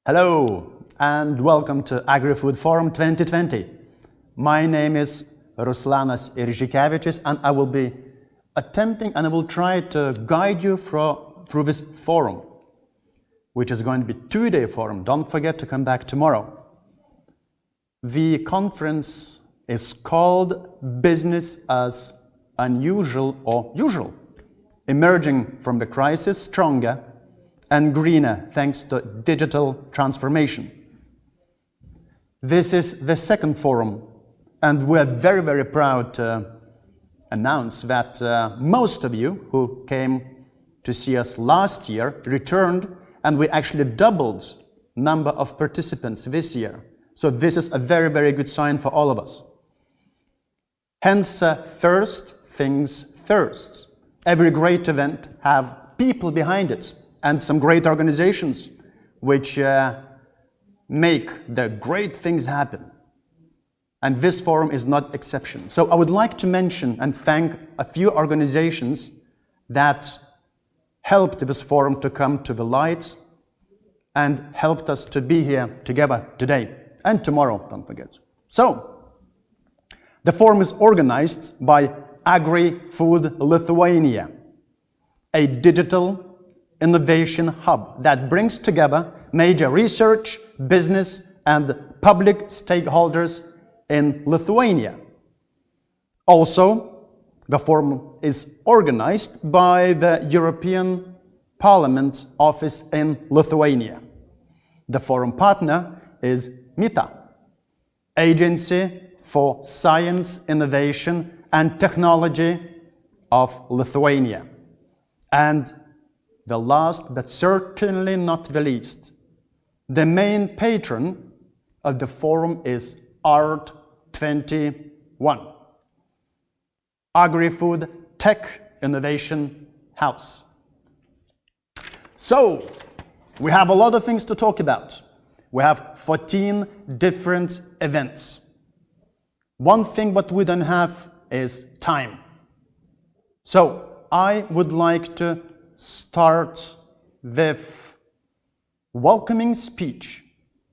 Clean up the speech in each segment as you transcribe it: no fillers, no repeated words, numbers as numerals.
Hello and welcome to AgriFood Forum 2020. My name is Ruslanas Iržikevičius and I will be attempting and I will try to guide you through this forum, which is going to be a two-day forum. Don't forget to come back tomorrow. The conference is called Business as Unusual or Usual, emerging from the crisis stronger and greener thanks to digital transformation. This is the second forum, and we're very, very proud to announce that most of you who came to see us last year returned, and we actually doubled number of participants this year. So this is a very, very good sign for all of us. Hence, first things first. Every great event have people behind it, and some great organizations which make the great things happen. And this forum is not exception. So I would like to mention and thank a few organizations that helped this forum to come to the light and helped us to be here together today and tomorrow, don't forget. So, the forum is organized by AgriFood Lithuania, a digital innovation hub that brings together major research, business, and public stakeholders in Lithuania. Also, the forum is organized by the European Parliament office in Lithuania. The forum partner is MITA, Agency for Science, Innovation and Technology of Lithuania. And the last, but certainly not the least, the main patron of the forum is Art21, AgriFood Tech Innovation House. So, we have a lot of things to talk about. We have 14 different events. One thing what we don't have is time. So, I would like to start with welcoming speech.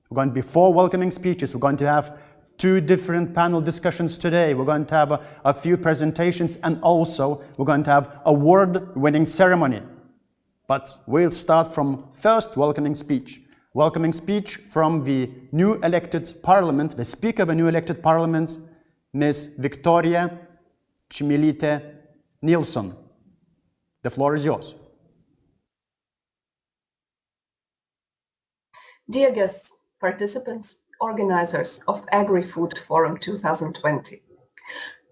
We're going to be 4 welcoming speeches. We're going to have 2 different panel discussions today. We're going to have a few presentations, and also we're going to have a award-winning ceremony. But we'll start from first welcoming speech. Welcoming speech from the new elected parliament, the Speaker of the new elected parliament, Ms. Victoria Chmilytė Nilsson. The floor is yours. Dear guests, participants, organizers of AgriFood Forum 2020.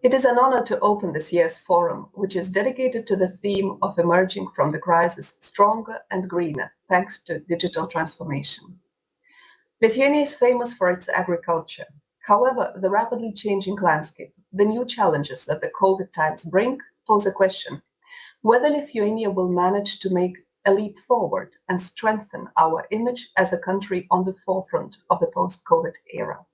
It is an honor to open this year's forum, which is dedicated to the theme of emerging from the crisis stronger and greener, thanks to digital transformation. Lithuania is famous for its agriculture. However, the rapidly changing landscape, the new challenges that the COVID times bring, pose a question whether Lithuania will manage to make a leap forward and strengthen our image as a country on the forefront of the post-COVID era.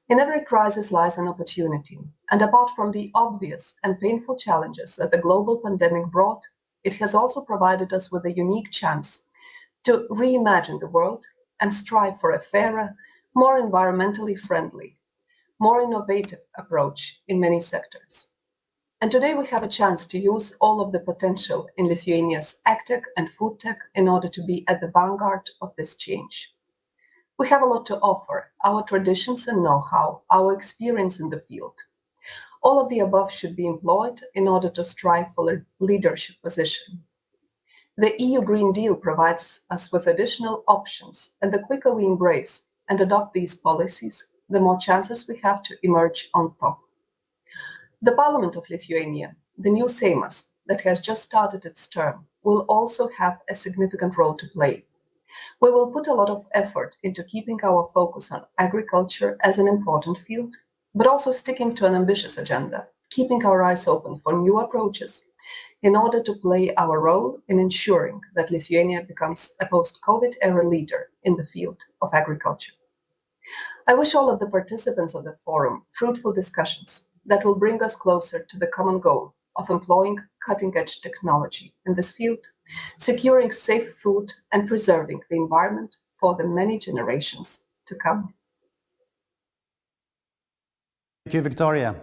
In every crisis lies an opportunity, and apart from the obvious and painful challenges that the global pandemic brought, it has also provided us with a unique chance to reimagine the world and strive for a fairer, more environmentally friendly, more innovative approach in many sectors. And today we have a chance to use all of the potential in Lithuania's agtech and food tech in order to be at the vanguard of this change. We have a lot to offer, our traditions and know-how, our experience in the field. All of the above should be employed in order to strive for a leadership position. The EU Green Deal provides us with additional options, and the quicker we embrace and adopt these policies, the more chances we have to emerge on top. The Parliament of Lithuania, the new Seimas that has just started its term, will also have a significant role to play. We will put a lot of effort into keeping our focus on agriculture as an important field, but also sticking to an ambitious agenda, keeping our eyes open for new approaches in order to play our role in ensuring that Lithuania becomes a post-COVID era leader in the field of agriculture. I wish all of the participants of the forum fruitful discussions that will bring us closer to the common goal of employing cutting-edge technology in this field, securing safe food and preserving the environment for the many generations to come. Thank you, Victoria.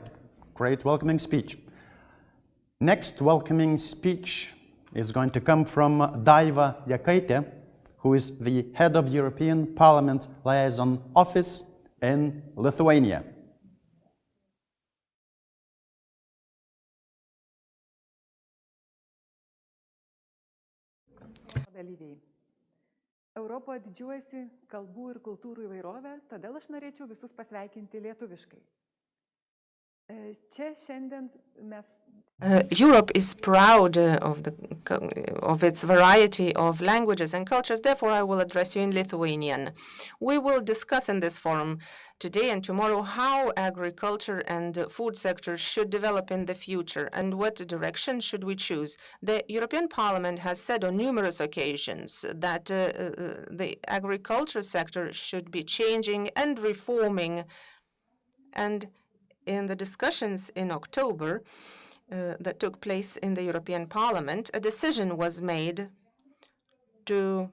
Great welcoming speech. Next welcoming speech is going to come from Daiva Jakaitė, who is the head of European Parliament Liaison Office in Lithuania. Dalyviai. Europoje didžiuojasi kalbų ir kultūrų įvairovę, todėl aš norėčiau visus pasveikinti lietuviškai. Čia šiandien mes Europe is proud of its variety of languages and cultures. Therefore, I will address you in Lithuanian. We will discuss in this forum today and tomorrow how agriculture and food sectors should develop in the future and what direction should we choose. The European Parliament has said on numerous occasions that the agriculture sector should be changing and reforming. And in the discussions in October, that took place in the European Parliament, a decision was made to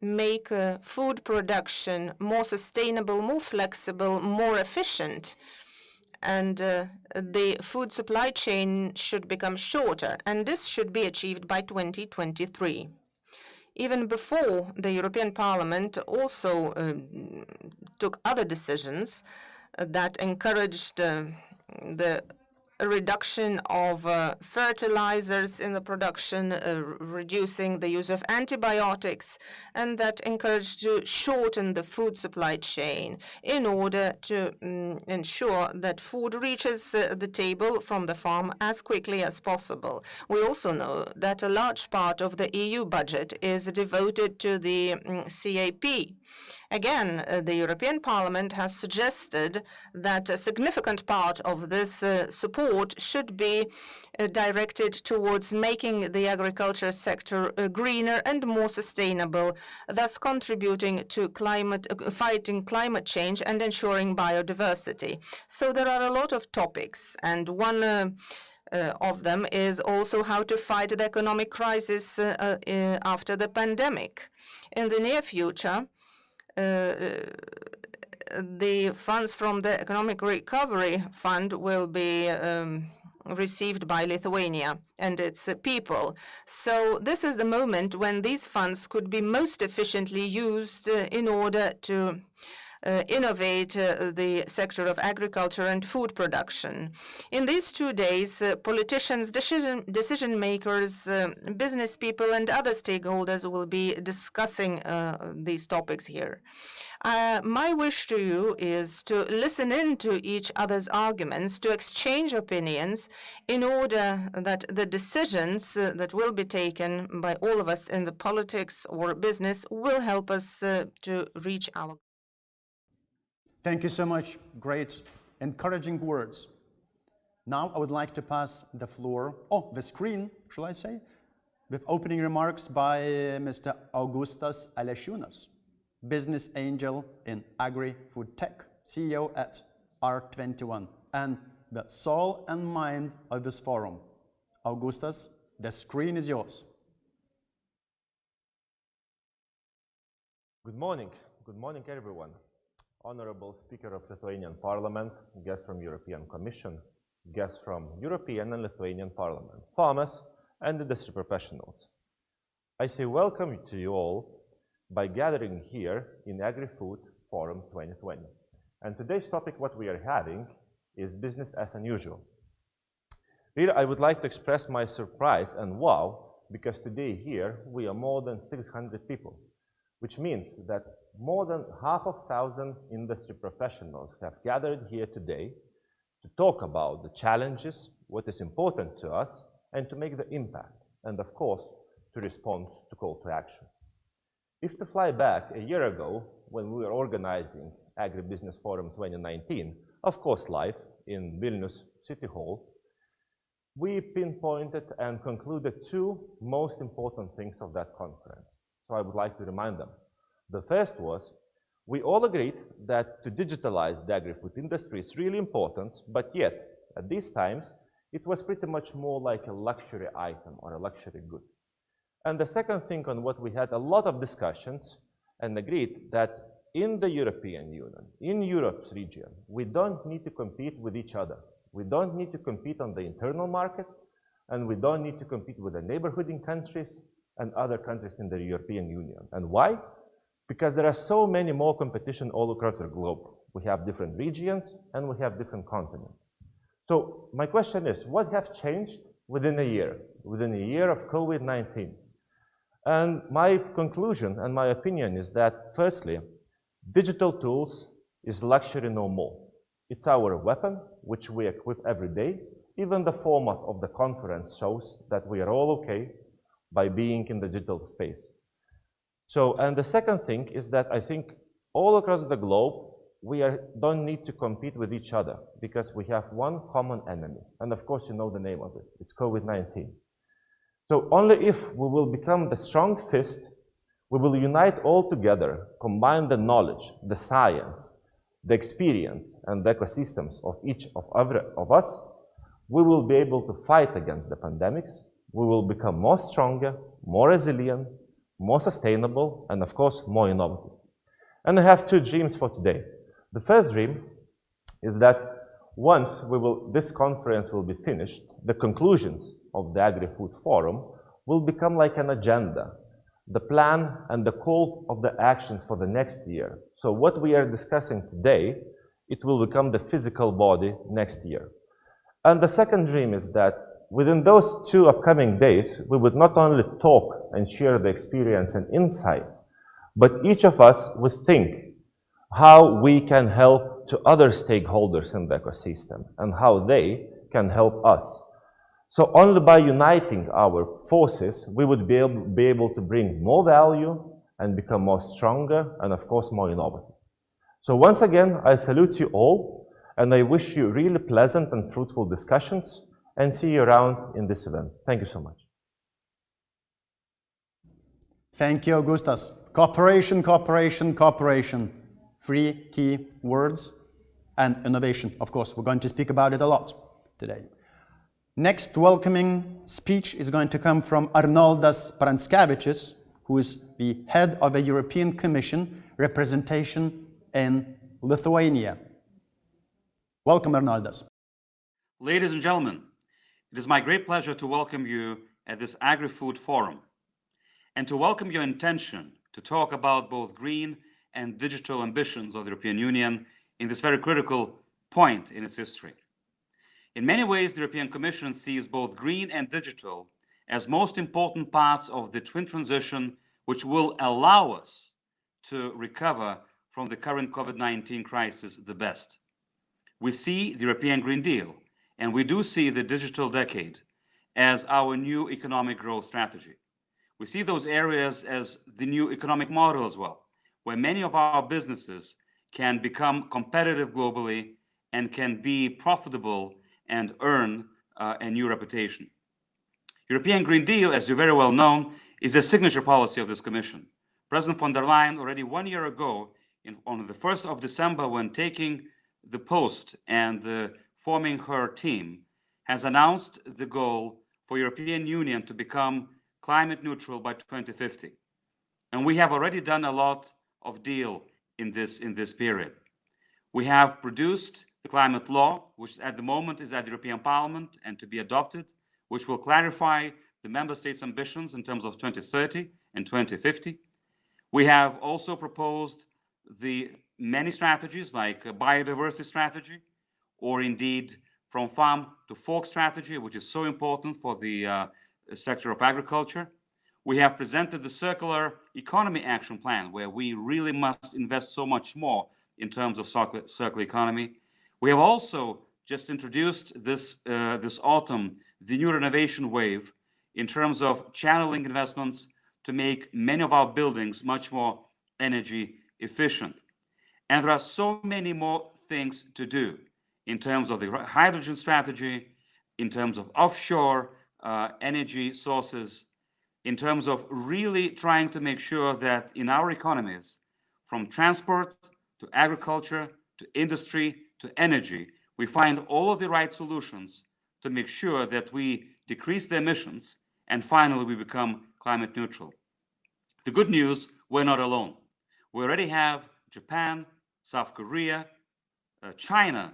make food production more sustainable, more flexible, more efficient, and the food supply chain should become shorter, and this should be achieved by 2023. Even before, the European Parliament also took other decisions that encouraged the reduction of fertilizers in the production, reducing the use of antibiotics, and that encouraged to shorten the food supply chain in order to ensure that food reaches the table from the farm as quickly as possible. We also know that a large part of the EU budget is devoted to the CAP. Again, the European Parliament has suggested that a significant part of this support should be directed towards making the agriculture sector greener and more sustainable, thus contributing to fighting climate change and ensuring biodiversity. So there are a lot of topics, and one of them is also how to fight the economic crisis after the pandemic. In the near future, the funds from the Economic Recovery Fund will be received by Lithuania and its people. So this is the moment when these funds could be most efficiently used in order to innovate the sector of agriculture and food production. In these 2 days, politicians, decision makers, business people, and other stakeholders will be discussing these topics here. My wish to you is to listen in to each other's arguments, to exchange opinions in order that the decisions that will be taken by all of us in the politics or business will help us to reach our. Thank you so much. Great, encouraging words. Now I would like to pass the floor, the screen, shall I say, with opening remarks by Mr. Augustas Alešiūnas, business angel in AgriFood Tech, CEO at R21, and the soul and mind of this forum. Augustas, the screen is yours. Good morning everyone. Honorable Speaker of Lithuanian Parliament, guests from European Commission, guests from European and Lithuanian Parliament, farmers and industry professionals. I say welcome to you all by gathering here in AgriFood Forum 2020. And today's topic, what we are having, is business as unusual. Here I would like to express my surprise and wow, because today here we are more than 600 people, which means that more than 500 industry professionals have gathered here today to talk about the challenges, what is important to us, and to make the impact, and of course, to respond to call to action. If to fly back a year ago, when we were organizing Agribusiness Forum 2019, of course live in Vilnius City Hall, we pinpointed and concluded 2 most important things of that conference. So I would like to remind them. The first was, we all agreed that to digitalize the agri-food industry is really important, but yet, at these times, it was pretty much more like a luxury item or a luxury good. And the second thing on what we had a lot of discussions and agreed that in the European Union, in Europe's region, we don't need to compete with each other. We don't need to compete on the internal market, and we don't need to compete with the neighborhooding countries and other countries in the European Union. And why? Because there are so many more competition all across the globe. We have different regions and we have different continents. So my question is, what have changed within a year of COVID-19? And my conclusion and my opinion is that, firstly, digital tools is luxury no more. It's our weapon, which we equip every day. Even the format of the conference shows that we are all okay by being in the digital space. So, and the second thing is that I think all across the globe, we don't need to compete with each other because we have one common enemy. And of course, you know the name of it. It's COVID-19. So only if we will become the strong fist, we will unite all together, combine the knowledge, the science, the experience, and the ecosystems of each of us, we will be able to fight against the pandemics. We will become more stronger, more resilient, more sustainable, and of course, more innovative. And I have two dreams for today. The first dream is that once this conference will be finished, the conclusions of the AgriFood Forum will become like an agenda, the plan and the call of the actions for the next year. So what we are discussing today, it will become the physical body next year. And the second dream is that within those 2 upcoming days, we would not only talk and share the experience and insights, but each of us would think how we can help to other stakeholders in the ecosystem and how they can help us. So only by uniting our forces, we would be able to bring more value and become more stronger and of course more innovative. So once again, I salute you all and I wish you really pleasant and fruitful discussions and see you around in this event. Thank you so much. Thank you, Augustas. Cooperation, cooperation, cooperation. 3 key words, and innovation. Of course, we're going to speak about it a lot today. Next welcoming speech is going to come from Arnoldas Pranskevičius, who is the head of the European Commission representation in Lithuania. Welcome, Arnoldas. Ladies and gentlemen, it is my great pleasure to welcome you at this AgriFood Forum and to welcome your intention to talk about both green and digital ambitions of the European Union in this very critical point in its history. In many ways, the European Commission sees both green and digital as most important parts of the twin transition which will allow us to recover from the current COVID-19 crisis the best. We see the European Green Deal, and we do see the digital decade as our new economic growth strategy. We see those areas as the new economic model as well, where many of our businesses can become competitive globally and can be profitable and earn a new reputation. European Green Deal, as you're very well known, is a signature policy of this Commission. President von der Leyen, already 1 year ago, on the 1st of December, when taking the post and forming her team, has announced the goal for European Union to become climate neutral by 2050. And we have already done a lot of deal in this period. We have produced the climate law, which at the moment is at the European Parliament and to be adopted, which will clarify the member states' ambitions in terms of 2030 and 2050. We have also proposed the many strategies like a biodiversity strategy, or indeed from farm to fork strategy, which is so important for the sector of agriculture. We have presented the Circular Economy Action Plan, where we really must invest so much more in terms of circular economy. We have also just introduced this autumn the new renovation wave in terms of channeling investments to make many of our buildings much more energy efficient. And there are so many more things to do in terms of the hydrogen strategy, in terms of offshore energy sources, in terms of really trying to make sure that in our economies, from transport to agriculture to industry to energy, we find all of the right solutions to make sure that we decrease the emissions and finally we become climate neutral. The good news, we're not alone. We already have Japan, South Korea, China,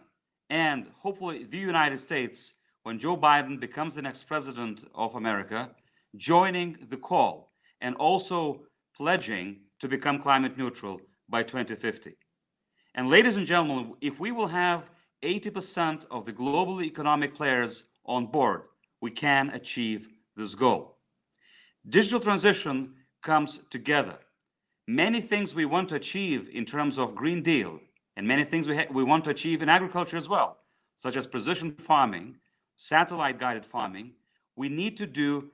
and hopefully the United States, when Joe Biden becomes the next president of America, joining the call and also pledging to become climate neutral by 2050. And ladies and gentlemen, if we will have 80% of the global economic players on board, we can achieve this goal. Digital transition comes together. Many things we want to achieve in terms of Green Deal, and many things we want to achieve in agriculture as well, such as precision farming, satellite-guided farming, we need to do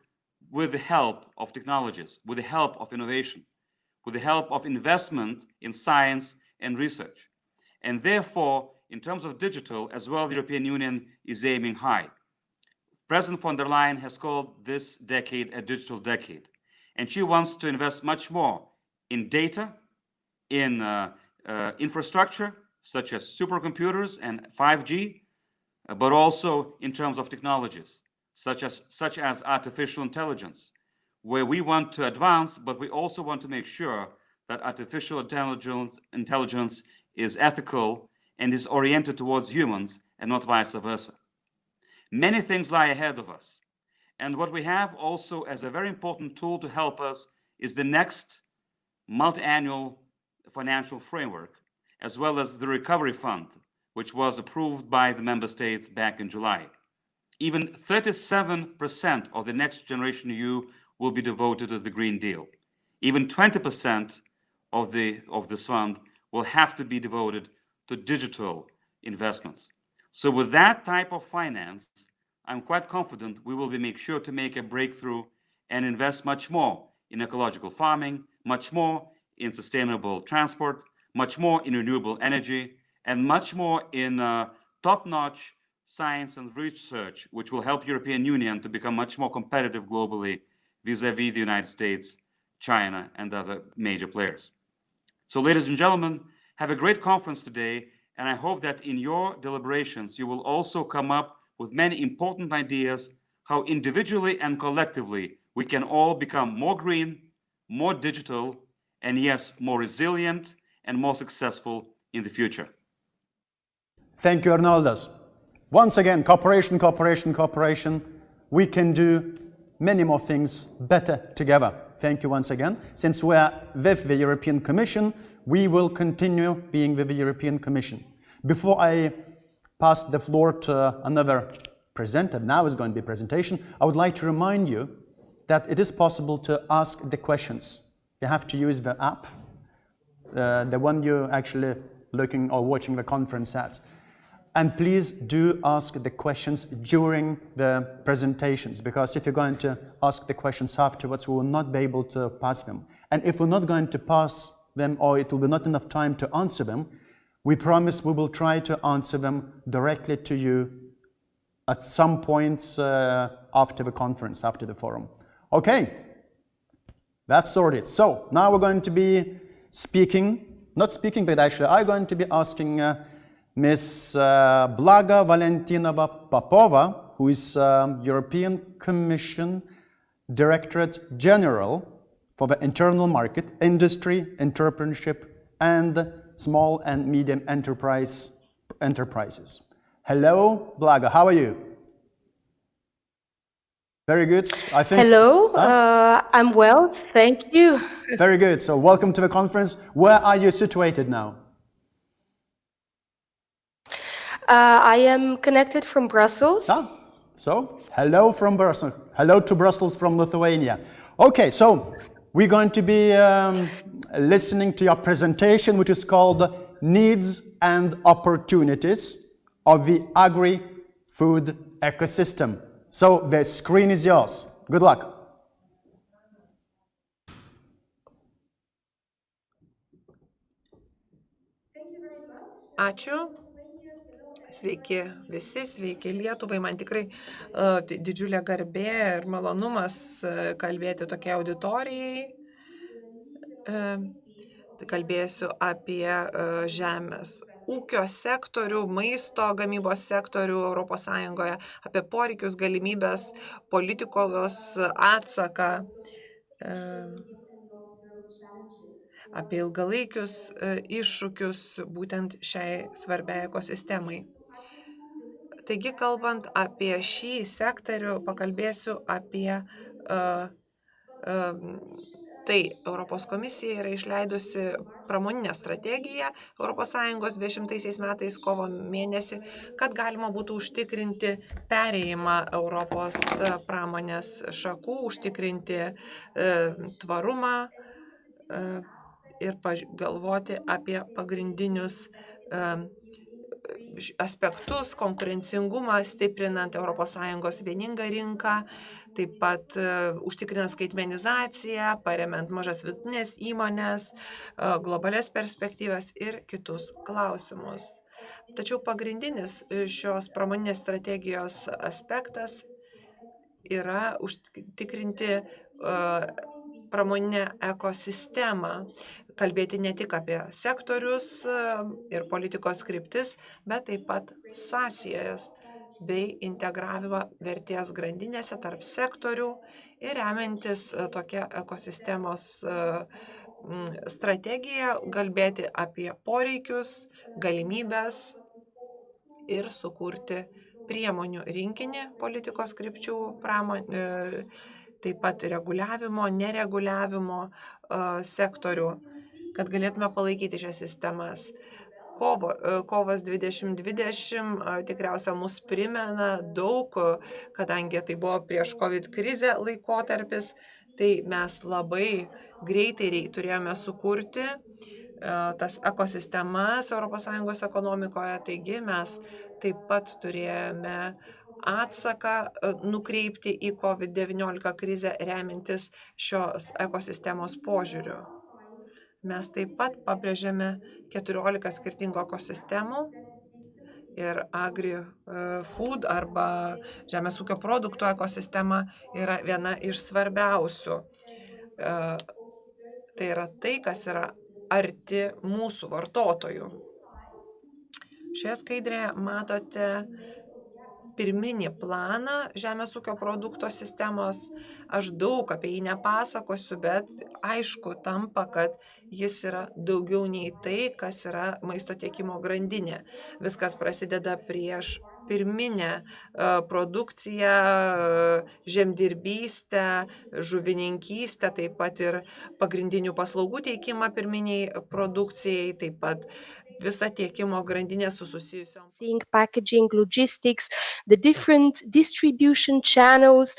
with the help of technologies, with the help of innovation, with the help of investment in science and research. And therefore, in terms of digital, as well, the European Union is aiming high. President von der Leyen has called this decade a digital decade, and she wants to invest much more in data, in infrastructure, such as supercomputers and 5G, but also in terms of technologies, such as artificial intelligence, where we want to advance, but we also want to make sure that artificial intelligence is ethical and is oriented towards humans and not vice versa. Many things lie ahead of us. And what we have also as a very important tool to help us is the next multi-annual financial framework, as well as the Recovery Fund, which was approved by the member states back in July. Even 37% of the Next Generation EU will be devoted to the Green Deal. Even 20% of this fund will have to be devoted to digital investments. So with that type of finance, I'm quite confident we will make sure to make a breakthrough and invest much more in ecological farming, much more in sustainable transport, much more in renewable energy, and much more in top-notch science and research, which will help European Union to become much more competitive globally vis-a-vis the United States, China, and other major players. So ladies and gentlemen, have a great conference today, and I hope that in your deliberations, you will also come up with many important ideas how individually and collectively we can all become more green, more digital, and yes, more resilient and more successful in the future. Thank you, Arnoldas. Once again, cooperation, cooperation, cooperation. We can do many more things better together. Thank you once again. Since we are with the European Commission, we will continue being with the European Commission. Before I pass the floor to another presenter, now is going to be a presentation, I would like to remind you that it is possible to ask the questions. You have to use the app, the one you're actually looking or watching the conference at. And please do ask the questions during the presentations, because if you're going to ask the questions afterwards, we will not be able to pass them. And if we're not going to pass them, or it will be not enough time to answer them, we promise we will try to answer them directly to you at some point after the conference, after the forum. Okay, that's sorted. So now we're going to be not speaking, but actually I'm going to be asking Ms. Blaga Valentinova Popova, who is European Commission Directorate General for the Internal Market, Industry, Entrepreneurship, and Small and Medium Enterprises. Hello, Blaga, how are you? Very good, I think. Hello, I'm well, thank you. Very good, so welcome to the conference. Where are you situated now? I am connected from Brussels. So hello from Brussels. Hello to Brussels from Lithuania. Okay, so we're going to be listening to your presentation, which is called Needs and Opportunities of the Agri-Food Ecosystem. So the screen is yours. Good luck. Ačiū. Sveiki visi, sveiki Lietuvai. Man tikrai didžiulė garbė ir malonumas kalbėti tokiai auditorijai. Kalbėsiu apie žemės ūkio sektorių, maisto gamybos sektorių ES, apie poreikius, galimybės, politikos atsaką apie ilgalaikius iššūkius būtent šiai svarbiai ekosistemai. Taigi, kalbant apie šį sektorių, pakalbėsiu apie tai. Europos komisija yra išleidusi pramoninę strategiją ES 20 metais kovo mėnesį, kad galima būtų užtikrinti perėjimą Europos pramonės šakų, užtikrinti tvarumą ir galvoti apie pagrindinius aspektus, konkurencingumą, stiprinant ES vieningą rinką, taip pat užtikrinant skaitmenizaciją, paremiant mažas vidutinės įmonės, globalias perspektyvas ir kitus klausimus. Tačiau pagrindinis šios pramoninės strategijos aspektas yra užtikrinti pramoninę ekosistemą, kalbėti ne tik apie sektorius ir politikos kryptis, bet taip pat sąsajas bei integravimą vertės grandinėse tarp sektorių ir remiantis tokia ekosistemos strategija, kalbėti apie poreikius, galimybės ir sukurti priemonių rinkinį politikos krypčių taip pat reguliavimo, nereguliavimo sektorių, kad galėtume palaikyti šias sistemas. Kovas 2020 tikriausia mus primena daug, kadangi tai buvo prieš COVID krizę laikotarpis, tai mes labai greitai turėjome sukurti tas ekosistemas ES ekonomikoje, taigi mes taip pat turėjome atsaką nukreipti į COVID-19 krizę remintis šios ekosistemos požiūriu. Mes taip pat pabrėžėme 14 skirtingų ekosistemų ir AgriFood arba žemės ūkio produktų ekosistema yra viena iš svarbiausių. Tai yra tai, kas yra arti mūsų vartotojų. Šioje skaidrėje matote pirminį planą žemės ūkio produkto sistemos. Aš daug apie jį nepasakosiu, bet aišku tampa, kad jis yra daugiau nei tai, kas yra maisto tiekimo grandinė. Viskas prasideda prieš pirminę produkciją, žemdirbystę, žuvininkystę, taip pat ir pagrindinių paslaugų teikimą pirminiai produkcijai, taip pat visa tiekimo grandinė su susijusiom. Packaging, logistics, the different distribution channels,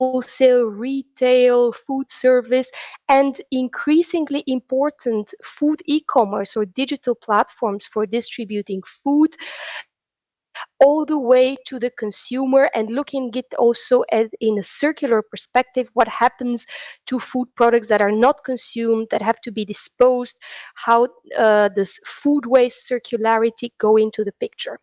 wholesale, retail, food service, and increasingly important food e-commerce or digital platforms for distributing food all the way to the consumer, and looking at also in a circular perspective what happens to food products that are not consumed, that have to be disposed, how does food waste circularity go into the picture.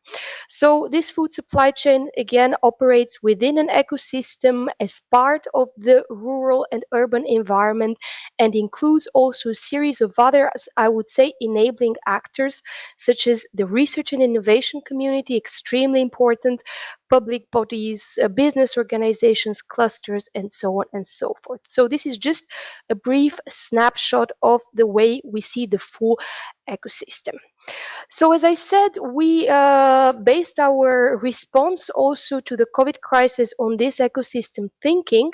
So this food supply chain again operates within an ecosystem as part of the rural and urban environment, and includes also a series of other, I would say, enabling actors such as the research and innovation community, extremely important, public bodies, business organizations, clusters, and so on and so forth. So this is just a brief snapshot of the way we see the full ecosystem. So as I said, we based our response also to the COVID crisis on this ecosystem thinking.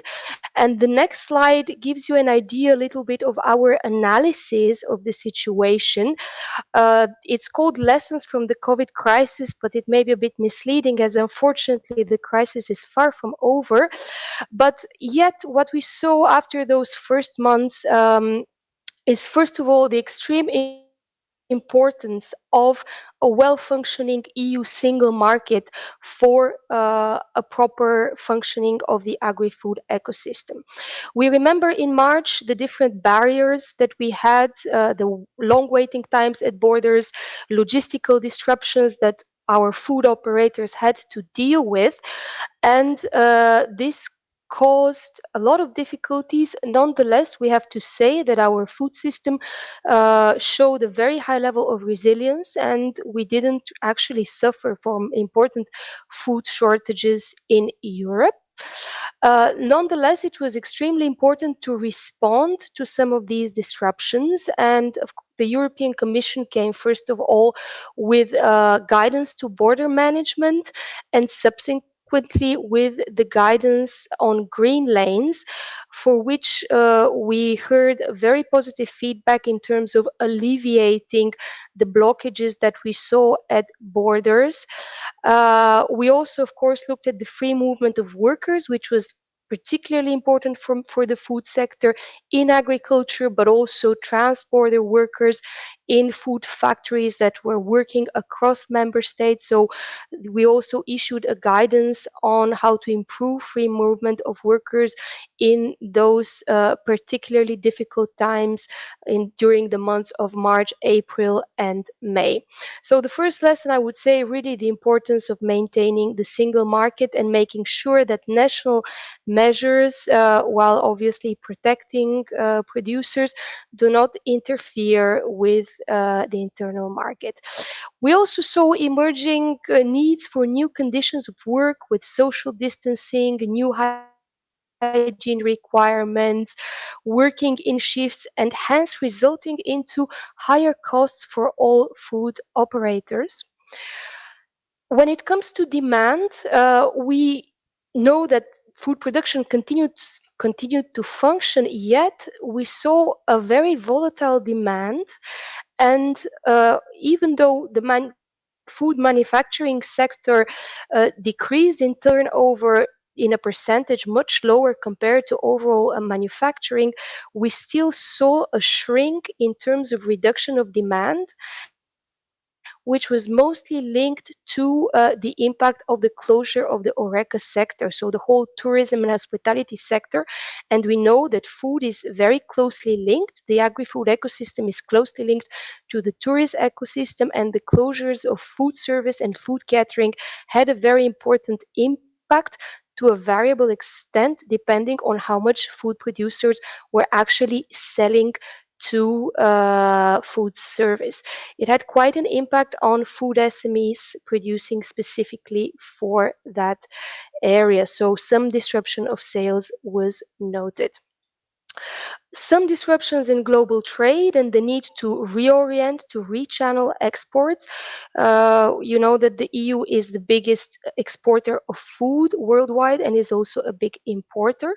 And the next slide gives you an idea a little bit of our analysis of the situation. It's called Lessons from the COVID crisis, but it may be a bit misleading as unfortunately the crisis is far from over. But yet what we saw after those first months is first of all the extreme importance of a well-functioning EU single market for a proper functioning of the agri-food ecosystem. We remember in March the different barriers that we had, the long waiting times at borders, logistical disruptions that our food operators had to deal with, and this caused a lot of difficulties. Nonetheless, we have to say that our food system showed a very high level of resilience, and we didn't actually suffer from important food shortages in Europe. Nonetheless, it was extremely important to respond to some of these disruptions, and the European Commission came first of all with guidance to border management, and subsequently with the guidance on green lanes, for which we heard very positive feedback in terms of alleviating the blockages that we saw at borders. We also, of course, looked at the free movement of workers, which was particularly important for the food sector in agriculture, but also transporter workers in food factories that were working across member states. So we also issued a guidance on how to improve free movement of workers in those particularly difficult times during the months of March, April, and May. So the first lesson, I would say, really the importance of maintaining the single market and making sure that national measures, while obviously protecting producers, do not interfere with the internal market. We also saw emerging needs for new conditions of work with social distancing, new hygiene requirements, working in shifts, and hence resulting into higher costs for all food operators. When it comes to demand, we know that food production continued to function, yet we saw a very volatile demand. And even though the food manufacturing sector decreased in turnover in a percentage much lower compared to overall manufacturing, we still saw a shrink in terms of reduction of demand, which was mostly linked to the impact of the closure of the HoReCa sector, so the whole tourism and hospitality sector. And we know that food is very closely linked. The agri-food ecosystem is closely linked to the tourist ecosystem, and the closures of food service and food catering had a very important impact to a variable extent, depending on how much food producers were actually selling to food service. It had quite an impact on food SMEs producing specifically for that area. So some disruption of sales was noted. Some disruptions in global trade and the need to reorient, to rechannel exports. You know that the EU is the biggest exporter of food worldwide and is also a big importer.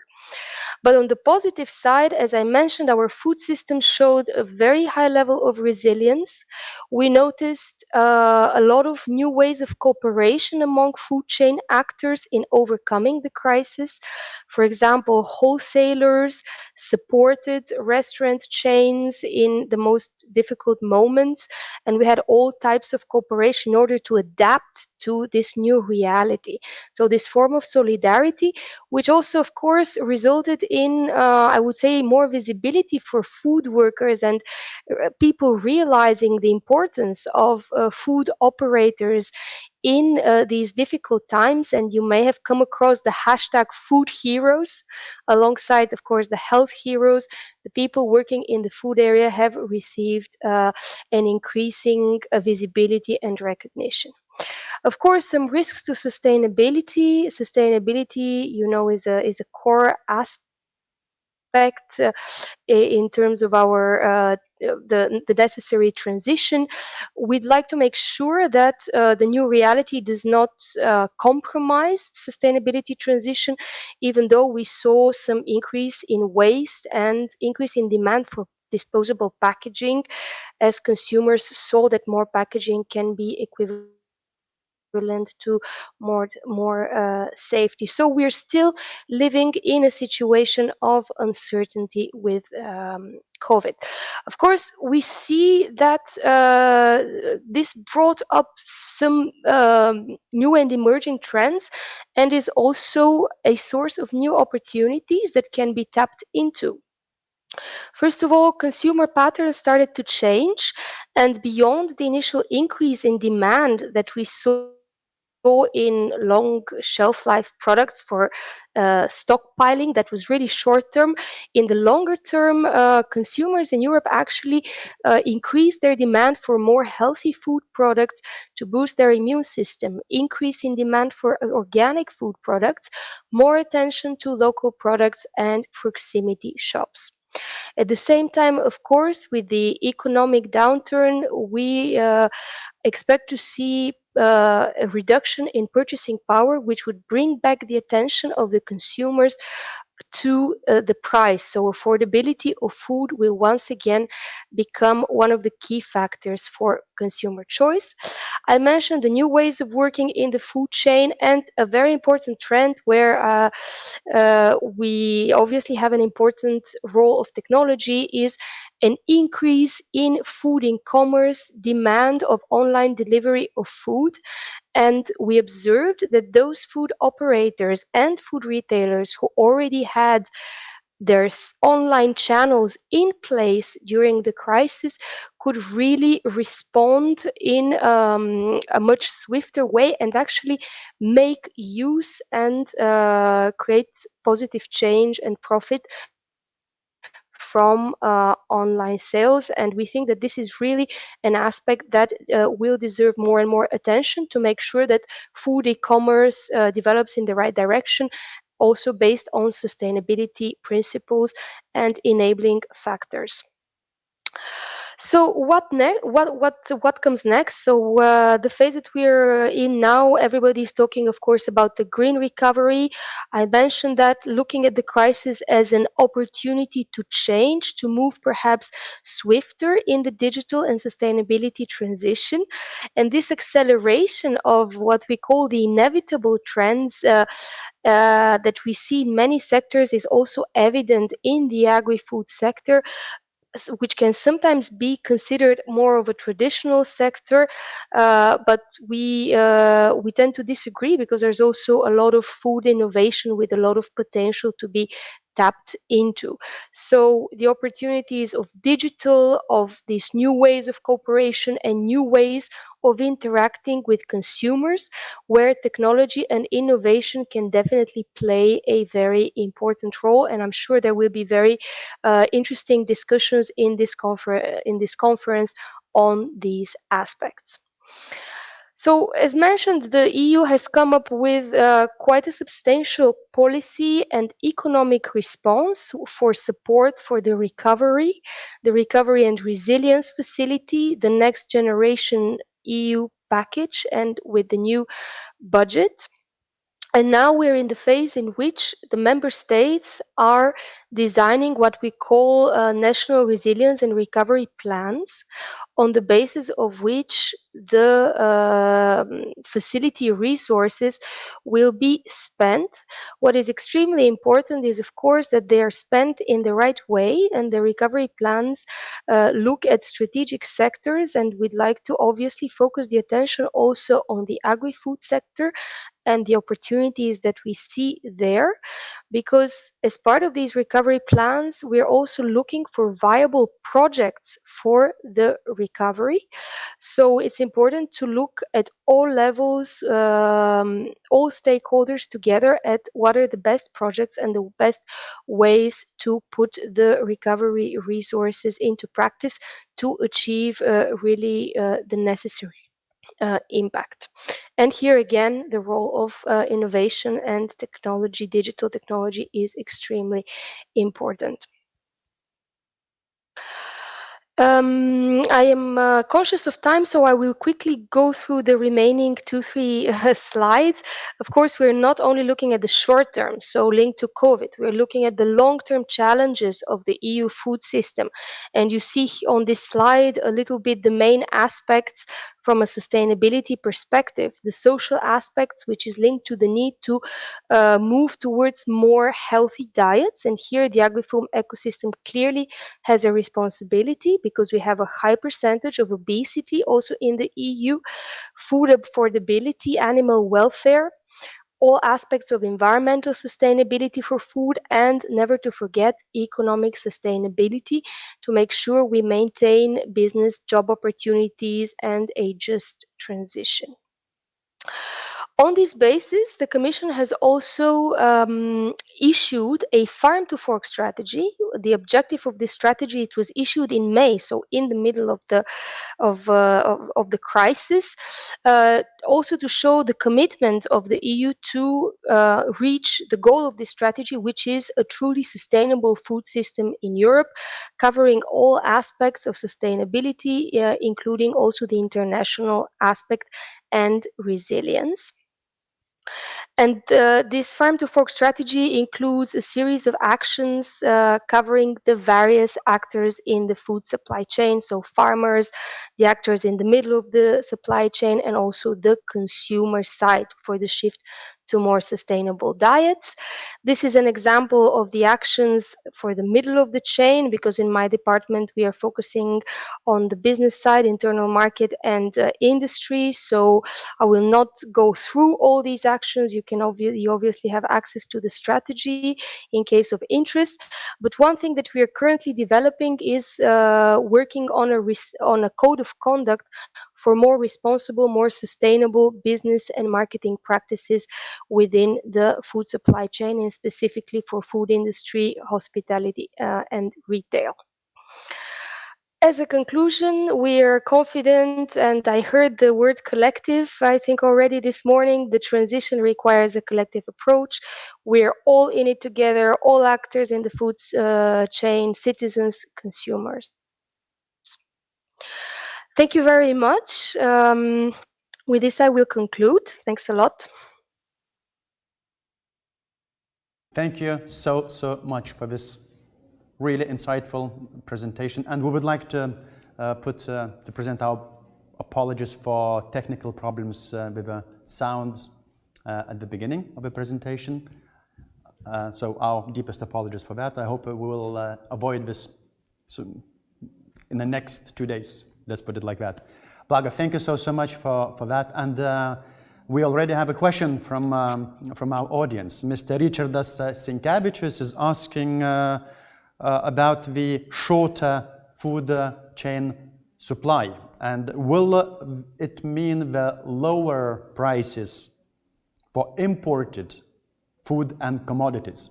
But on the positive side, as I mentioned, our food system showed a very high level of resilience. We noticed a lot of new ways of cooperation among food chain actors in overcoming the crisis. For example, wholesalers supported restaurant chains in the most difficult moments, and we had all types of cooperation in order to adapt to this new reality. So this form of solidarity, which also, of course, resulted in, I would say, more visibility for food workers and people realizing the importance of food operators in these difficult times. And you may have come across the hashtag food heroes alongside, of course, the health heroes. The people working in the food area have received an increasing visibility and recognition. Of course, some risks to sustainability. Sustainability, you know, is a core aspect in terms of our the necessary transition. We'd like to make sure that the new reality does not compromise sustainability transition, even though we saw some increase in waste and increase in demand for disposable packaging, as consumers saw that more packaging can be equivalent to more safety. So we're still living in a situation of uncertainty with COVID. Of course, we see that this brought up some new and emerging trends, and is also a source of new opportunities that can be tapped into. First of all, consumer patterns started to change, and beyond the initial increase in demand that we saw in long shelf life products for stockpiling. That was really short term. In the longer term, consumers in Europe actually increased their demand for more healthy food products to boost their immune system, increase in demand for organic food products, more attention to local products, and proximity shops. At the same time, of course, with the economic downturn, we expect to see a reduction in purchasing power, which would bring back the attention of the consumers to the price. So affordability of food will once again become one of the key factors for consumer choice. I mentioned the new ways of working in the food chain, and a very important trend where we obviously have an important role of technology is an increase in food e-commerce demand of online delivery of food. And we observed that those food operators and food retailers who already had their online channels in place during the crisis could really respond in a much swifter way and actually make use and create positive change and profit from online sales. And we think that this is really an aspect that will deserve more and more attention to make sure that food e-commerce develops in the right direction, also based on sustainability principles and enabling factors. So what comes next? So the phase that we're in now, everybody is talking, of course, about the green recovery. I mentioned that looking at the crisis as an opportunity to change, to move perhaps swifter in the digital and sustainability transition, and this acceleration of what we call the inevitable trends that we see in many sectors is also evident in the agri-food sector, which can sometimes be considered more of a traditional sector, but we tend to disagree because there's also a lot of food innovation with a lot of potential to be tapped into. So the opportunities of digital, of these new ways of cooperation and new ways of interacting with consumers, where technology and innovation can definitely play a very important role. And I'm sure there will be very interesting discussions in this conference on these aspects. So, as mentioned, the EU has come up with quite a substantial policy and economic response for support for the recovery and resilience facility, the next generation EU package, and with the new budget. And now we're in the phase in which the member states are designing what we call national resilience and recovery plans, on the basis of which the facility resources will be spent. What is extremely important is, of course, that they are spent in the right way, and the recovery plans look at strategic sectors, and we'd like to obviously focus the attention also on the agri-food sector and the opportunities that we see there, because as part of these recovery plans, we're also looking for viable projects for the recovery. So it's important to look at all levels, all stakeholders together, at what are the best projects and the best ways to put the recovery resources into practice to achieve really the necessary impact. And here again, the role of innovation and technology, digital technology, is extremely important. I am conscious of time, so I will quickly go through the remaining 2-3 slides. Of course, we're not only looking at the short term, so linked to COVID, we're looking at the long-term challenges of the EU food system. And you see on this slide a little bit the main aspects from a sustainability perspective, the social aspects, which is linked to the need to move towards more healthy diets. And here the agri-food ecosystem clearly has a responsibility, because we have a high percentage of obesity also in the EU, food affordability, animal welfare, all aspects of environmental sustainability for food, and never to forget economic sustainability, to make sure we maintain business, job opportunities, and a just transition. On this basis, the Commission has also issued a farm to fork strategy. The objective of this strategy, it was issued in May, so in the middle of the crisis, also to show the commitment of the EU to reach the goal of this strategy, which is a truly sustainable food system in Europe, covering all aspects of sustainability, including also the international aspect and resilience. And this farm to fork strategy includes a series of actions covering the various actors in the food supply chain. So farmers, the actors in the middle of the supply chain, and also the consumer side for the shift to more sustainable diets. This is an example of the actions for the middle of the chain, because in my department we are focusing on the business side, internal market and industry. So I will not go through all these actions. You obviously have access to the strategy in case of interest. But one thing that we are currently developing is working on a code of conduct for more responsible, more sustainable business and marketing practices within the food supply chain, and specifically for food industry, hospitality, and retail. As a conclusion, we are confident, and I heard the word collective, I think already this morning. The transition requires a collective approach. We're all in it together, all actors in the food chain, citizens, consumers. Thank you very much. With this, I will conclude. Thanks a lot. Thank you so much for this really insightful presentation, and we would like to present our apologies for technical problems with the sound at the beginning of the presentation. So our deepest apologies for that. I hope we will avoid this soon in the next 2 days. Let's put it like that. Blaga, thank you so much for that. And we already have a question from our audience. Mr. Richardas Sinkevičius is asking about the shorter food chain supply, and will it mean the lower prices for imported food and commodities?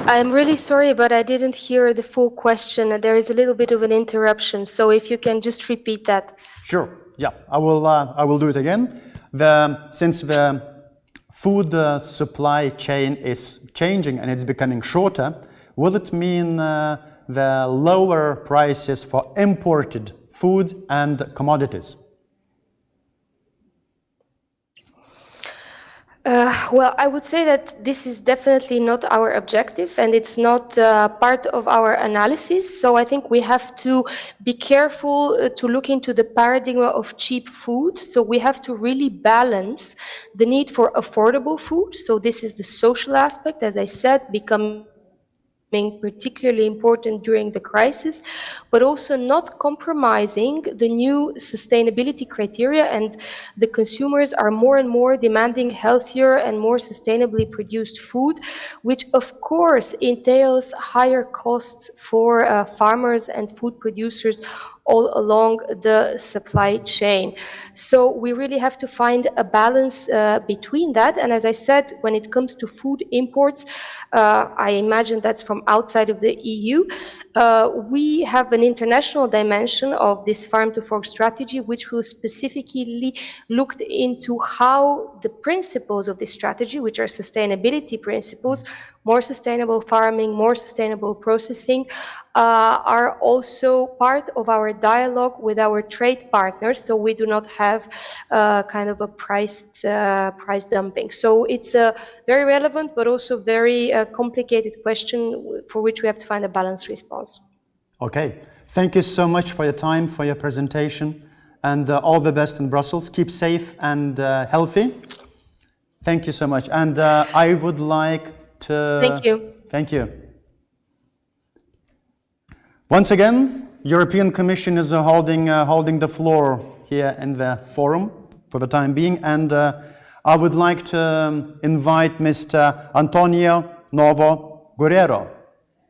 I'm really sorry, but I didn't hear the full question. There is a little bit of an interruption, so if you can just repeat that. Sure. Yeah, I will do it again. Since the food supply chain is changing and it's becoming shorter, will it mean the lower prices for imported food and commodities? Well, I would say that this is definitely not our objective, and it's not part of our analysis. So I think we have to be careful to look into the paradigm of cheap food. So we have to really balance the need for affordable food. So this is the social aspect, as I said, becoming particularly important during the crisis, but also not compromising the new sustainability criteria. And the consumers are more and more demanding healthier and more sustainably produced food, which of course entails higher costs for farmers and food producers all along the supply chain. So we really have to find a balance between that. And as I said, when it comes to food imports, I imagine that's from outside of the EU. We have an international dimension of this farm to fork strategy, which will specifically look into how the principles of this strategy, which are sustainability principles, more sustainable farming, more sustainable processing, are also part of our dialogue with our trade partners. So we do not have kind of a price dumping. So it's a very relevant but also very complicated question for which we have to find a balanced response. Okay, thank you so much for your time, for your presentation, and all the best in Brussels. Keep safe and healthy. Thank you so much. And I would like to... Thank you. Thank you. Once again, European Commission is holding the floor here in the forum for the time being, and I would like to invite Mr. Antonio Novo Guerrero,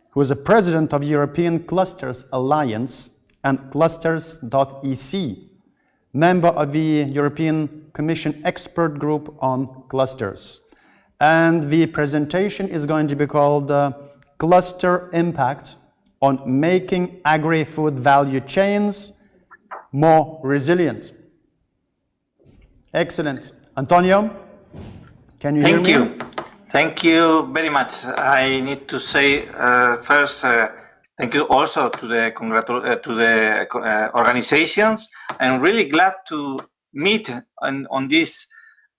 who is the president of European Clusters Alliance and Clusters.ec, member of the European Commission expert group on clusters. And the presentation is going to be called Cluster Impact on Making Agri-Food Value Chains More Resilient. Excellent. Antonio, can you hear me? Thank you. Thank you very much. I need to say first, thank you also to the organizations. I'm really glad to meet on this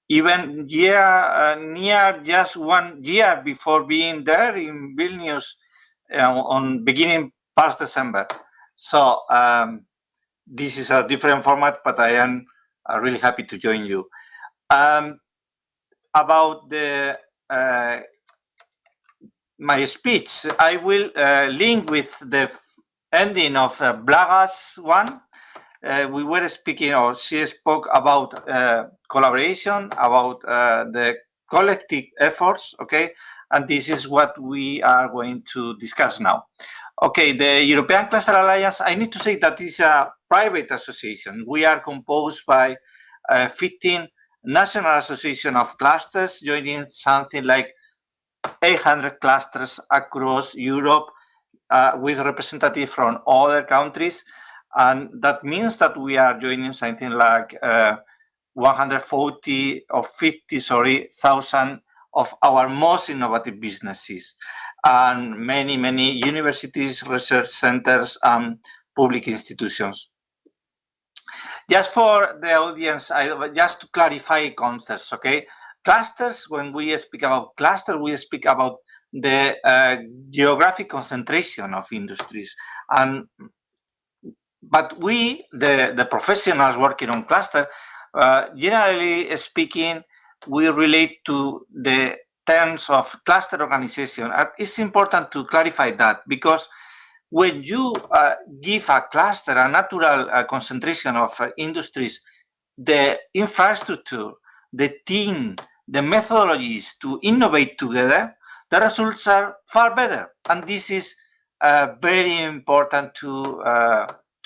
event near just 1 year before being there in Vilnius on beginning past December. So this is a different format, but I am really happy to join you. About the my speech, I will link with the ending of Blaga's one. We were speaking, or she spoke about collaboration, about the collective efforts, okay? And this is what we are going to discuss now. Okay, the European Cluster Alliance, I need to say that is a private association. We are composed by 15 national association of clusters, joining something like 800 clusters across Europe with representatives from other countries. And that means that we are joining something like 140 or 50,000 of our most innovative businesses, and many universities, research centers, and public institutions. Just for the audience, just to clarify concepts, okay? Clusters, when we speak about cluster, we speak about the geographic concentration of industries. But we, the professionals working on cluster, generally speaking, we relate to the terms of cluster organization. It's important to clarify that, because when you give a cluster a natural concentration of industries, the infrastructure, the team, the methodologies to innovate together, the results are far better. And this is very important to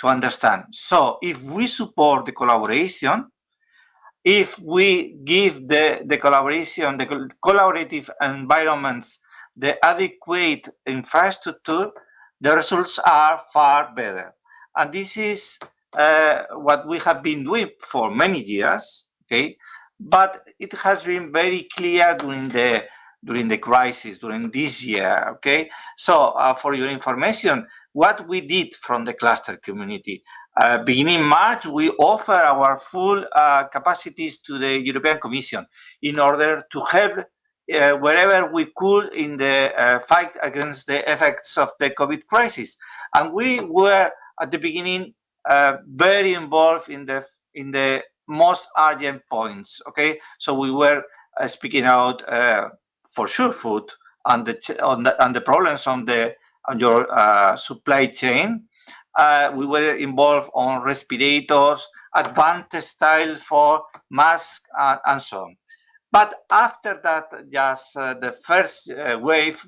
understand. So if we support the collaboration, if we give the collaboration, the collaborative environments, the adequate infrastructure, the results are far better. And this is what we have been doing for many years, okay? But it has been very clear during the crisis, during this year, okay? So for your information, what we did from the cluster community. Beginning March, we offer our full capacities to the European Commission in order to help wherever we could in the fight against the effects of the COVID crisis. And we were at the beginning very involved in the most urgent points, okay? So we were speaking out for sure food and the problems on your supply chain. We were involved on respirators, advanced textile for masks, and so on. But after that, just the first wave,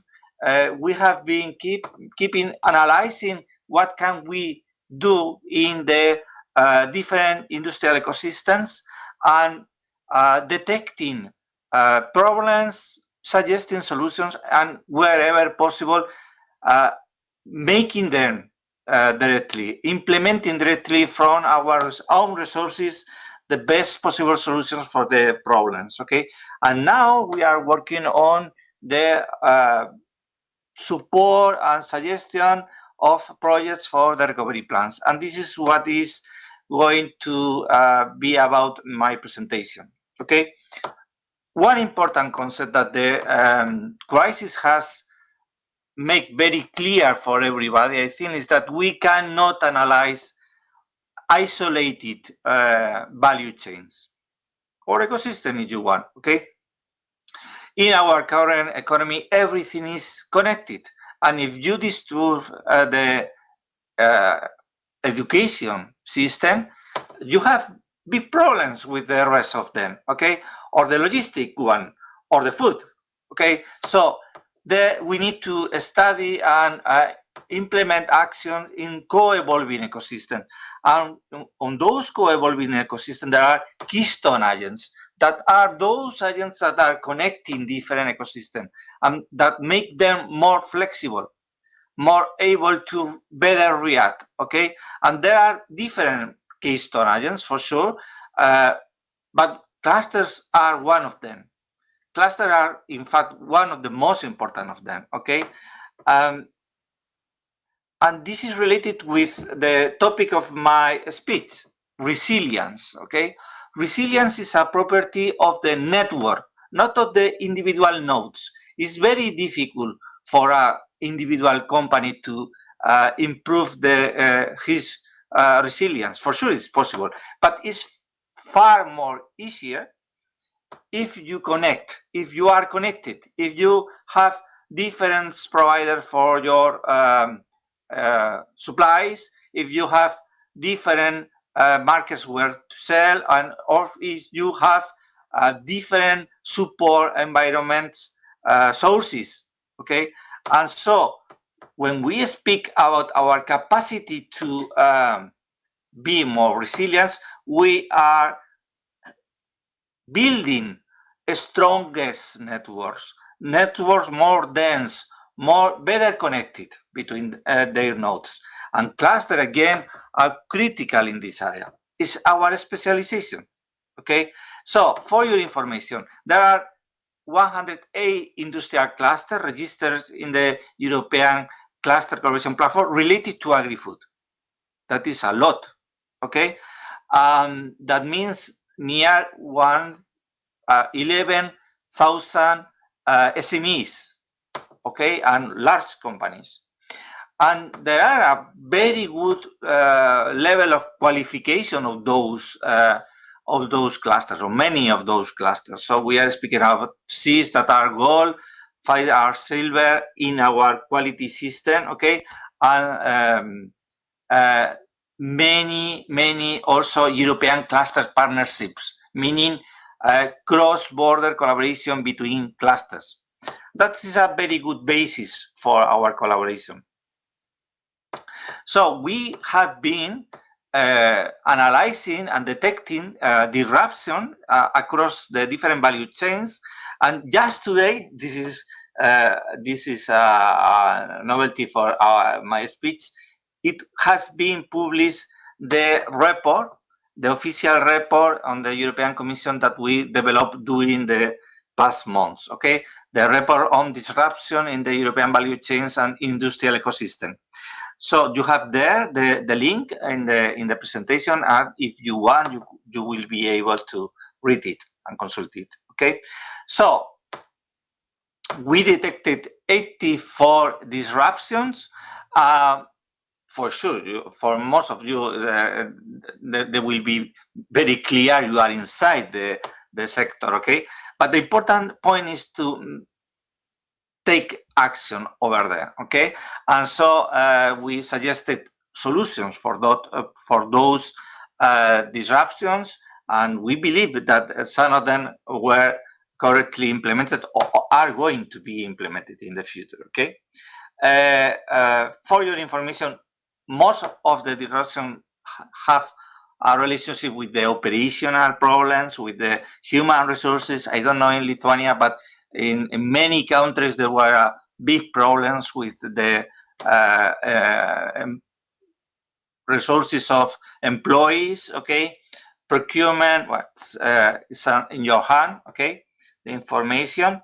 we have been keeping analyzing what can we do in the different industrial ecosystems, and detecting problems, suggesting solutions, and wherever possible, making them directly, implementing directly from our own resources the best possible solutions for the problems, okay? And now we are working on the support and suggestion of projects for the recovery plans. And this is what is going to be about my presentation, okay? One important concept that the crisis has made very clear for everybody, I think, is that we cannot analyze isolated value chains or ecosystem, if you want, okay? In our current economy, everything is connected. And if you disturb the education system, you have big problems with the rest of them, okay? Or the logistic one, or the food, okay? So we need to study and implement action in co-evolving ecosystem. And on those co-evolving ecosystems, there are keystone agents that are those agents that are connecting different ecosystems and that make them more flexible, more able to better react, okay? And there are different keystone agents for sure, but clusters are one of them. Clusters are, in fact, one of the most important of them, okay? And this is related with the topic of my speech, resilience, okay? Resilience is a property of the network, not of the individual nodes. It's very difficult for an individual company to improve his resilience. For sure it's possible, but it's far more easier if you connect, if you are connected, if you have different providers for your supplies, if you have different markets where to sell, and or if you have different support environments sources, okay? And so when we speak about our capacity to be more resilient, we are building strongest networks more dense, more better connected between their nodes. And clusters, again, are critical in this area. It's our specialization, okay? So for your information, there are 108 industrial clusters registered in the European Cluster Collaboration Platform related to agri-food. That is a lot, okay? That means near 11,000 SMEs, okay, and large companies. And there are a very good level of qualification of those clusters, or many of those clusters. So we are speaking about 6 that are gold, 5 are silver in our quality system, okay, and many also European cluster partnerships, meaning cross-border collaboration between clusters. That is a very good basis for our collaboration. So we have been analyzing and detecting disruption across the different value chains, and just today, this is a novelty for my speech. It has been published the report, the official report on the European Commission that we developed during the past months, okay? The report on disruption in the European value chains and industrial ecosystem. So you have there the link in the presentation, and if you want, you will be able to read it and consult it, okay? So we detected 84 disruptions. For sure, for most of you, they will be very clear. You are inside the sector, okay? But the important point is to take action over there, okay? And so we suggested solutions for those disruptions, and we believe that some of them were correctly implemented or are going to be implemented in the future, okay? For your information, most of the disruptions have a relationship with the operational problems, with the human resources. I don't know in Lithuania, but in many countries there were big problems with the resources of employees, okay? Procurement, it's in your hand, okay? The information.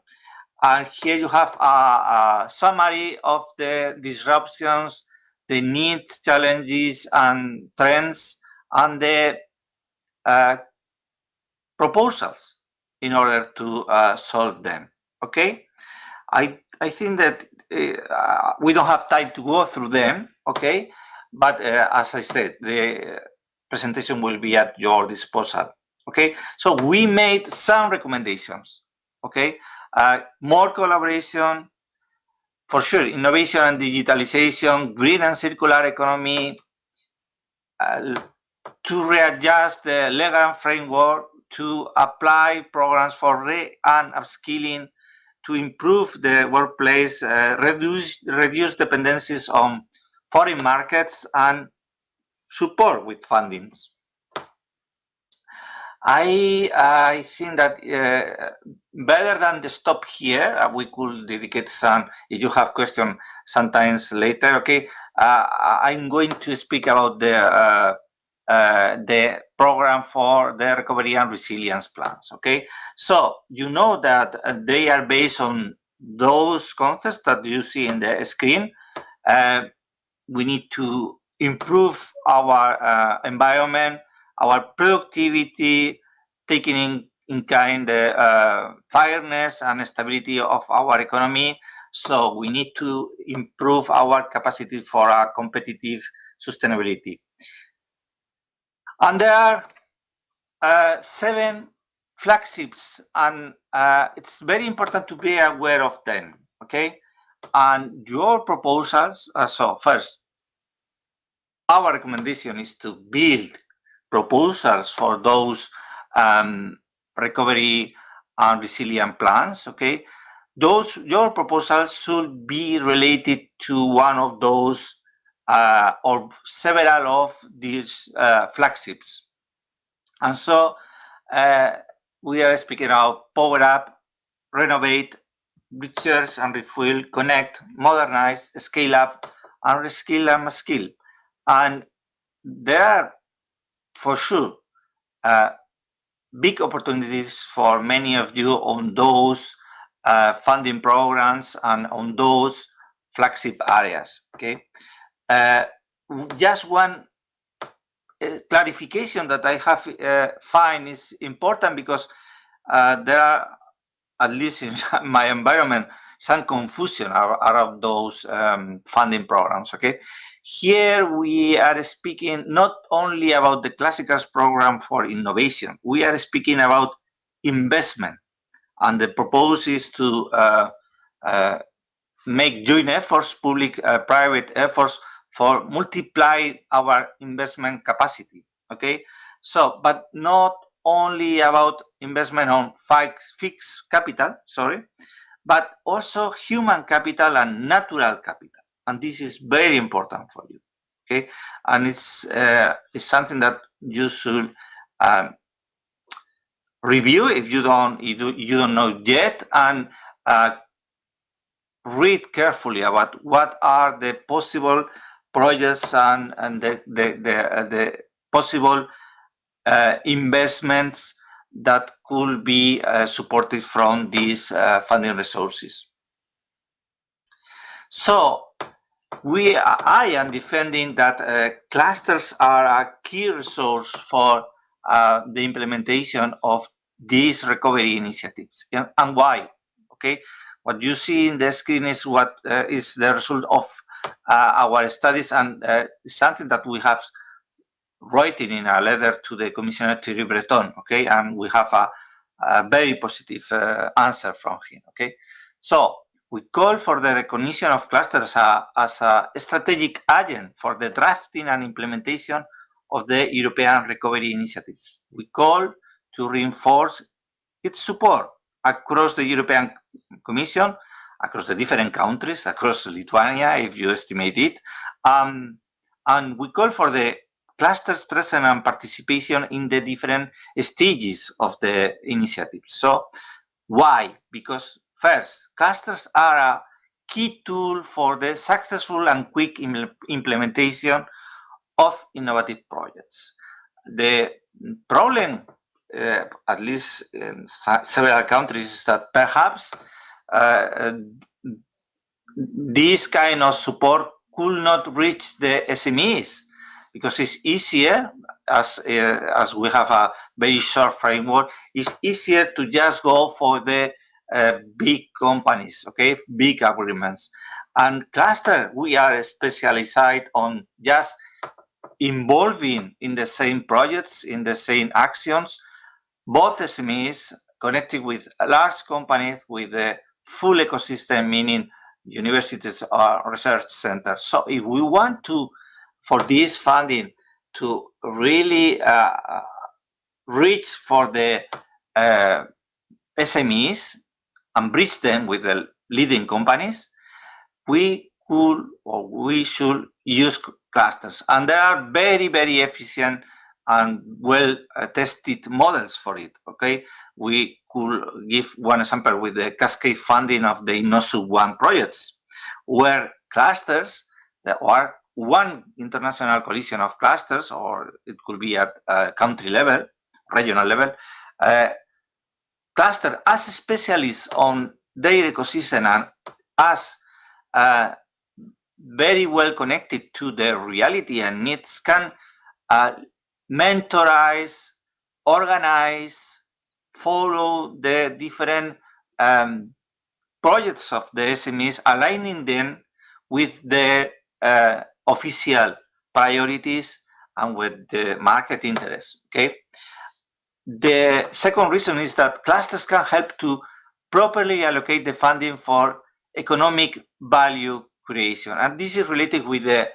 And here you have a summary of the disruptions, the needs, challenges, and trends, and the proposals in order to solve them, okay? I think that we don't have time to go through them, okay? But as I said, the presentation will be at your disposal, okay? So we made some recommendations, okay? More collaboration, for sure, innovation and digitalization, green and circular economy, to readjust the legal framework, to apply programs for re- and upskilling, to improve the workplace, reduce dependencies on foreign markets and support with fundings. I think that better than the stop here, we could dedicate some, if you have questions sometimes later, okay? I'm going to speak about the program for the recovery and resilience plans, okay? So you know that they are based on those concepts that you see in the screen. We need to improve our environment, our productivity, taking in kind the fairness and stability of our economy. So we need to improve our capacity for a competitive sustainability. And there are 7 flagships, and it's very important to be aware of them, okay? And your proposals, so first, our recommendation is to build proposals for those recovery and resilient plans, okay? Your proposals should be related to one of those or several of these flagships. And so we are speaking about Power Up, Renovate, Recharge and Refuel, Connect, Modernize, Scale Up, and Reskill and Upskill. And there are, for sure, big opportunities for many of you on those funding programs and on those flagship areas, okay? Just one clarification that I have find is important, because there are, at least in my environment, some confusion around those funding programs, okay? Here we are speaking not only about the Classicals program for innovation, we are speaking about investment. And the purpose is to make joint efforts, public-private efforts, for multiply our investment capacity, okay? So, but not only about investment on fixed capital, but also human capital and natural capital. And this is very important for you, okay? And it's something that you should review if you don't know yet, and read carefully about what are the possible projects and the possible investments that could be supported from these funding resources. So I am defending that clusters are a key resource for the implementation of these recovery initiatives. And why? Okay, what you see in the screen is what is the result of our studies, and something that we have written in a letter to the Commissioner Thierry Breton, okay, and we have a very positive answer from him, okay. So we call for the recognition of clusters as a strategic agent for the drafting and implementation of the European recovery initiatives. We call to reinforce its support across the European Commission, across the different countries, across Lithuania, if you estimate it. And we call for the clusters present and participation in the different stages of the initiative. So why? Because first, clusters are a key tool for the successful and quick implementation of innovative projects. The problem, at least in several countries, is that perhaps this kind of support could not reach the SMEs, because it's easier, as we have a very short framework, it's easier to just go for the big companies, okay, big agreements. And cluster, we are specialized on just involving in the same projects, in the same actions, both SMEs connected with large companies with the full ecosystem, meaning universities or research centers. So if we want to, for this funding to really reach for the SMEs and bridge them with the leading companies, we could or we should use clusters. And there are very, very efficient and well tested models for it. Okay, we could give one example with the cascade funding of the INOSU 1 projects, where clusters that are one international coalition of clusters, or it could be at country level, regional level, cluster as specialists on their ecosystem and as very well connected to the reality and needs can mentorize, organize, follow the different projects of the SMEs, aligning them with their official priorities and with the market interests. Okay. The second reason is that clusters can help to properly allocate the funding for economic value creation, and this is related with the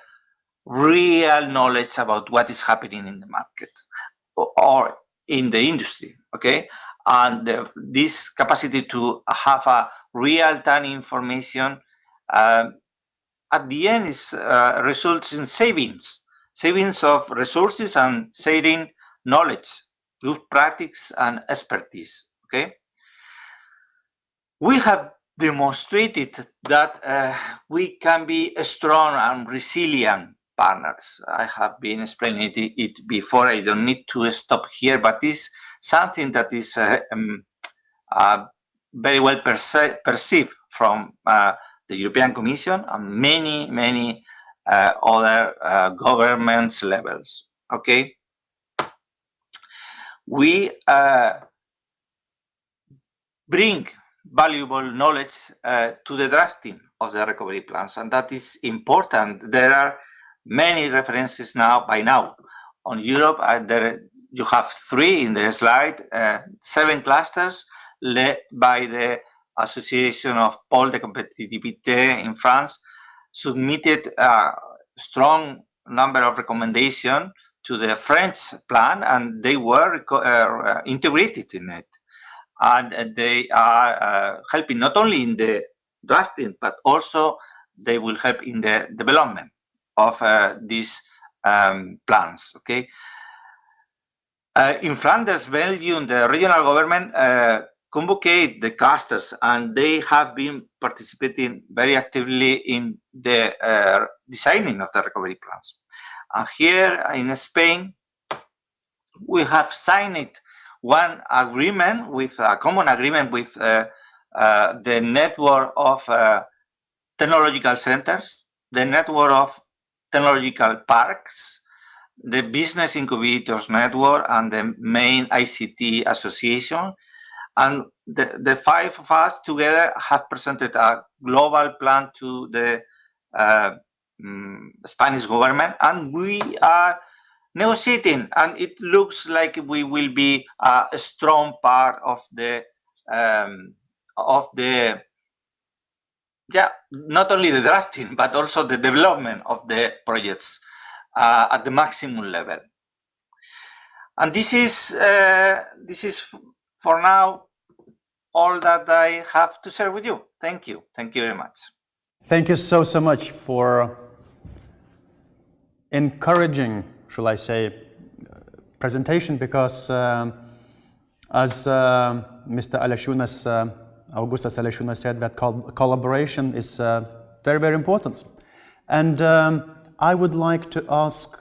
real knowledge about what is happening in the market or in the industry. Okay, and this capacity to have a real-time information at the end is results in savings of resources and saving knowledge, good practice and expertise. Okay, we have demonstrated that we can be strong and resilient partners. I have been explaining it before. I don't need to stop here, but it's something that is very well perceived from the European Commission and many other governments levels. Okay, we bring valuable knowledge to the drafting of the recovery plans, and that is important. There are many references by now on Europe. You have 3 in the slide, 7 clusters led by the Association of Pôles de Compétitivité in France, submitted a strong number of recommendations to the French plan, and they were integrated in it. And they are helping not only in the drafting, but also they will help in the development of these plans. Okay. In Flanders, Belgium, the regional government convocate the clusters, and they have been participating very actively in the designing of the recovery plans. And here in Spain, we have signed one agreement with a common agreement with the network of technological centers, the network of technological parks, the business incubators network, and the main ICT association. And the 5 of us together have presented a global plan to the Spanish government, and we are negotiating, and it looks like we will be a strong part of the not only the drafting but also the development of the projects at the maximum level. And this is for now all that I have to share with you. Thank you very much. Thank you so much for encouraging, shall I say, presentation, because as Mr. Alexiunas, Augustas Alexiunas said, that collaboration is very, very important. And I would like to ask,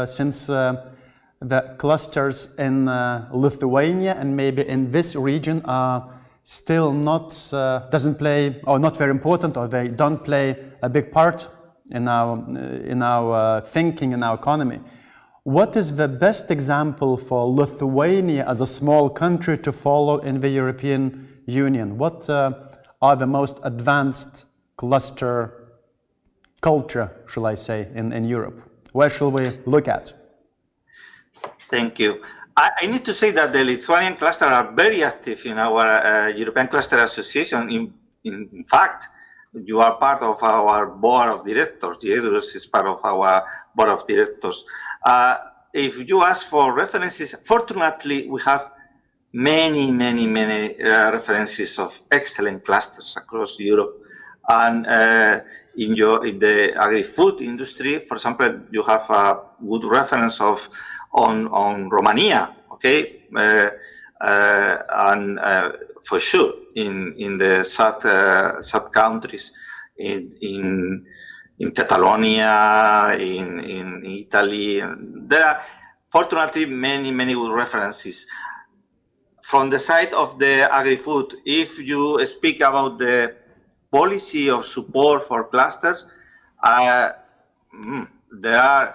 since the clusters in Lithuania and maybe in this region are still not doesn't play, or not very important, or they don't play a big part in our thinking, in our economy. What is the best example for Lithuania as a small country to follow in the European Union? What are the most advanced cluster culture, shall I say, in Europe? Where shall we look at? Thank you. I need to say that the Lithuanian cluster are very active in our European Cluster Association. In fact, you are part of our board of directors. The EDURUS is part of our board of directors. If you ask for references, fortunately, we have many references of excellent clusters across Europe. And in the agri-food industry, for example, you have a good reference on Romania, okay, and for sure in the south countries, in Catalonia, in Italy. There are fortunately many good references. From the side of the agri-food, if you speak about the policy of support for clusters, there are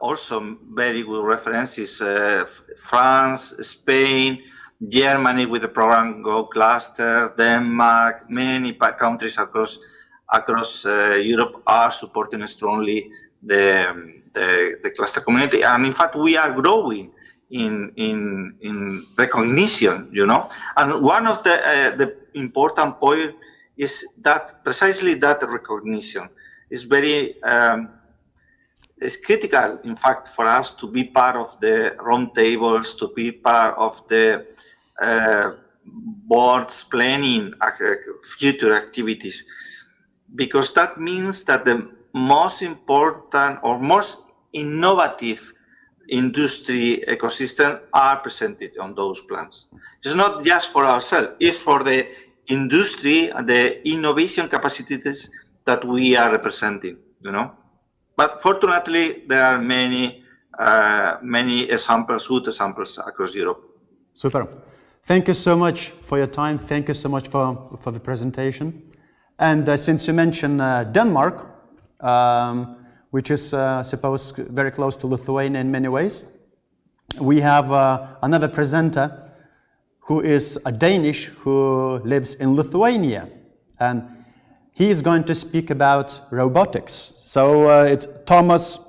also very good references. France, Spain, Germany with the program Go Clusters, Denmark, many countries across Europe are supporting strongly the cluster community. And in fact, we are growing in recognition, you know. And one of the important point is that precisely that recognition is very is critical, in fact, for us to be part of the roundtables, to be part of the boards planning future activities, because that means that the most important or most innovative industry ecosystem are presented on those plans. It's not just for ourselves, it's for the industry and the innovation capacities that we are representing, you know. But fortunately, there are many examples, good examples across Europe. Super. Thank you so much for your time. Thank you so much for the presentation. And since you mentioned Denmark, which is supposed very close to Lithuania in many ways, we have another presenter who is a Danish who lives in Lithuania, and he is going to speak about robotics. So it's Thomas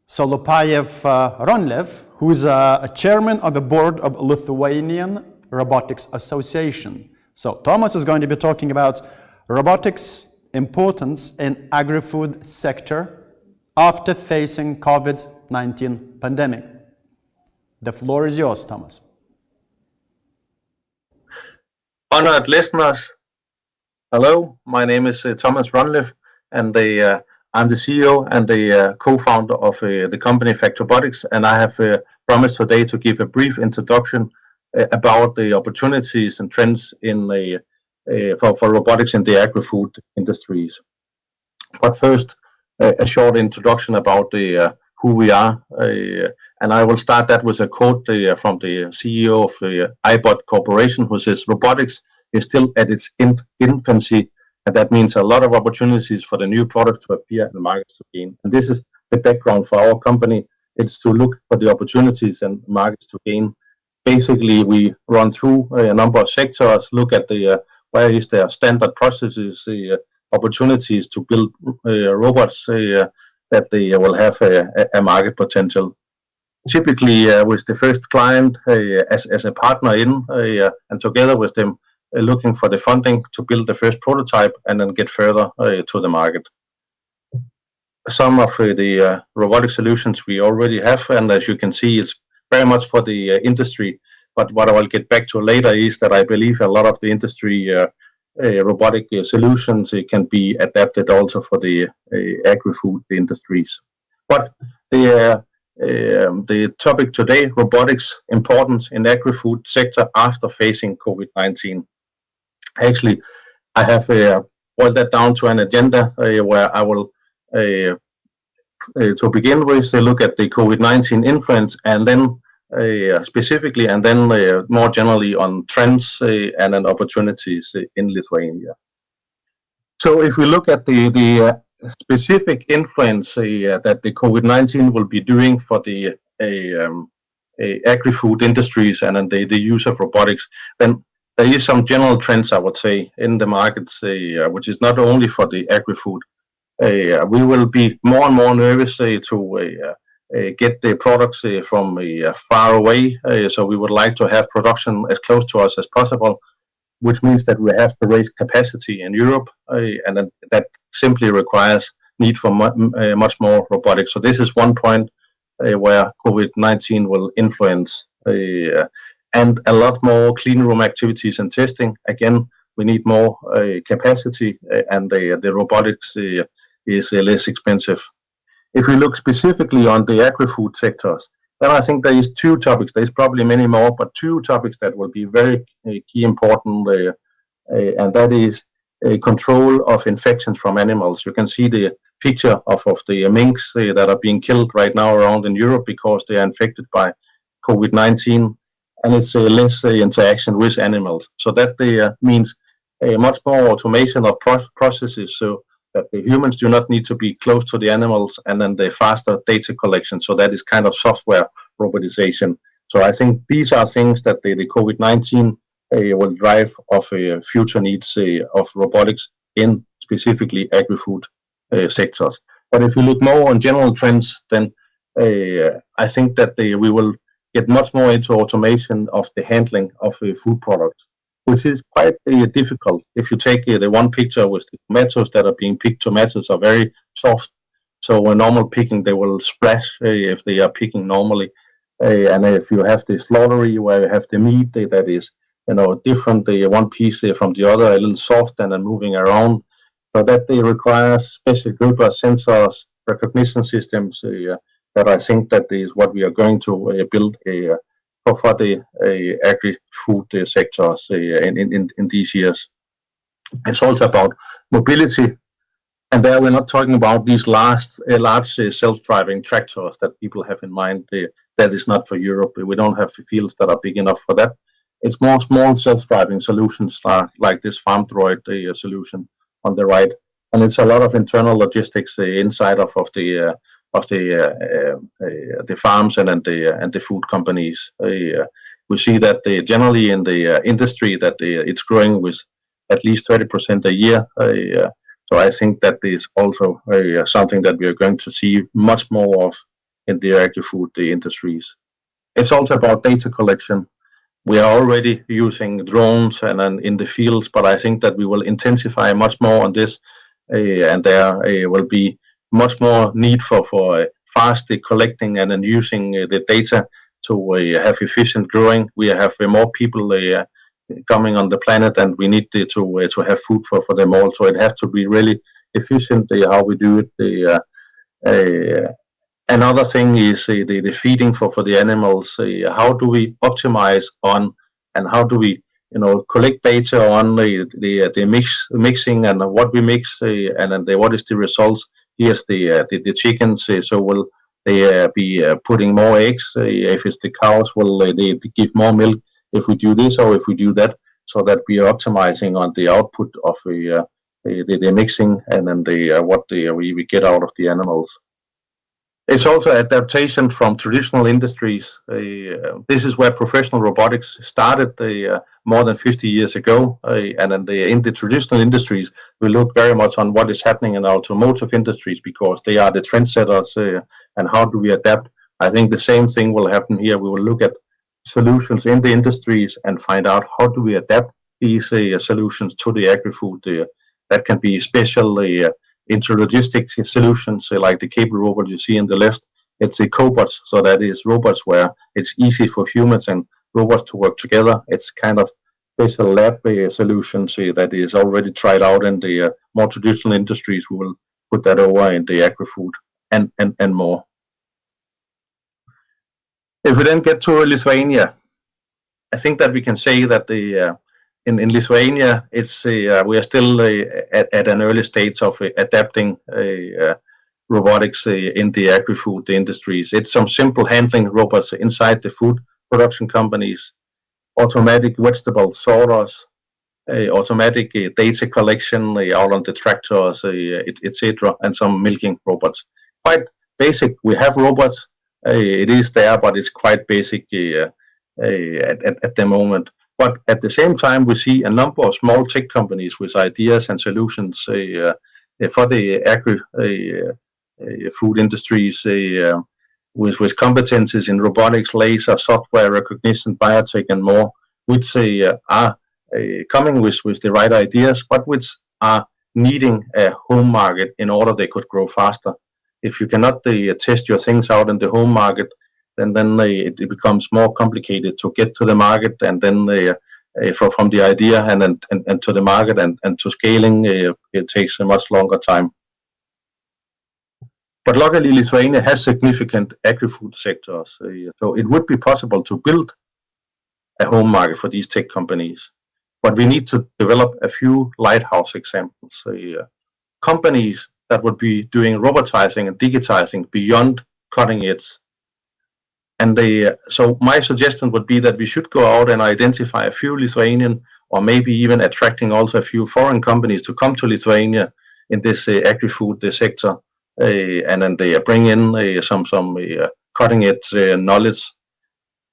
Solopayev-Ronlev, who is a chairman of the board of Lithuanian Robotics Association. So Thomas is going to be talking about robotics importance in agri-food sector after facing COVID-19 pandemic. The floor is yours, Thomas. Honored listeners, hello, my name is Thomas Ronlev, and I'm the CEO and the co-founder of the company Factrobotics, and I have promised today to give a brief introduction about the opportunities and trends in for robotics in the agri-food industries. But first, a short introduction about who we are, and I will start that with a quote from the CEO of iBot Corporation, who says, "Robotics is still at its infancy, and that means a lot of opportunities for the new products to appear and markets to gain." And this is the background for our company. It's to look for the opportunities and markets to gain. Basically, we run through a number of sectors, look at where is there standard processes, opportunities to build robots that they will have a market potential. Typically, with the first client as a partner and together with them, looking for the funding to build the first prototype and then get further to the market. Some of the robotic solutions we already have, and as you can see, it's very much for the industry. But what I will get back to later is that I believe a lot of the industry robotic solutions can be adapted also for the agri-food industries. But the topic today, robotics importance in agri-food sector after facing COVID-19. Actually, I have boiled that down to an agenda where I will, to begin with, look at the COVID-19 influence, and then specifically, and then more generally on trends and then opportunities in Lithuania. So if we look at the specific influence that the COVID-19 will be doing for the agri-food industries and then the use of robotics, then there is some general trends, I would say, in the markets, which is not only for the agri-food. We will be more and more nervous to get the products from far away. So we would like to have production as close to us as possible, which means that we have to raise capacity in Europe, and that simply requires need for much more robotics. So this is one point where COVID-19 will influence, and a lot more clean room activities and testing. Again, we need more capacity, and the robotics is less expensive. If we look specifically on the agri-food sectors, then I think there is two topics. There's probably many more, but two topics that will be very key important, and that is control of infections from animals. You can see the picture of the minks that are being killed right now around in Europe because they are infected by COVID-19, and it's less interaction with animals. So that means much more automation of processes, so that the humans do not need to be close to the animals, and then the faster data collection. So that is kind of software robotization. So I think these are things that the COVID-19 will drive of future needs of robotics in specifically agri-food sectors. But if you look more on general trends, then I think that we will get much more into automation of the handling of food products, which is quite difficult. If you take the one picture with the tomatoes that are being picked, tomatoes are very soft. So when normal picking, they will splash if they are picking normally. And if you have the slaughtery where you have the meat that is, different, one piece from the other, a little soft and then moving around. So that they require special group of sensors, recognition systems, that I think that is what we are going to build for the agri-food sectors in these years. It's also about mobility, and there we're not talking about these large self-driving tractors that people have in mind. That is not for Europe. We don't have fields that are big enough for that. It's more small self-driving solutions like this farm droid solution on the right, and it's a lot of internal logistics inside of the farms and the food companies. We see that generally in the industry that it's growing with at least 30% a year. So I think that is also something that we are going to see much more of in the agri-food industries. It's also about data collection. We are already using drones and in the fields, but I think that we will intensify much more on this, and there will be much more need for fast collecting and then using the data to have efficient growing. We have more people coming on the planet, and we need to have food for them all. So it has to be really efficient how we do it. Another thing is the feeding for the animals. How do we optimize on, and how do we collect data on the mixing and what we mix, and then what is the results? Here's the chickens. So will they be putting more eggs? If it's the cows, will they give more milk if we do this or if we do that? So that we are optimizing on the output of the mixing and then what we get out of the animals. It's also adaptation from traditional industries. This is where professional robotics started more than 50 years ago. And in the traditional industries, we look very much on what is happening in automotive industries because they are the trendsetters. And how do we adapt? I think the same thing will happen here. We will look at solutions in the industries and find out how do we adapt these solutions to the agri-food. That can be special intralogistic solutions like the cable robot you see on the left. It's a cobots, so that is robots where it's easy for humans and robots to work together. It's kind of special lab solutions that is already tried out in the more traditional industries. We will put that over in the agri-food and more. If we then get to Lithuania, I think that we can say that in Lithuania, we are still at an early stage of adapting robotics in the agri-food industries. It's some simple handling robots inside the food production companies, automatic vegetable sorters, automatic data collection out on the tractors, etc., and some milking robots. Quite basic. We have robots. It is there, but it's quite basic at the moment. But at the same time, we see a number of small tech companies with ideas and solutions for the agri-food industries with competencies in robotics, laser, software recognition, biotech, and more, which are coming with the right ideas, but which are needing a home market in order they could grow faster. If you cannot test your things out in the home market, then it becomes more complicated to get to the market, and then from the idea and to the market and to scaling, it takes a much longer time. But luckily, Lithuania has significant agri-food sectors, so it would be possible to build a home market for these tech companies. But we need to develop a few lighthouse examples, companies that would be doing robotizing and digitizing beyond cutting edge. And so my suggestion would be that we should go out and identify a few Lithuanian, or maybe even attracting also a few foreign companies to come to Lithuania in this agri-food sector, and then they bring in some cutting edge knowledge.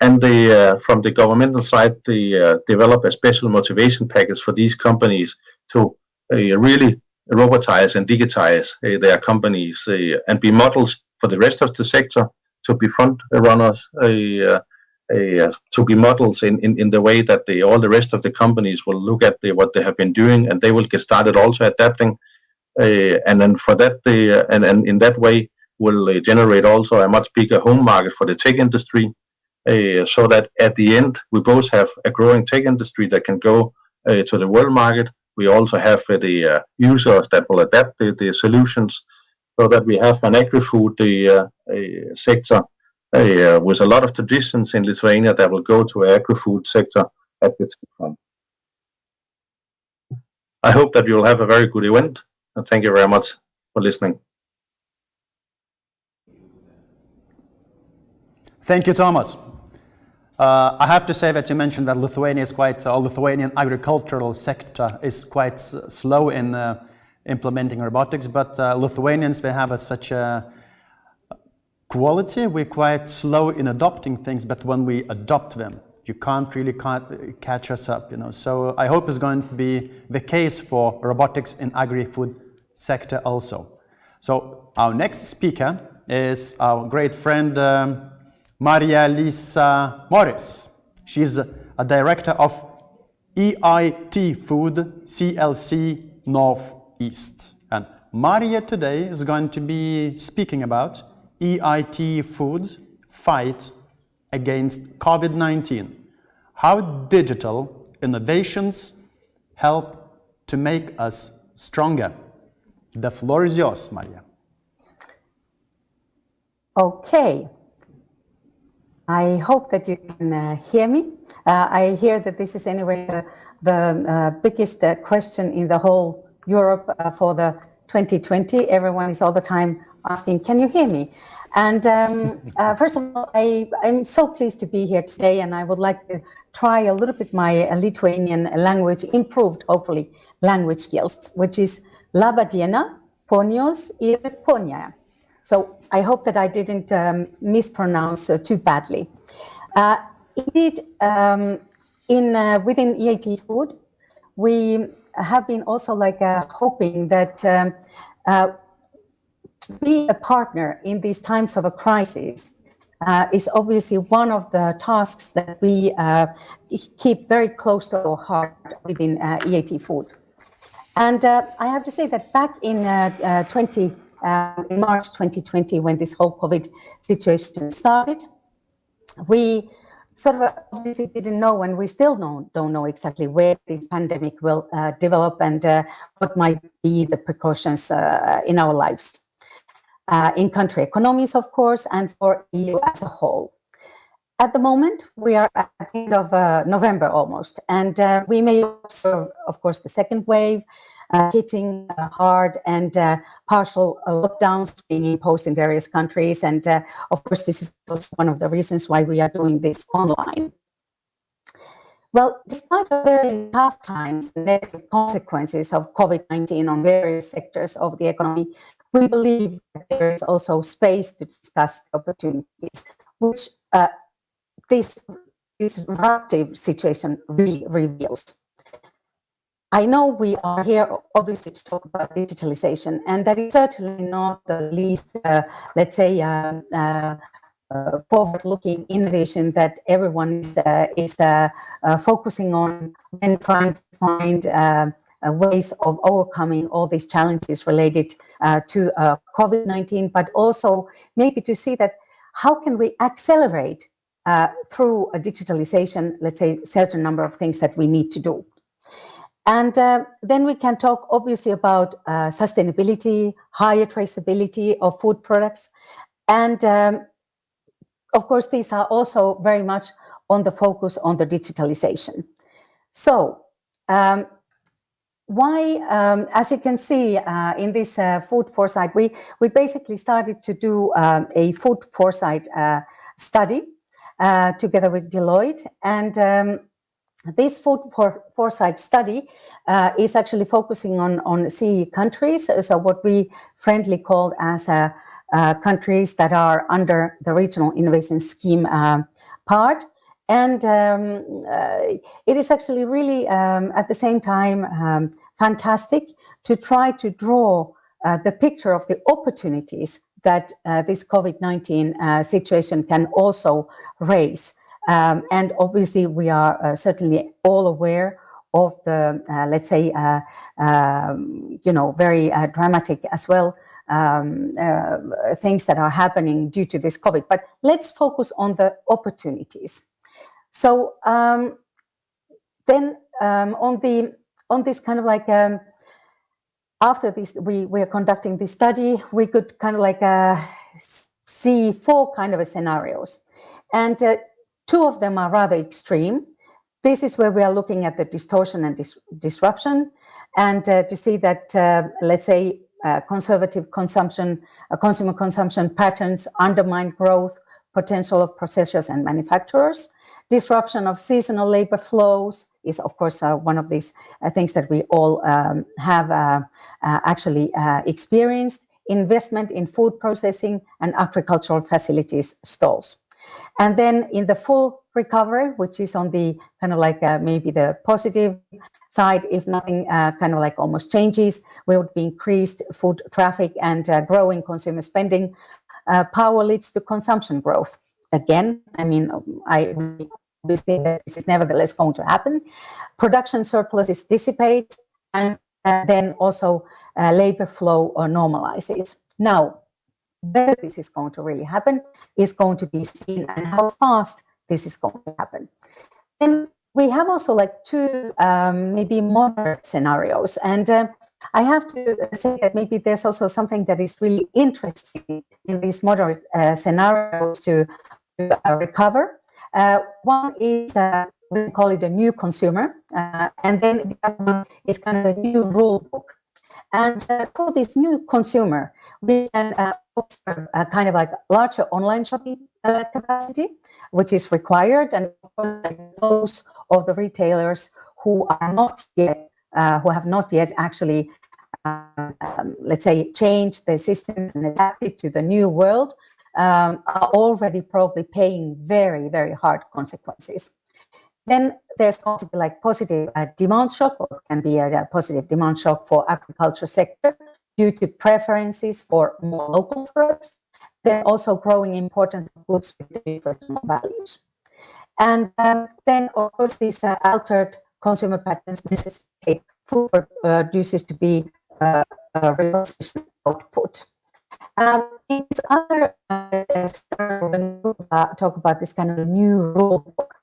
And they, from the governmental side, they develop a special motivation package for these companies to really robotize and digitize their companies and be models for the rest of the sector, to be front runners, to be models in the way that all the rest of the companies will look at what they have been doing, and they will get started also adapting. And then for that, and in that way will generate also a much bigger home market for the tech industry, so that at the end we both have a growing tech industry that can go to the world market. We also have the users that will adapt the solutions, so that we have an agri-food sector with a lot of traditions in Lithuania that will go to agri-food sector at the time. I hope that you will have a very good event, and thank you very much for listening. Thank you, Thomas. I have to say that you mentioned that Lithuania is Lithuanian agricultural sector is quite slow in implementing robotics, but Lithuanians, they have such a quality. We're quite slow in adopting things, but when we adopt them, you can't really catch us up, you know. So I hope it's going to be the case for robotics in agri-food sector also. So our next speaker is our great friend Maria-Lisa Morris. She's a director of EIT Food CLC Northeast. And Maria today is going to be speaking about EIT Food fight against COVID-19, how digital innovations help to make us stronger. The floor is yours, Maria. Okay. I hope that you can hear me. I hear that this is anyway the biggest question in the whole Europe for the 2020. Everyone is all the time asking, can you hear me? And first of all, I'm so pleased to be here today, and I would like to try a little bit my Lithuanian language, improved, hopefully, language skills, which is Laba diena, ponios ir ponia. So I hope that I didn't mispronounce too badly. Indeed, within EIT Food, we have been also hoping that to be a partner in these times of a crisis is obviously one of the tasks that we keep very close to our heart within EIT Food. And I have to say that back in March 2020, when this whole COVID situation started, we sort of obviously didn't know, and we still don't know exactly where this pandemic will develop and what might be the precautions in our lives, in country economies, of course, and for EU as a whole. At the moment, we are at the end of November almost, and we may observe, of course, the second wave hitting hard, and partial lockdowns being imposed in various countries. And of course, this is also one of the reasons why we are doing this online. Well, despite the very tough times and negative consequences of COVID-19 on various sectors of the economy, we believe that there is also space to discuss the opportunities, which this disruptive situation really reveals. I know we are here obviously to talk about digitalization, and that is certainly not the least, let's say, forward-looking innovation that everyone is focusing on and trying to find ways of overcoming all these challenges related to COVID-19, but also maybe to see that how can we accelerate through a digitalization, let's say, certain number of things that we need to do. And then we can talk obviously about sustainability, higher traceability of food products. And of course, these are also very much on the focus on the digitalization. So why, as you can see in this food foresight, we basically started to do a food foresight study together with Deloitte. And this food foresight study is actually focusing on CE countries, so what we friendly called as countries that are under the regional innovation scheme part. And it is actually really, at the same time, fantastic to try to draw the picture of the opportunities that this COVID-19 situation can also raise. And obviously, we are certainly all aware of the, let's say, very dramatic as well things that are happening due to this COVID. But let's focus on the opportunities. So then on this kind of like after this we are conducting this study, we could kind of like see 4 kind of scenarios, and 2 of them are rather extreme. This is where we are looking at the distortion and disruption, and to see that let's say conservative consumption, consumer consumption patterns undermine growth potential of processors and manufacturers. Disruption of seasonal labor flows is, of course, one of these things that we all have actually experienced. Investment in food processing and agricultural facilities stalls. And then in the full recovery, which is on the kind of like maybe the positive side, if nothing kind of like almost changes, we would be increased food traffic and growing consumer spending. Power leads to consumption growth. Again, I mean, we think that this is nevertheless going to happen. Production surpluses dissipate, and then also labor flow normalizes. Now, whether this is going to really happen is going to be seen, and how fast this is going to happen. And we have also like 2 maybe moderate scenarios, and I have to say that maybe there's also something that is really interesting in these moderate scenarios to recover. One is, we call it a new consumer, and then the other one is kind of a new rule book. And for this new consumer, we can observe a kind of like larger online shopping capacity, which is required, and those of the retailers who are not yet, who have not yet actually, let's say, changed their systems and adapted to the new world, are already probably paying very, very hard consequences. Then there's going to be like positive demand shock, or can be a positive demand shock for agriculture sector due to preferences for more local products. Then also growing importance of goods with nutritional values. And then, of course, these altered consumer patterns necessitate food producers to be repositioned output. In this other when we talk about this kind of new rule book,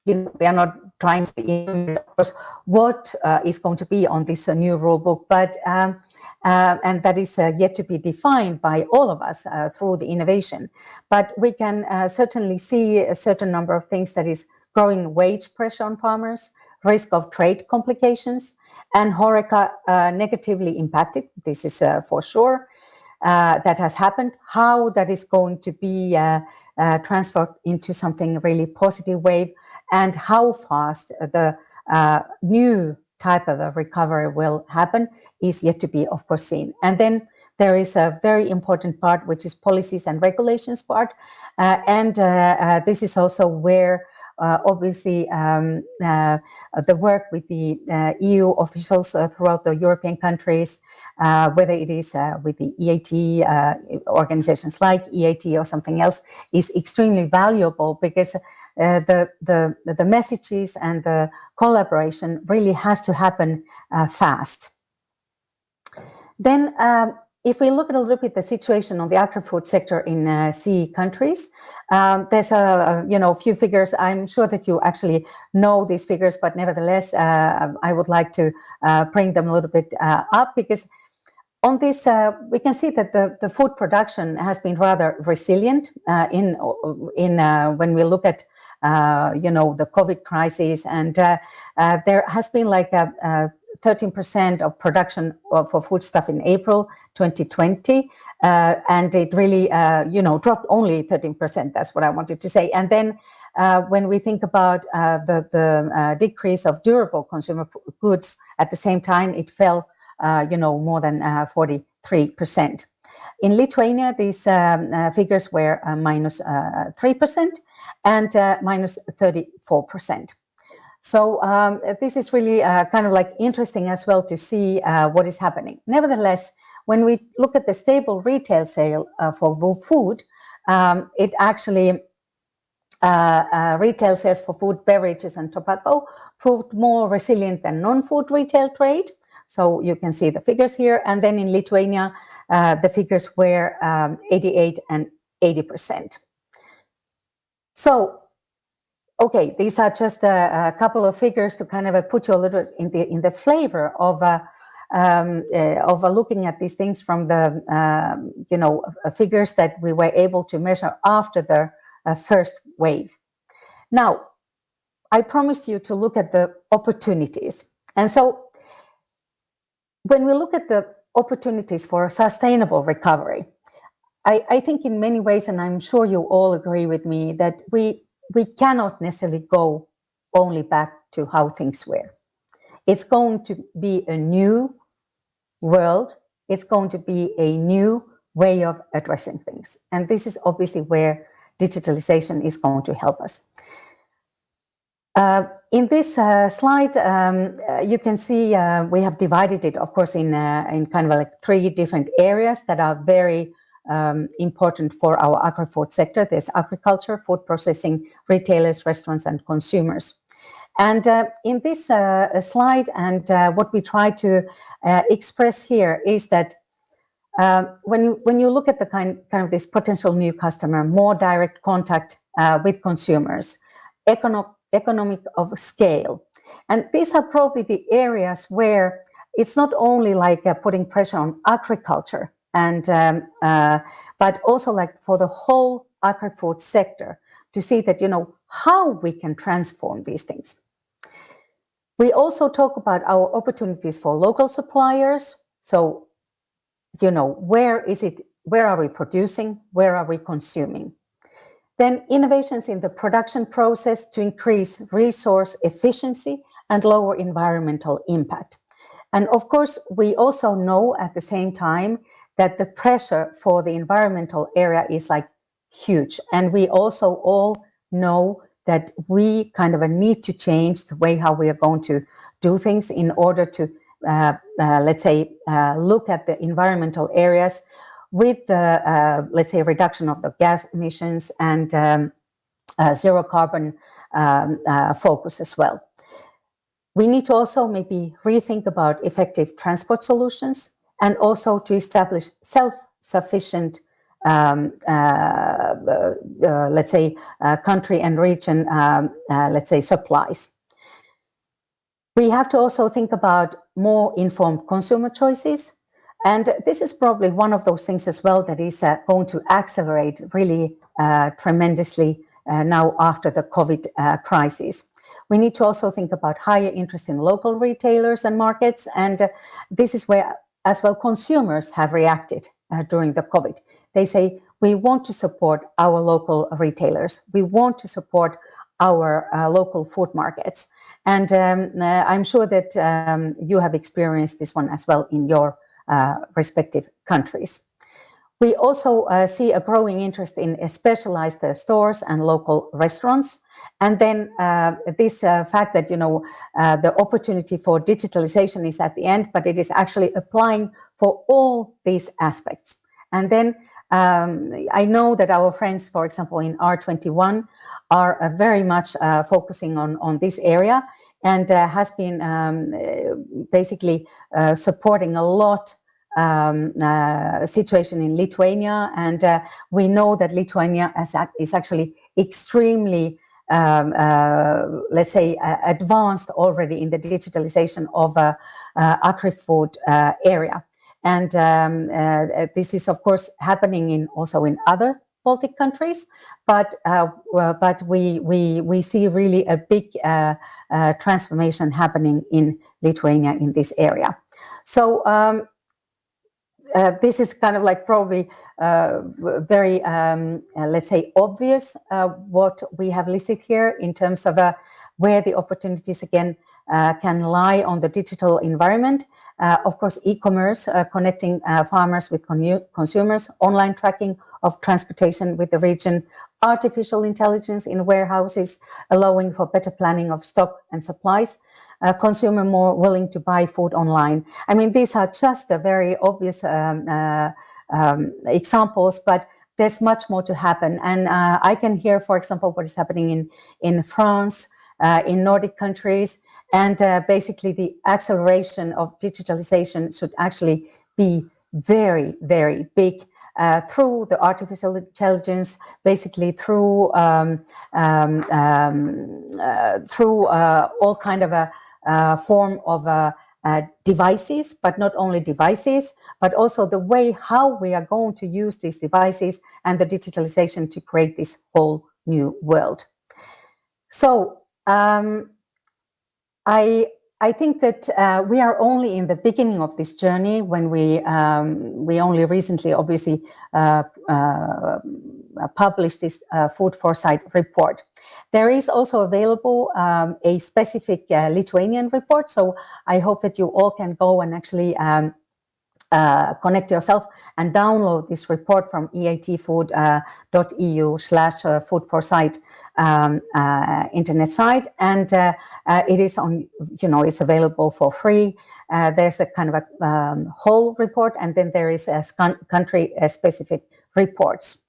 we are not trying to be, of course, what is going to be on this new rule book, but and that is yet to be defined by all of us through the innovation. But we can certainly see a certain number of things, that is growing wage pressure on farmers, risk of trade complications, and HoReCa negatively impacted. This is for sure. That has happened. How that is going to be transferred into something really positive wave, and how fast the new type of a recovery will happen is yet to be, of course, seen. And then there is a very important part, which is policies and regulations part. And this is also where obviously the work with the EU officials throughout the European countries, whether it is with the EAT, organizations like EAT or something else, is extremely valuable, because the messages and the collaboration really has to happen fast. Then if we look at a little bit the situation on the agri-food sector in CE countries, there's a few figures. I'm sure that you actually know these figures, but nevertheless, I would like to bring them a little bit up, because on this, we can see that the food production has been rather resilient when we look at the COVID crisis, and there has been like a 13% of production for foodstuff in April 2020, and it really dropped only 13%. That's what I wanted to say. And then when we think about the decrease of durable consumer goods, at the same time it fell more than 43%. In Lithuania, these figures were minus 3% and minus 34%. So this is really kind of like interesting as well to see what is happening. Nevertheless, when we look at the stable retail sale for food, it actually retail sales for food, beverages and tobacco proved more resilient than non-food retail trade. So you can see the figures here. And then in Lithuania, the figures were 88 and 80%. So, okay, these are just a couple of figures to kind of put you a little bit in the flavor of looking at these things from the figures that we were able to measure after the first wave. Now, I promised you to look at the opportunities, and so when we look at the opportunities for a sustainable recovery, I think in many ways, and I'm sure you all agree with me, that we cannot necessarily go only back to how things were. It's going to be a new world. It's going to be a new way of addressing things. And this is obviously where digitalization is going to help us. In this slide, you can see we have divided it, of course, in kind of like 3 different areas that are very important for our agri-food sector. There's agriculture, food processing, retailers, restaurants, and consumers. And in this slide, and what we try to express here is that when you look at the kind of this potential new customer, more direct contact with consumers, economic of scale, and these are probably the areas where it's not only like putting pressure on agriculture, and but also like for the whole agri-food sector to see that how we can transform these things. We also talk about our opportunities for local suppliers. So where are we producing, where are we consuming? Then innovations in the production process to increase resource efficiency and lower environmental impact. And of course, we also know at the same time that the pressure for the environmental area is like huge. And we also all know that we kind of need to change the way how we are going to do things in order to, let's say, look at the environmental areas with the, let's say, reduction of the gas emissions and zero carbon focus as well. We need to also maybe rethink about effective transport solutions and also to establish self-sufficient, let's say, country and region, let's say, supplies. We have to also think about more informed consumer choices. And this is probably one of those things as well that is going to accelerate really tremendously now after the COVID crisis. We need to also think about higher interest in local retailers and markets. And this is where as well consumers have reacted during the COVID. They say, we want to support our local retailers. We want to support our local food markets. And I'm sure that you have experienced this one as well in your respective countries. We also see a growing interest in specialized stores and local restaurants. And then this fact that, the opportunity for digitalization is at the end, but it is actually applying for all these aspects. And then I know that our friends, for example, in R21 are very much focusing on this area and has been basically supporting a lot situation in Lithuania, and we know that Lithuania is actually extremely, let's say, advanced already in the digitalization of agri-food area. And this is, of course, happening also in other Baltic countries, but we see really a big transformation happening in Lithuania in this area. So this is kind of like probably very, let's say, obvious what we have listed here in terms of where the opportunities again can lie on the digital environment. Of course, e-commerce, connecting farmers with consumers, online tracking of transportation with the region, artificial intelligence in warehouses, allowing for better planning of stock and supplies, consumer more willing to buy food online. I mean, these are just a very obvious examples, but there's much more to happen. And I can hear, for example, what is happening in France, in Nordic countries, and basically the acceleration of digitalization should actually be very, very big through the artificial intelligence, basically through all kind of a form of devices, but not only devices, but also the way how we are going to use these devices and the digitalization to create this whole new world. So I think that we are only in the beginning of this journey when we only recently, obviously, published this Food Foresight report. There is also available a specific Lithuanian report, so I hope that you all can go and actually connect yourself and download this report from eatfood.eu/foodforesight internet site, and it is on, it's available for free. There's a kind of a whole report, and then there is a country specific reports.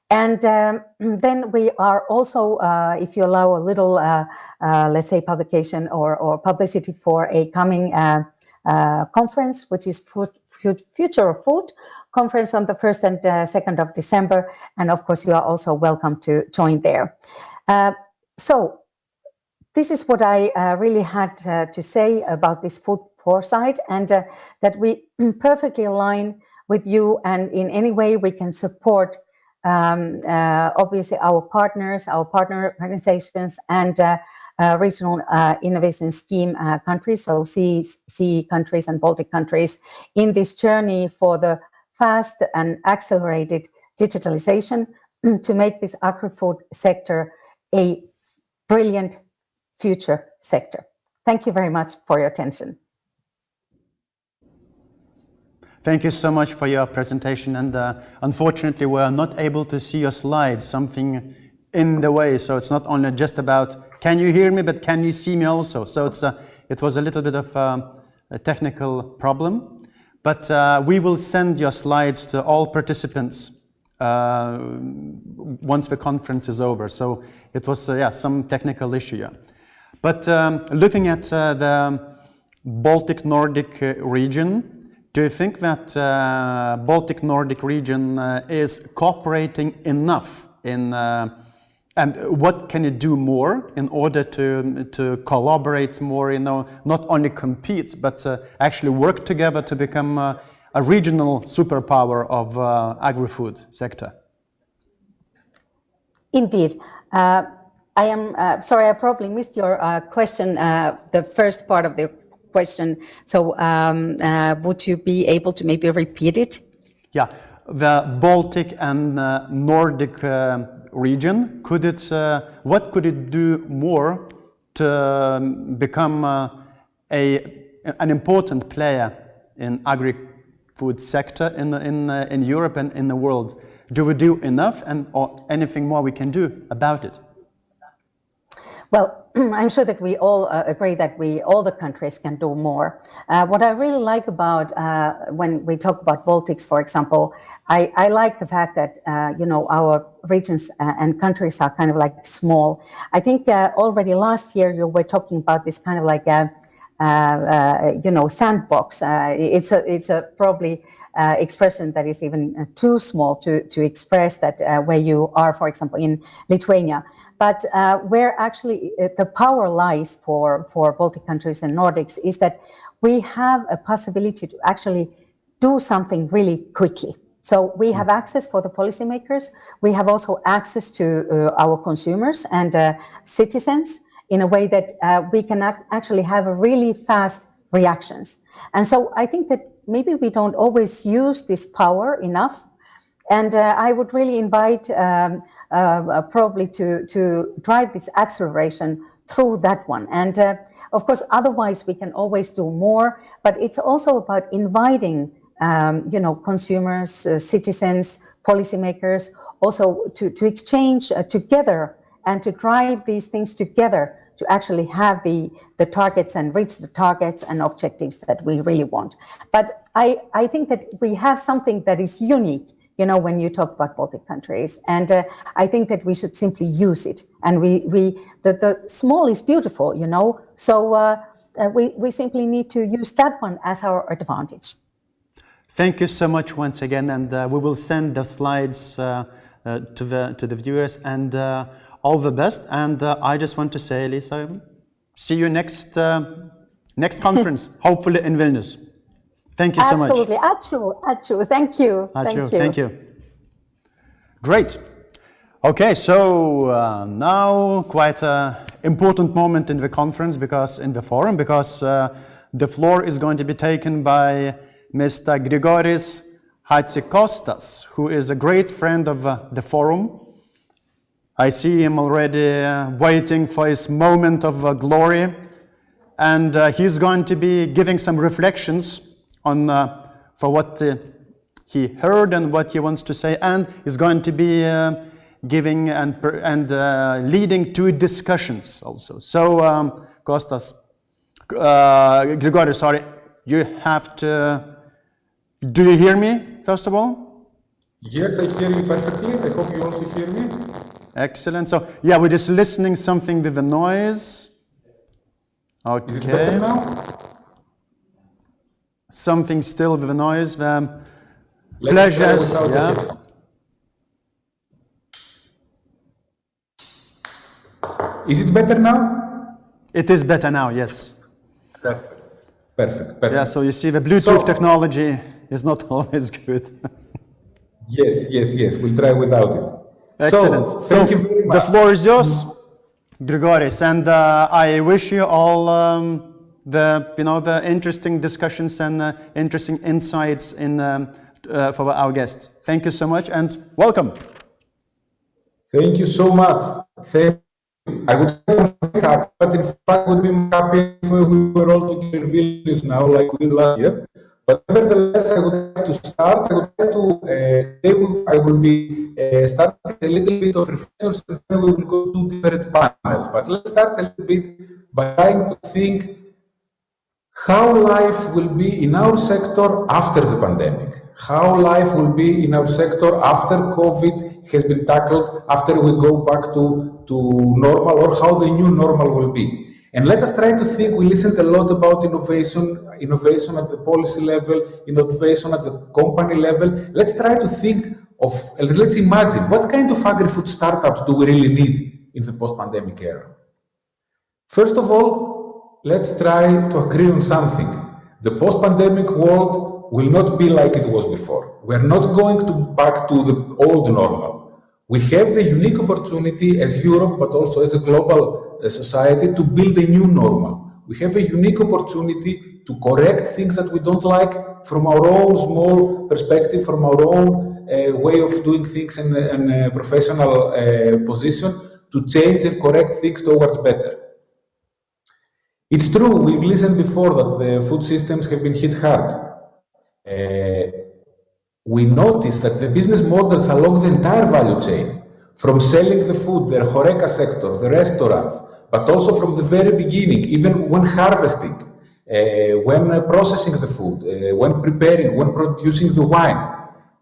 And then we are also, if you allow a little, let's say, publication or publicity for a coming conference, which is Future of Food conference on the 1st and 2nd of December. And of course, you are also welcome to join there. So this is what I really had to say about this Food Foresight, and that we perfectly align with you, and in any way we can support obviously our partners, our partner organizations, and regional innovation scheme countries, so CE countries and Baltic countries, in this journey for the fast and accelerated digitalization to make this agri-food sector a brilliant future sector. Thank you very much for your attention. Thank you so much for your presentation, and unfortunately we are not able to see your slides, something in the way, so it's not only just about can you hear me, but can you see me also? So it was a little bit of a technical problem, but we will send your slides to all participants once the conference is over. So it was some technical issue, yeah. But looking at the Baltic Nordic region, do you think that Baltic Nordic region is cooperating enough in, and what can you do more in order to collaborate more, not only compete, but actually work together to become a regional superpower of agri-food sector? Indeed. I am sorry, I probably missed your question, the first part of the question. So would you be able to maybe repeat it? Yeah, the Baltic and Nordic region, what could it do more to become an important player in agri-food sector in Europe and in the world? Do we do enough, or anything more we can do about it? Well, I'm sure that we all agree that all the countries can do more. What I really like about when we talk about Baltics, for example, I like the fact that our regions and countries are kind of like small. I think already last year you were talking about this kind of like sandbox. It's a probably expression that is even too small to express that where you are, for example, in Lithuania. But where actually the power lies for Baltic countries and Nordics is that we have a possibility to actually do something really quickly. So we have access for the policymakers. We have also access to our consumers and citizens in a way that we can actually have a really fast reactions. And so I think that maybe we don't always use this power enough. And I would really invite probably to drive this acceleration through that one. And of course, otherwise we can always do more, but it's also about inviting consumers, citizens, policymakers, also to exchange together and to drive these things together to actually have the targets and reach the targets and objectives that we really want. But I think that we have something that is unique, when you talk about Baltic countries. And I think that we should simply use it. And the small is beautiful, So we simply need to use that one as our advantage. Thank you so much once again, and we will send the slides to the viewers, and all the best. And I just want to say, Lisa, see you next conference, hopefully in Vilnius. Thank you so much. Absolutely, Ačiū. Thank you. Thank you. Great. Okay, so now quite an important moment in the conference, in the forum, because the floor is going to be taken by Mr. Grigoris Hatsikostas, who is a great friend of the forum. I see him already waiting for his moment of glory, and he's going to be giving some reflections on for what he heard and what he wants to say, and he's going to be giving and leading two discussions also. So, Grigoris, sorry, you have to. Do you hear me, first of all? Yes, I hear you perfectly. I hope you also hear me. Excellent. So, yeah, we're just listening something with the noise. Okay. Is it better now? Something still with the noise. Pleasures. Yeah. Is it better now? It is better now, yes. Perfect. Yeah, so you see the Bluetooth technology is not always good. Yes. We'll try without it. Excellent. So, thank you very much. The floor is yours, Grigoris, and I wish you all the interesting discussions and interesting insights for our guests. Thank you so much and welcome. Thank you so much. I would be happy, but in fact, I would be happy if we were all together in Vilnius now, like we did last year. But nevertheless, I would like to start. I will be starting a little bit of reflections, and then we will go to different panels. But let's start a little bit by trying to think how life will be in our sector after the pandemic. How life will be in our sector after COVID has been tackled, after we go back to normal, or how the new normal will be. And let us try to think. We listened a lot about innovation at the policy level, innovation at the company level. Let's try to think of, let's imagine, what kind of agri-food startups do we really need in the post-pandemic era? First of all, let's try to agree on something. The post-pandemic world will not be like it was before. We're not going back to the old normal. We have the unique opportunity as Europe, but also as a global society, to build a new normal. We have a unique opportunity to correct things that we don't like from our own small perspective, from our own way of doing things and professional position, to change and correct things towards better. It's true, we've listened before that the food systems have been hit hard. We noticed that the business models along the entire value chain, from selling the food, the HoReCa sector, the restaurants, but also from the very beginning, even when harvesting, when processing the food, when preparing, when producing the wine,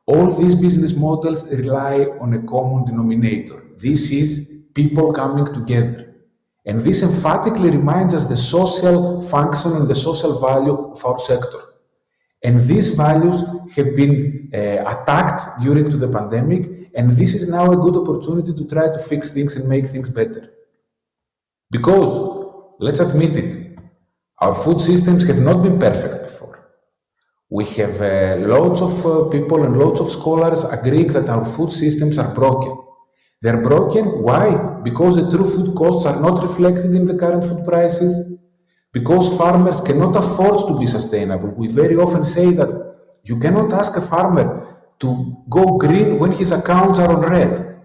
all these business models rely on a common denominator. This is people coming together. And this emphatically reminds us the social function and the social value of our sector. And these values have been attacked during the pandemic, and this is now a good opportunity to try to fix things and make things better. Because, let's admit it, our food systems have not been perfect before. We have lots of people and lots of scholars agreeing that our food systems are broken. They're broken, why? Because the true food costs are not reflected in the current food prices. Because farmers cannot afford to be sustainable. We very often say that you cannot ask a farmer to go green when his accounts are on red.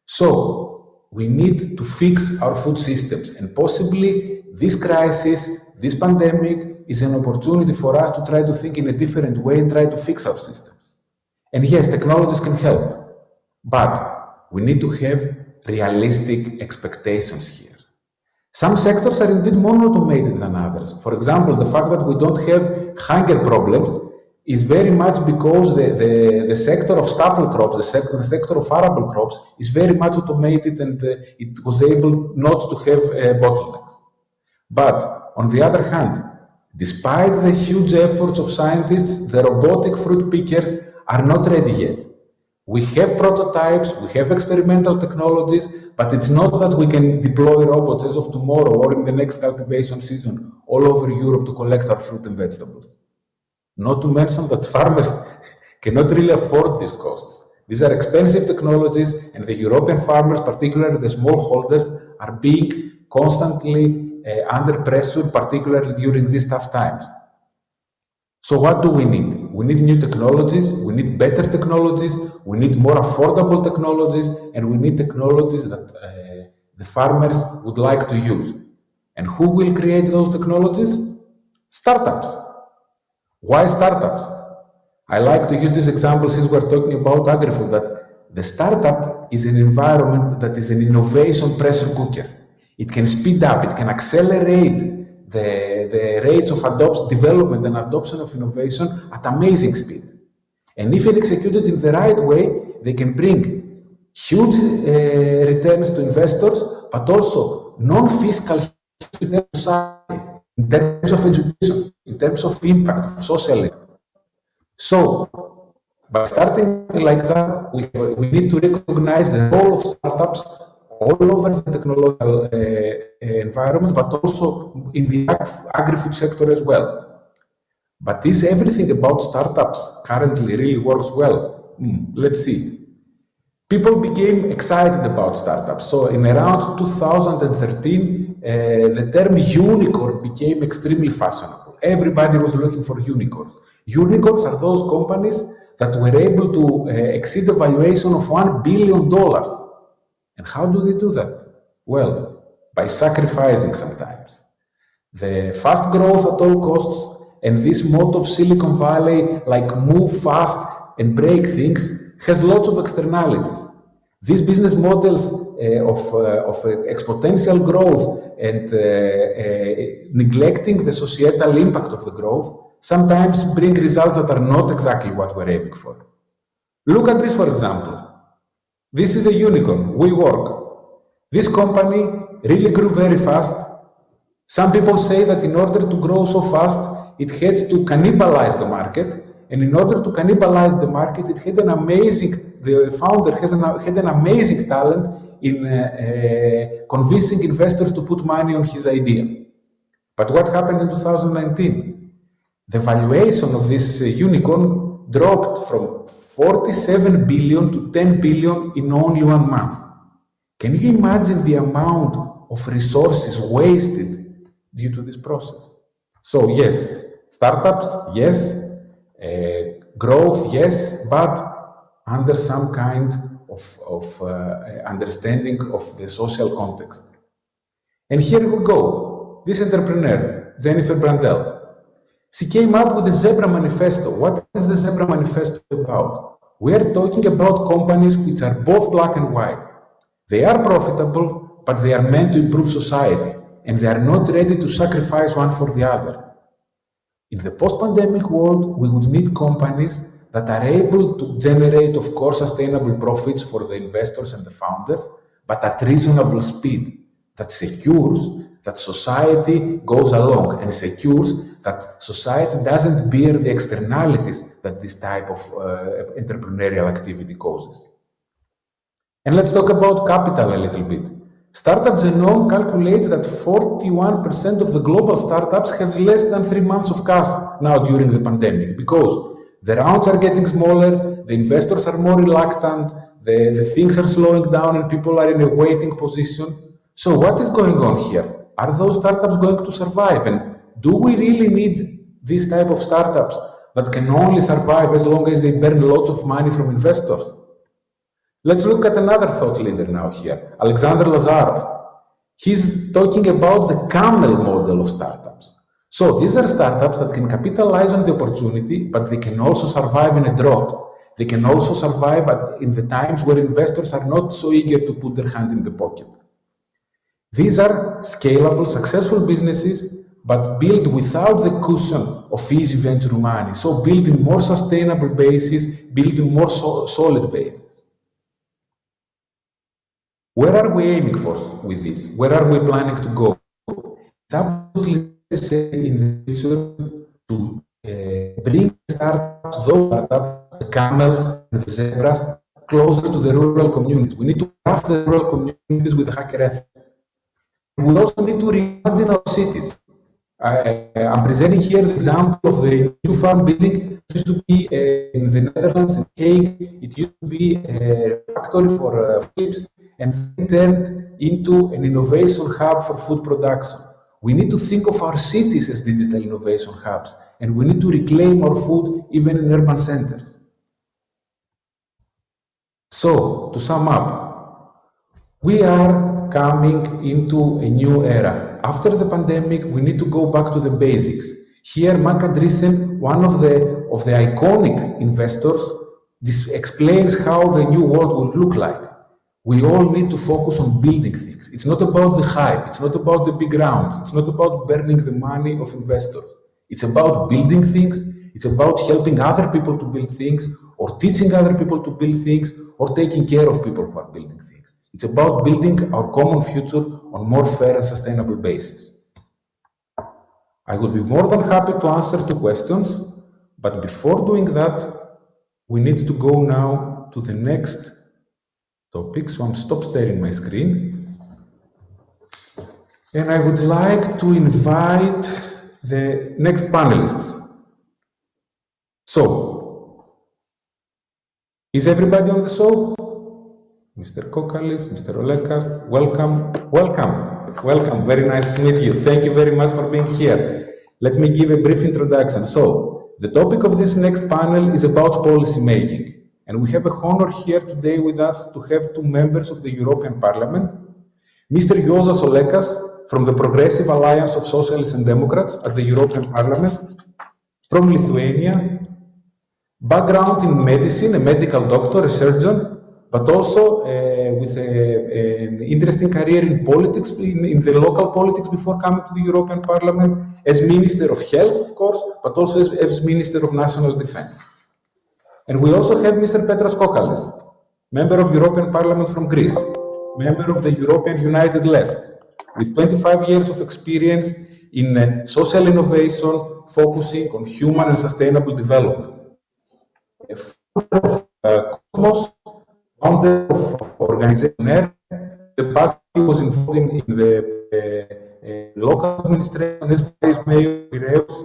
So we need to fix our food systems, and possibly this crisis, this pandemic is an opportunity for us to try to think in a different way and try to fix our systems. And yes, technologies can help, but we need to have realistic expectations here. Some sectors are indeed more automated than others. For example, the fact that we don't have hunger problems is very much because the sector of staple crops, the sector of arable crops is very much automated, and it was able not to have bottlenecks. But on the other hand, despite the huge efforts of scientists, the robotic fruit pickers are not ready yet. We have prototypes, we have experimental technologies, but it's not that we can deploy robots as of tomorrow or in the next cultivation season all over Europe to collect our fruit and vegetables. Not to mention that farmers cannot really afford these costs. These are expensive technologies, and the European farmers, particularly the smallholders, are being constantly under pressure, particularly during these tough times. So what do we need? We need new technologies, we need better technologies, we need more affordable technologies, and we need technologies that the farmers would like to use. And who will create those technologies? Startups. Why startups? I like to use this example since we're talking about AgriFood, that the startup is an environment that is an innovation pressure cooker. It can speed up, it can accelerate the rates of development and adoption of innovation at amazing speed. And if executed in the right way, they can bring huge returns to investors, but also non-fiscal in society, in terms of education, in terms of impact, of social impact. So, by starting like that, we need to recognize the role of startups all over the technological environment, but also in the agri-food sector as well. But is everything about startups currently really works well? Let's see. People became excited about startups. So in around 2013, the term unicorn became extremely fashionable. Everybody was looking for unicorns. Unicorns are those companies that were able to exceed the valuation of $1 billion. And how do they do that? Well, by sacrificing sometimes. The fast growth at all costs and this motto of Silicon Valley, like move fast and break things, has lots of externalities. These business models of exponential growth and neglecting the societal impact of the growth sometimes bring results that are not exactly what we're aiming for. Look at this, for example. This is a unicorn, WeWork. This company really grew very fast. Some people say that in order to grow so fast, it had to cannibalize the market. And in order to cannibalize the market, the founder had an amazing talent in convincing investors to put money on his idea. But what happened in 2019? The valuation of this unicorn dropped from 47 billion to 10 billion in only 1 month. Can you imagine the amount of resources wasted due to this process? So yes, startups, yes, growth, yes, but under some kind of understanding of the social context. And here we go. This entrepreneur, Jennifer Brandel, she came up with the Zebra Manifesto. What is the Zebra Manifesto about? We are talking about companies which are both black and white. They are profitable, but they are meant to improve society, and they are not ready to sacrifice one for the other. In the post-pandemic world, we would need companies that are able to generate, of course, sustainable profits for the investors and the founders, but at reasonable speed, that secures that society goes along and secures that society doesn't bear the externalities that this type of entrepreneurial activity causes. And let's talk about capital a little bit. Startup Genome calculates that 41% of the global startups have less than 3 months of cash now during the pandemic, because the rounds are getting smaller, the investors are more reluctant, the things are slowing down and people are in a waiting position. So what is going on here? Are those startups going to survive? And do we really need this type of startups that can only survive as long as they burn lots of money from investors? Let's look at another thought leader now here, Alexander Lazarov. He's talking about the camel model of startups. So these are startups that can capitalize on the opportunity, but they can also survive in a drought. They can also survive in the times where investors are not so eager to put their hand in the pocket. These are scalable, successful businesses, but built without the cushion of easy venture money. So built in more sustainable bases, built in more solid bases. Where are we aiming for with this? Where are we planning to go? It's absolutely necessary in the future to bring startups, those startups, the camels and the zebras, closer to the rural communities. We need to craft the rural communities with a hacker ethic. We also need to reimagine our cities. I'm presenting here the example of the new farm building. It used to be in the Netherlands, in Hague. It used to be a factory for chips, and then turned into an innovation hub for food production. We need to think of our cities as digital innovation hubs, and we need to reclaim our food even in urban centers. So, to sum up, we are coming into a new era. After the pandemic, we need to go back to the basics. Here, Mark Andreessen, one of the iconic investors, this explains how the new world will look like. We all need to focus on building things. It's not about the hype. It's not about the big rounds. It's not about burning the money of investors. It's about building things. It's about helping other people to build things, or teaching other people to build things, or taking care of people who are building things. It's about building our common future on more fair and sustainable basis. I would be more than happy to answer to questions, but before doing that, we need to go now to the next topic. So I'm stop sharing my screen. And I would like to invite the next panelists. So, is everybody on the show? Mr. Kokalis, Mr. Olekas, welcome, welcome, welcome. Very nice to meet you. Thank you very much for being here. Let me give a brief introduction. So, the topic of this next panel is about policy making. And we have a honor here today with us to have two members of the European Parliament, Mr. Juozas Olekas from the Progressive Alliance of Socialists and Democrats at the European Parliament, from Lithuania, background in medicine, a medical doctor, a surgeon, but also with an interesting career in politics, in the local politics before coming to the European Parliament, as Minister of Health, of course, but also as Minister of National Defense. And we also have Mr. Petros Kokalis, member of European Parliament from Greece, member of the European United Left, with 25 years of experience in social innovation, focusing on human and sustainable development. A founder of Cosmos, founder of Organization Air. The past he was involved in the local administration as vice mayor of Piraeus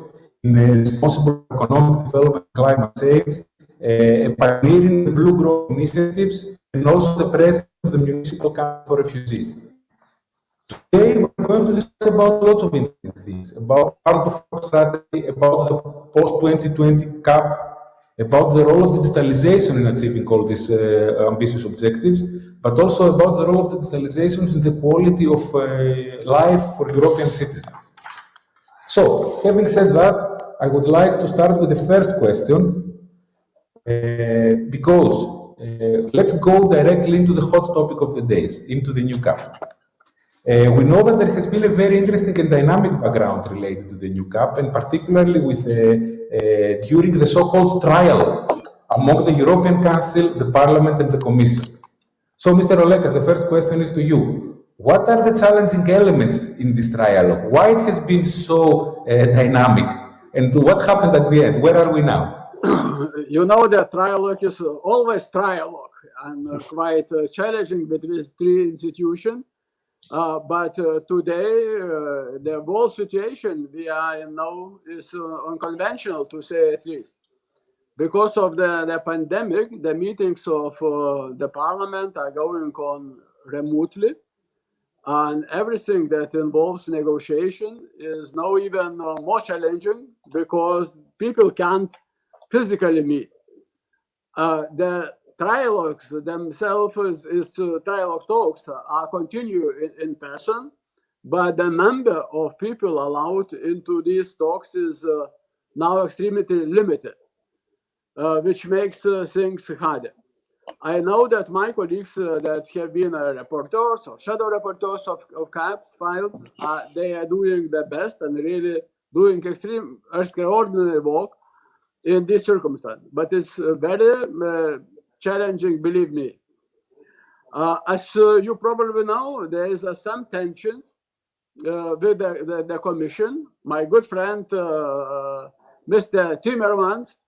in responsible economic development and climate change, a pioneer in the Blue Growth initiatives, and also the president of the Municipal Camp for Refugees. Today, we're going to discuss about lots of interesting things, about Farm to Fork strategy, about the post-2020 CAP, about the role of digitalization in achieving all these ambitious objectives, but also about the role of digitalization in the quality of life for European citizens. So, having said that, I would like to start with the first question, because let's go directly into the hot topic of the days, into the new CAP. We know that there has been a very interesting and dynamic background related to the new CAP, and particularly with during the so-called trial among the European Council, the Parliament, and the Commission. So, Mr. Olekas, the first question is to you. What are the challenging elements in this dialogue? Why it has been so dynamic? And what happened at the end? Where are we now? You know that trialogue is always trialogue and quite challenging with these three institutions. But today, the whole situation we are in now is unconventional, to say at least. Because of the pandemic, the meetings of the parliament are going on remotely, and everything that involves negotiation is now even more challenging because people can't physically meet. The trialogues themselves trialogue talks are continue in person, but the number of people allowed into these talks is now extremely limited, which makes things harder. I know that my colleagues that have been reporters or shadow reporters of CAP's files, they are doing their best and really doing extraordinary work in this circumstance. But it's very challenging, believe me. As you probably know, there is some tensions with the Commission. My good friend, Mr. Timmermans,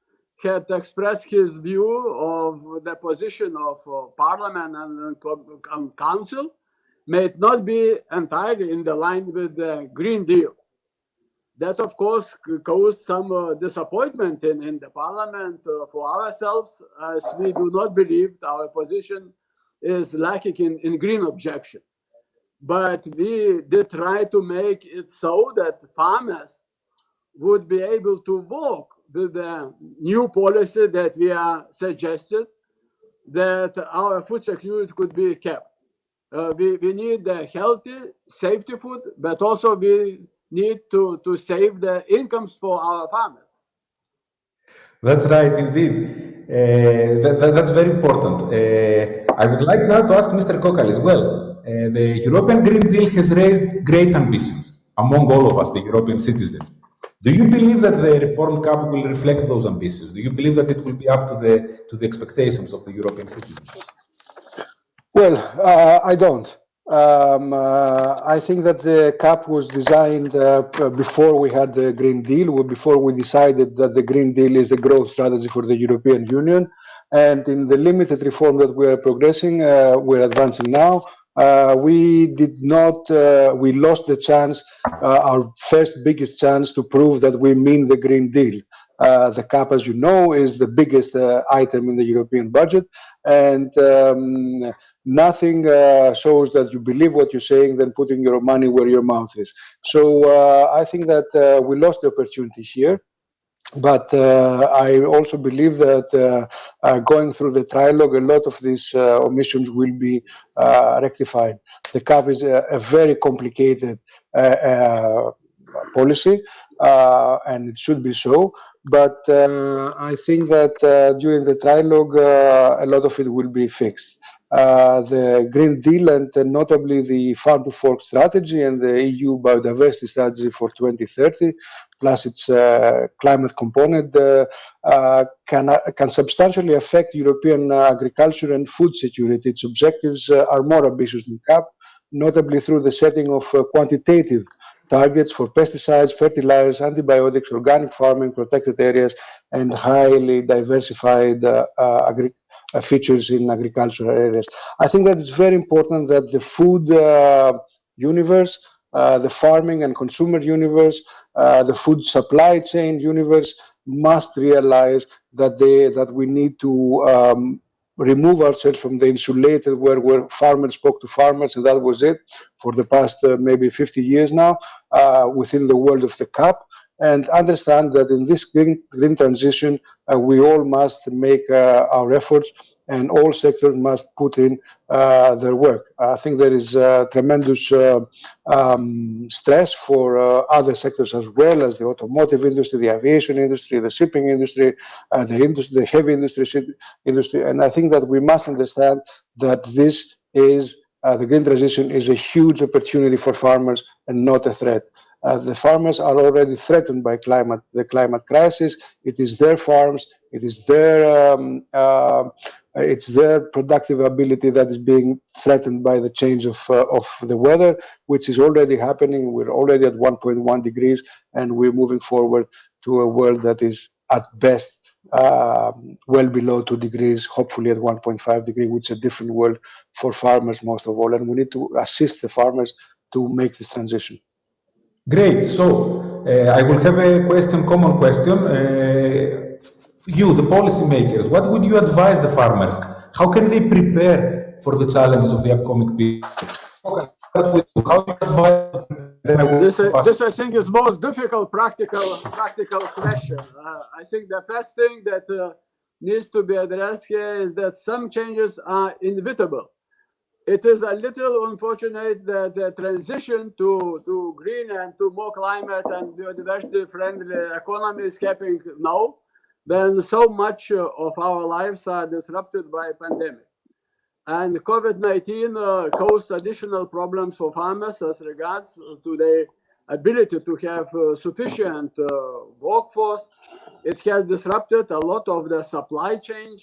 had expressed his view of the position of Parliament and Council may not be entirely in the line with the Green Deal. That, of course, caused some disappointment in the Parliament for ourselves, as we do not believe our position is lacking in green objection. But we did try to make it so that farmers would be able to work with the new policy that we are suggested, that our food security could be kept. We need a healthy, safety food, but also we need to save the incomes for our farmers. That's right, indeed. That's very important. I would like now to ask Mr. Kokal as well. The European Green Deal has raised great ambitions among all of us, the European citizens. Do you believe that the reform CAP will reflect those ambitions? Do you believe that it will be up to the expectations of the European citizens? Well, I don't. I think that the CAP was designed before we had the Green Deal, before we decided that the Green Deal is the growth strategy for the European Union. And in the limited reform that we are progressing, we're advancing now, we lost the chance, our first biggest chance to prove that we mean the Green Deal. The CAP, as you know, is the biggest item in the European budget, and nothing shows that you believe what you're saying than putting your money where your mouth is. So I think that we lost the opportunity here. But I also believe that going through the trilogue, a lot of these omissions will be rectified. The CAP is a very complicated policy, and it should be so. But I think that during the trilogue, a lot of it will be fixed. The Green Deal and notably the Farm to Fork strategy and the EU biodiversity strategy for 2030, plus its climate component, can substantially affect European agriculture and food security. Its objectives are more ambitious than CAP, notably through the setting of quantitative targets for pesticides, fertilizers, antibiotics, organic farming, protected areas, and highly diversified features in agricultural areas. I think that it's very important that the food universe, the farming and consumer universe, the food supply chain universe must realize that we need to remove ourselves from the insulated where farmers spoke to farmers, and that was it for the past maybe 50 years now, within the world of the CAP, and understand that in this green transition, we all must make our efforts, and all sectors must put in their work. I think there is tremendous stress for other sectors as well, as the automotive industry, the aviation industry, the shipping industry, the heavy industry, and I think that we must understand that this is the green transition is a huge opportunity for farmers and not a threat. The farmers are already threatened by the climate crisis. It is their farms, it is their It's their productive ability that is being threatened by the change of the weather, which is already happening. We're already at 1.1 degrees, and we're moving forward to a world that is at best well below 2 degrees, hopefully at 1.5 degrees, which is a different world for farmers most of all. And we need to assist the farmers to make this transition. Great. So I will have a common question. You, the policymakers, what would you advise the farmers? How can they prepare for the challenges of the upcoming period? How do you advise? This I think is most difficult practical question. I think the first thing that needs to be addressed here is that some changes are inevitable. It is a little unfortunate that the transition to green and to more climate and biodiversity friendly economy is happening now, when so much of our lives are disrupted by pandemic. And COVID-19 caused additional problems for farmers as regards to their ability to have sufficient workforce. It has disrupted a lot of the supply chain,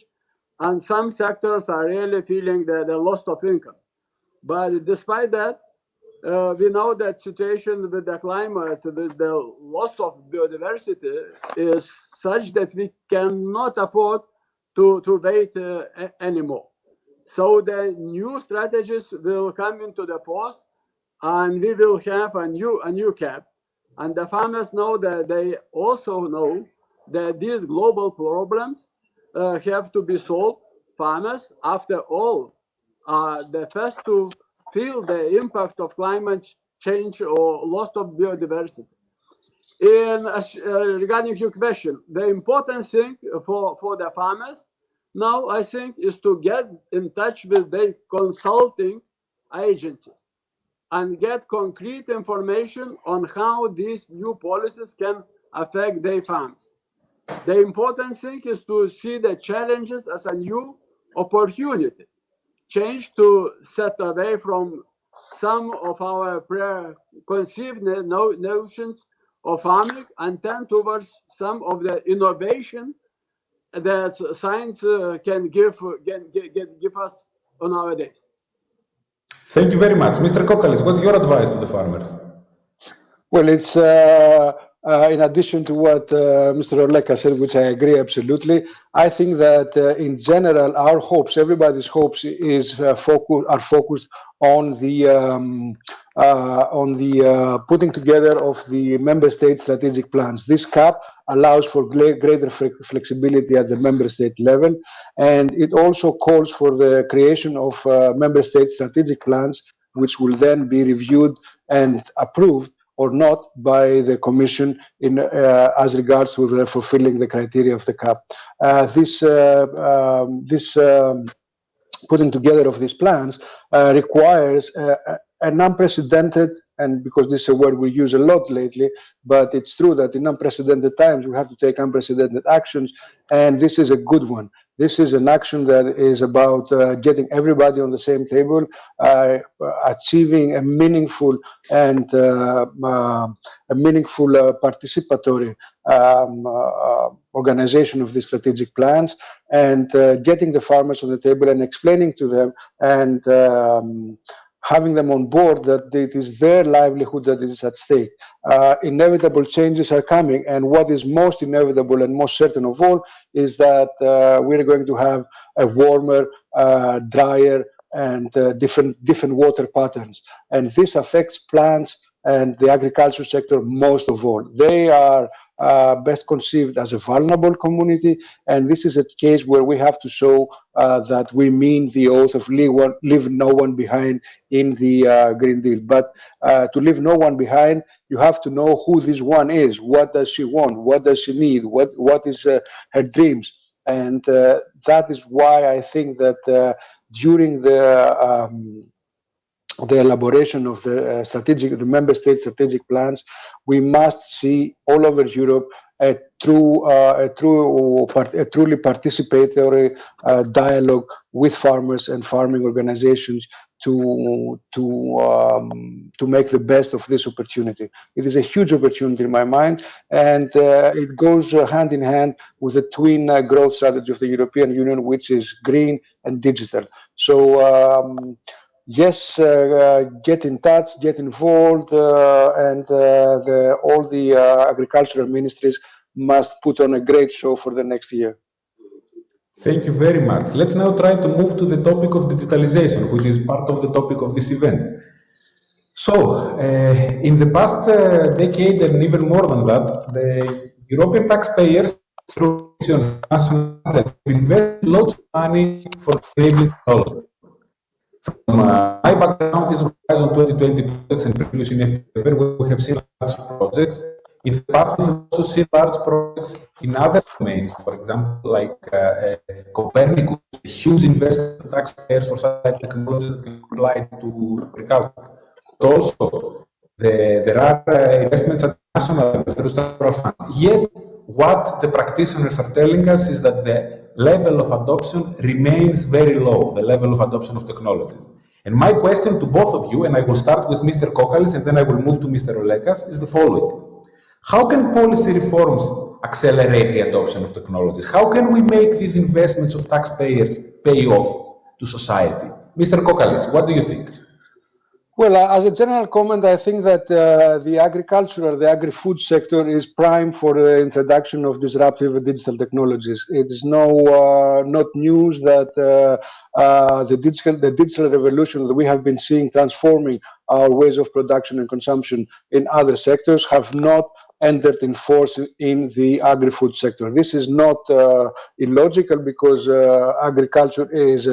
and some sectors are really feeling the loss of income. But despite that, we know that situation with the climate, with the loss of biodiversity is such that we cannot afford to wait anymore. So the new strategies will come into the force, and we will have a new CAP. And the farmers know that they also know that these global problems have to be solved. Farmers, after all, are the first to feel the impact of climate change or loss of biodiversity. Regarding your question, the important thing for the farmers now, I think, is to get in touch with their consulting agencies and get concrete information on how these new policies can affect their farms. The important thing is to see the challenges as a new opportunity. Change to set away from some of our preconceived notions of farming and turn towards some of the innovation that science can give us on nowadays. Thank you very much. Mr. Kokalis, what's your advice to the farmers? Well, it's in addition to what Mr. Orleka said, which I agree absolutely. I think that in general, our hopes, everybody's hopes, are focused on the putting together of the member state strategic plans. This CAP allows for greater flexibility at the member state level, and it also calls for the creation of member state strategic plans, which will then be reviewed and approved or not by the Commission in as regards to fulfilling the criteria of the CAP. This putting together of these plans requires an unprecedented, and because this is a word we use a lot lately, but it's true that in unprecedented times we have to take unprecedented actions, and this is a good one. This is an action that is about getting everybody on the same table, achieving a meaningful and participatory organization of these strategic plans, and getting the farmers on the table and explaining to them and having them on board that it is their livelihood that is at stake. Inevitable changes are coming, and what is most inevitable and most certain of all is that we're going to have a warmer, drier, and different water patterns. And this affects plants and the agriculture sector most of all. They are best conceived as a vulnerable community, and this is a case where we have to show that we mean the oath of leave no one behind in the Green Deal. But to leave no one behind, you have to know who this one is. What does she want? What does she need? What is her dreams? And that is why I think that during the elaboration of the member state strategic plans, we must see all over Europe a truly participatory dialogue with farmers and farming organizations to make the best of this opportunity. It is a huge opportunity in my mind, and it goes hand in hand with the twin growth strategy of the European Union, which is green and digital. So yes, get in touch, get involved, and all the agricultural ministries must put on a great show for the next year. Thank you very much. Let's now try to move to the topic of digitalization, which is part of the topic of this event. So, in the past decade and even more than that, the European taxpayers through national have invested lots of money for enabling technology. From my background is Horizon 2020 projects and previous in FP7, where we have seen large projects. In the past, we have also seen large projects in other domains, for example, like Copernicus, a huge investment of taxpayers for satellite technologies that can be applied to agriculture. But also, there are investments at national level through structural funds. Yet, what the practitioners are telling us is that the level of adoption remains very low, the level of adoption of technologies. And my question to both of you, and I will start with Mr. Kokalis and then I will move to Mr. Olekas, is the following. How can policy reforms accelerate the adoption of technologies? How can we make these investments of taxpayers pay off to society? Mr. Kokalis, what do you think? Well, as a general comment, I think that the agri-food sector is prime for the introduction of disruptive digital technologies. It is not news that the digital revolution that we have been seeing transforming our ways of production and consumption in other sectors have not entered in force in the agri-food sector. This is not illogical because agriculture is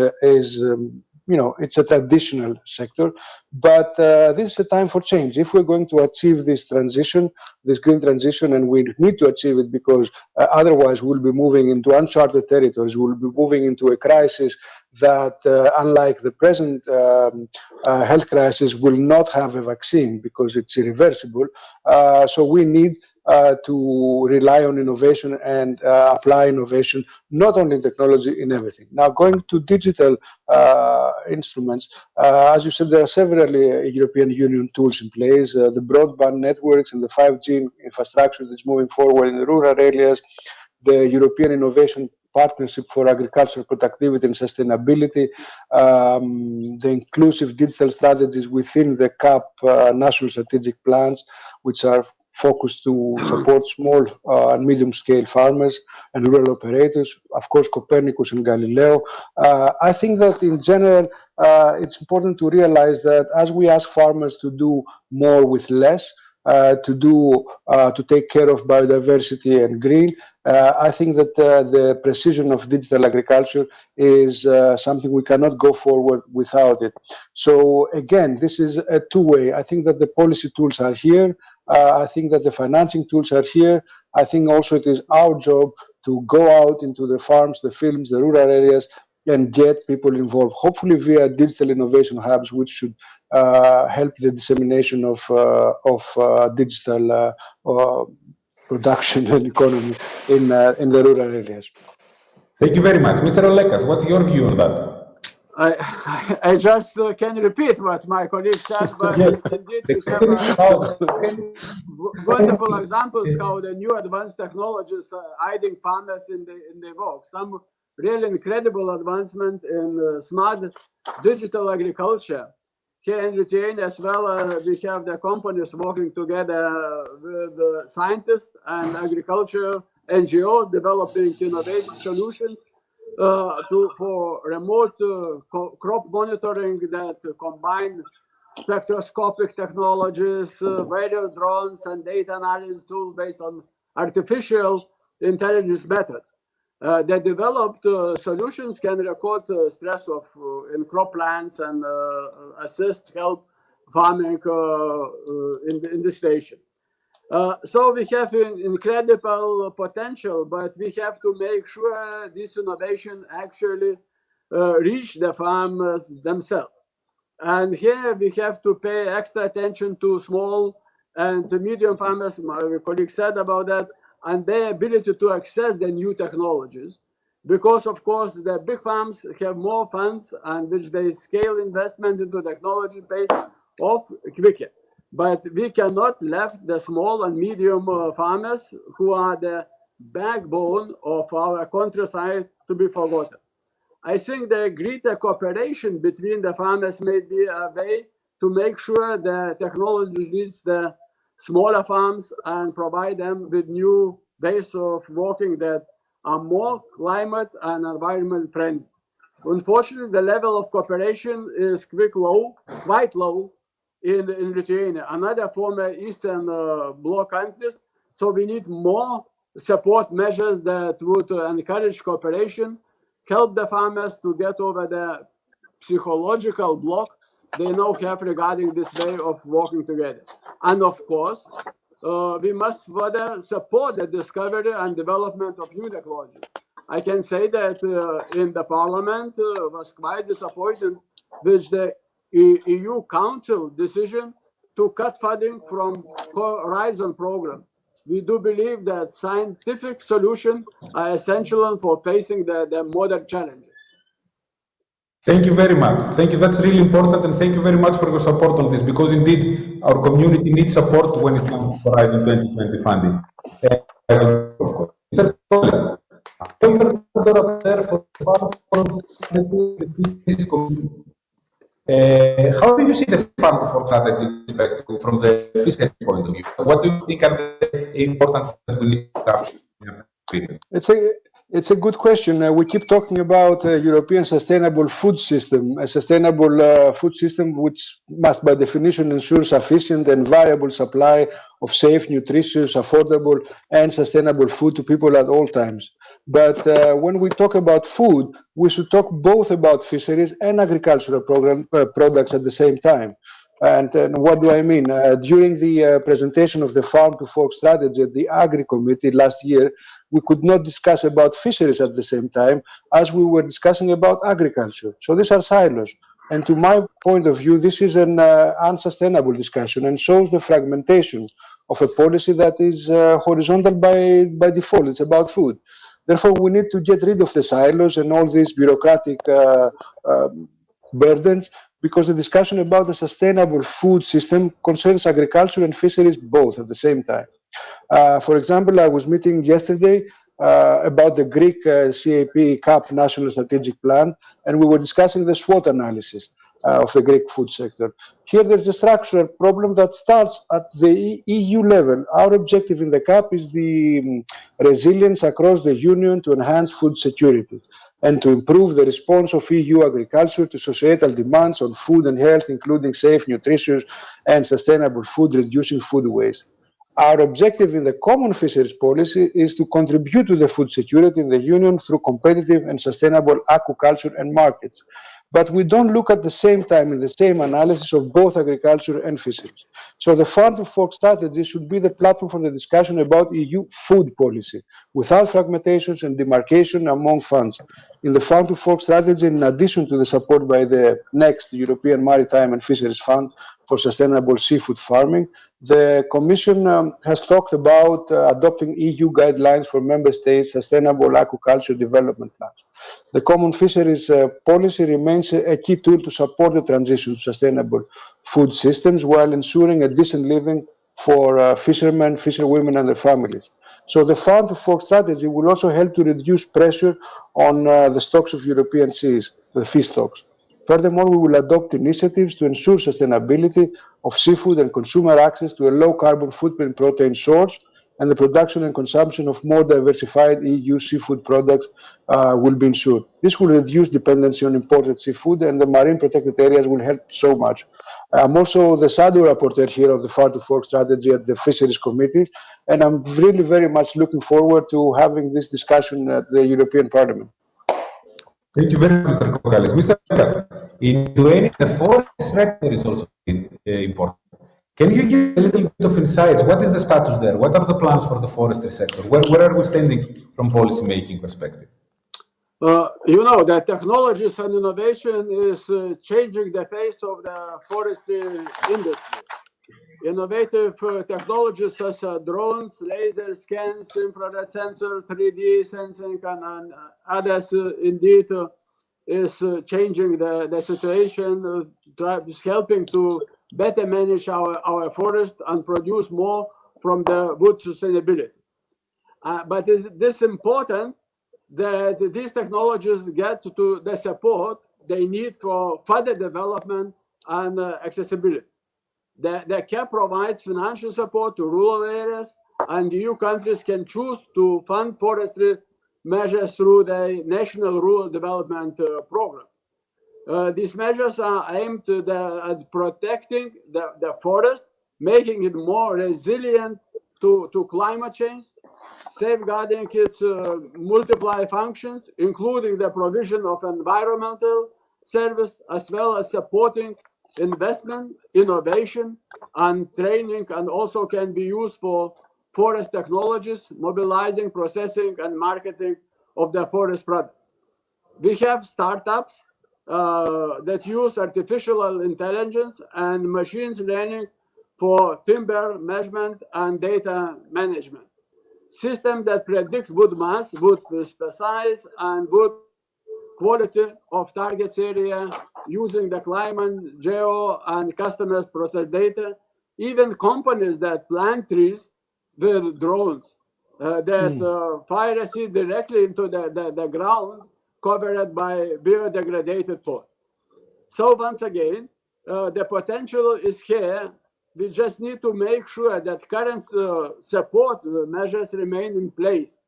it's a traditional sector, but this is a time for change. If we're going to achieve this transition, this green transition, and we need to achieve it because otherwise we'll be moving into uncharted territories, we'll be moving into a crisis that, unlike the present health crisis, will not have a vaccine because it's irreversible. So we need to rely on innovation and apply innovation, not only in technology, in everything. Now, going to digital instruments, as you said, there are several European Union tools in place, the broadband networks and the 5G infrastructure that's moving forward in the rural areas, the European Innovation Partnership for Agricultural Productivity and Sustainability, the inclusive digital strategies within the CAP national strategic plans, which are focused to support small and medium-scale farmers and rural operators, of course, Copernicus and Galileo. I think that in general, it's important to realize that as we ask farmers to do more with less, to take care of biodiversity and green, I think that the precision of digital agriculture is something we cannot go forward without it. So again, this is a two-way. I think that the policy tools are here. I think that the financing tools are here. I think also it is our job to go out into the farms, the fields, the rural areas, and get people involved, hopefully via digital innovation hubs, which should help the dissemination of digital production and economy in the rural areas. Thank you very much. Mr. Olekas, what's your view on that? I just can repeat what my colleague said, but indeed we have wonderful examples how the new advanced technologies are hiding farmers in the work. Some really incredible advancement in smart digital agriculture. Here in Lithuania as well, we have the companies working together with the scientists and agriculture NGO developing innovative solutions for remote crop monitoring that combine spectroscopic technologies, radio drones, and data analysis tools based on artificial intelligence method. The developed solutions can record stress in croplands and help farming in the station. So we have an incredible potential, but we have to make sure this innovation actually reach the farmers themselves. And here we have to pay extra attention to small and medium farmers, my colleague said about that, and their ability to access the new technologies. because of course the big farms have more funds and which they scale investment into technology pace off quicker. But we cannot left the small and medium farmers who are the backbone of our countryside to be forgotten. I think the greater cooperation between the farmers may be a way to make sure the technology reaches the smaller farms and provide them with new ways of working that are more climate and environment friendly. Unfortunately, the level of cooperation is quite low in Lithuania, another former Eastern Bloc countries. So we need more support measures that would encourage cooperation, help the farmers to get over the psychological block they now have regarding this way of working together. And of course, we must further support the discovery and development of new technology. I can say that in the parliament was quite disappointed with the EU Council decision to cut funding from Horizon program. We do believe that scientific solutions are essential for facing the modern challenges. Thank you very much. Thank you. That's really important, and thank you very much for your support on this, because indeed our community needs support when it comes to Horizon 2020 funding. Of course. Mr. Collins, there for how do you see the farm to fork strategy from the fishery point of view? What do you think are the important things that we need to have? It's a good question. We keep talking about a European sustainable food system, a sustainable food system which must by definition ensure sufficient and viable supply of safe, nutritious, affordable and sustainable food to people at all times. But when we talk about food, we should talk both about fisheries and agricultural products at the same time. And what do I mean? During the presentation of the Farm to Fork strategy at the Agri Committee last year, we could not discuss about fisheries at the same time as we were discussing about agriculture. So these are silos. And to my point of view, this is an unsustainable discussion and shows the fragmentation of a policy that is horizontal by default. It's about food. Therefore, we need to get rid of the silos and all these bureaucratic burdens, because the discussion about the sustainable food system concerns agriculture and fisheries both at the same time. For example, I was meeting yesterday about the Greek CAP National Strategic Plan, and we were discussing the SWOT analysis of the Greek food sector. Here there's a structural problem that starts at the EU level. Our objective in the CAP is the resilience across the Union to enhance food security and to improve the response of EU agriculture to societal demands on food and health, including safe, nutritious and sustainable food, reducing food waste. Our objective in the common fisheries policy is to contribute to the food security in the Union through competitive and sustainable aquaculture and markets. But we don't look at the same time in the same analysis of both agriculture and fisheries. So the Farm to Fork strategy should be the platform for the discussion about EU food policy, without fragmentations and demarcation among funds. In the Farm to Fork strategy, in addition to the support by the next European Maritime and Fisheries Fund for sustainable seafood farming, the Commission has talked about adopting EU guidelines for Member States' sustainable aquaculture development plans. The common fisheries policy remains a key tool to support the transition to sustainable food systems while ensuring a decent living for fishermen, fisherwomen and their families. So the Farm to Fork strategy will also help to reduce pressure on the stocks of European seas, the fish stocks. Furthermore, we will adopt initiatives to ensure sustainability of seafood and consumer access to a low carbon footprint protein source, and the production and consumption of more diversified EU seafood products will be ensured. This will reduce dependency on imported seafood, and the marine protected areas will help so much. I'm also the shadow rapporteur here of the Farm to Fork strategy at the Fisheries Committee, and I'm really very much looking forward to having this discussion at the European Parliament. Thank you very much, Mr. Kokalis. Mr. Lucas, in Lithuania, the forest sector is also important. Can you give a little bit of insights? What is the status there? What are the plans for the forestry sector? Where are we standing from policy making perspective? You know, the technologies and innovation is changing the face of the forestry industry. Innovative technologies such as drones, laser scans, infrared sensor, 3D sensing, and others indeed is changing the situation, is helping to better manage our forest and produce more from the wood sustainability. But it is important that these technologies get to the support they need for further development and accessibility. The CAP provides financial support to rural areas, and EU countries can choose to fund forestry measures through the National Rural Development Program. These measures are aimed at protecting the forest, making it more resilient to climate change, safeguarding its multiple functions, including the provision of environmental service, as well as supporting investment, innovation, and training, and also can be used for forest technologies, mobilizing, processing, and marketing of the forest product. We have startups that use artificial intelligence and machine learning for timber measurement and data management. Systems that predict wood mass, wood size, and wood quality of targets area using the climate, geo, and customers process data. Even companies that plant trees with drones that fire seed directly into the ground covered by biodegraded pot. So once again, the potential is here. We just need to make sure that current support measures remain in place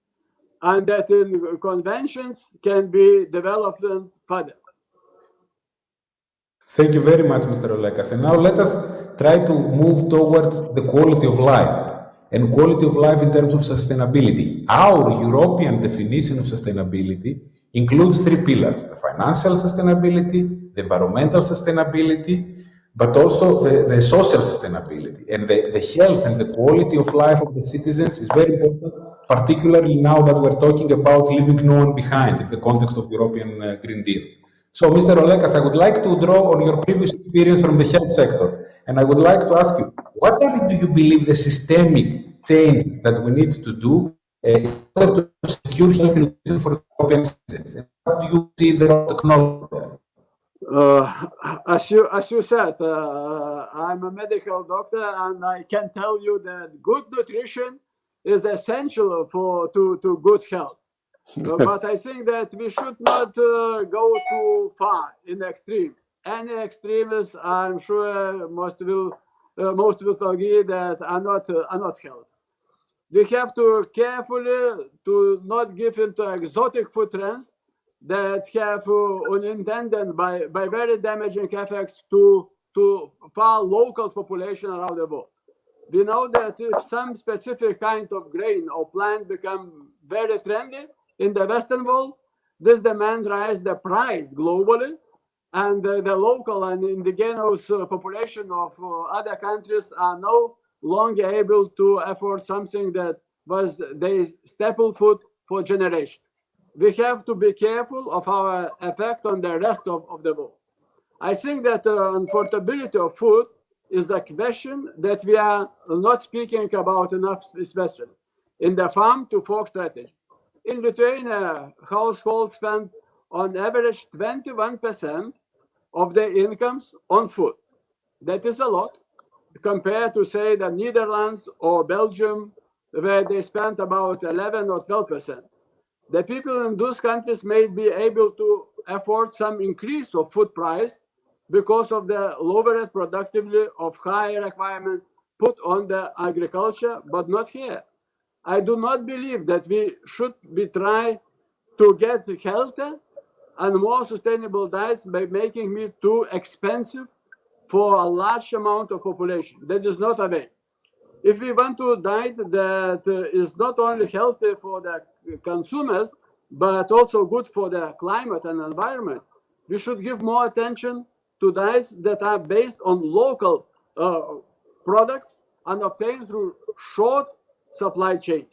and that conventions can be developed further. Thank you very much, Mr. Olekas. And now let us try to move towards the quality of life, and quality of life in terms of sustainability. Our European definition of sustainability includes three pillars: the financial sustainability, the environmental sustainability, but also the social sustainability. And the health and the quality of life of the citizens is very important, particularly now that we're talking about leaving no one behind in the context of European Green Deal. So, Mr. Olekas, I would like to draw on your previous experience from the health sector, and I would like to ask you, what do you believe the systemic changes that we need to do in order to secure health and nutrition for European citizens? And how do you see the technology there? As you said, I'm a medical doctor, and I can tell you that good nutrition is essential to good health. But I think that we should not go too far in the extremes. Any extremes, I'm sure most will agree that are not healthy. We have to carefully to not give into exotic food trends that have unintended by very damaging effects to far local population around the world. We know that if some specific kind of grain or plant become very trendy in the Western world, this demand raises the price globally, and the local and indigenous population of other countries are no longer able to afford something that was their staple food for generations. We have to be careful of our effect on the rest of the world. I think that affordability of food is a question that we are not speaking about enough, especially in the farm to fork strategy. In Lithuania, households spend on average 21% of their incomes on food. That is a lot compared to, say, the Netherlands or Belgium, where they spend about 11 or 12%. The people in those countries may be able to afford some increase of food price because of the lowered productivity of higher requirements put on the agriculture, but not here. I do not believe that we should try to get healthier and more sustainable diets by making meat too expensive for a large amount of population. That is not a way. If we want to diet that is not only healthy for the consumers, but also good for the climate and environment, we should give more attention to diets that are based on local products and obtained through short supply chain.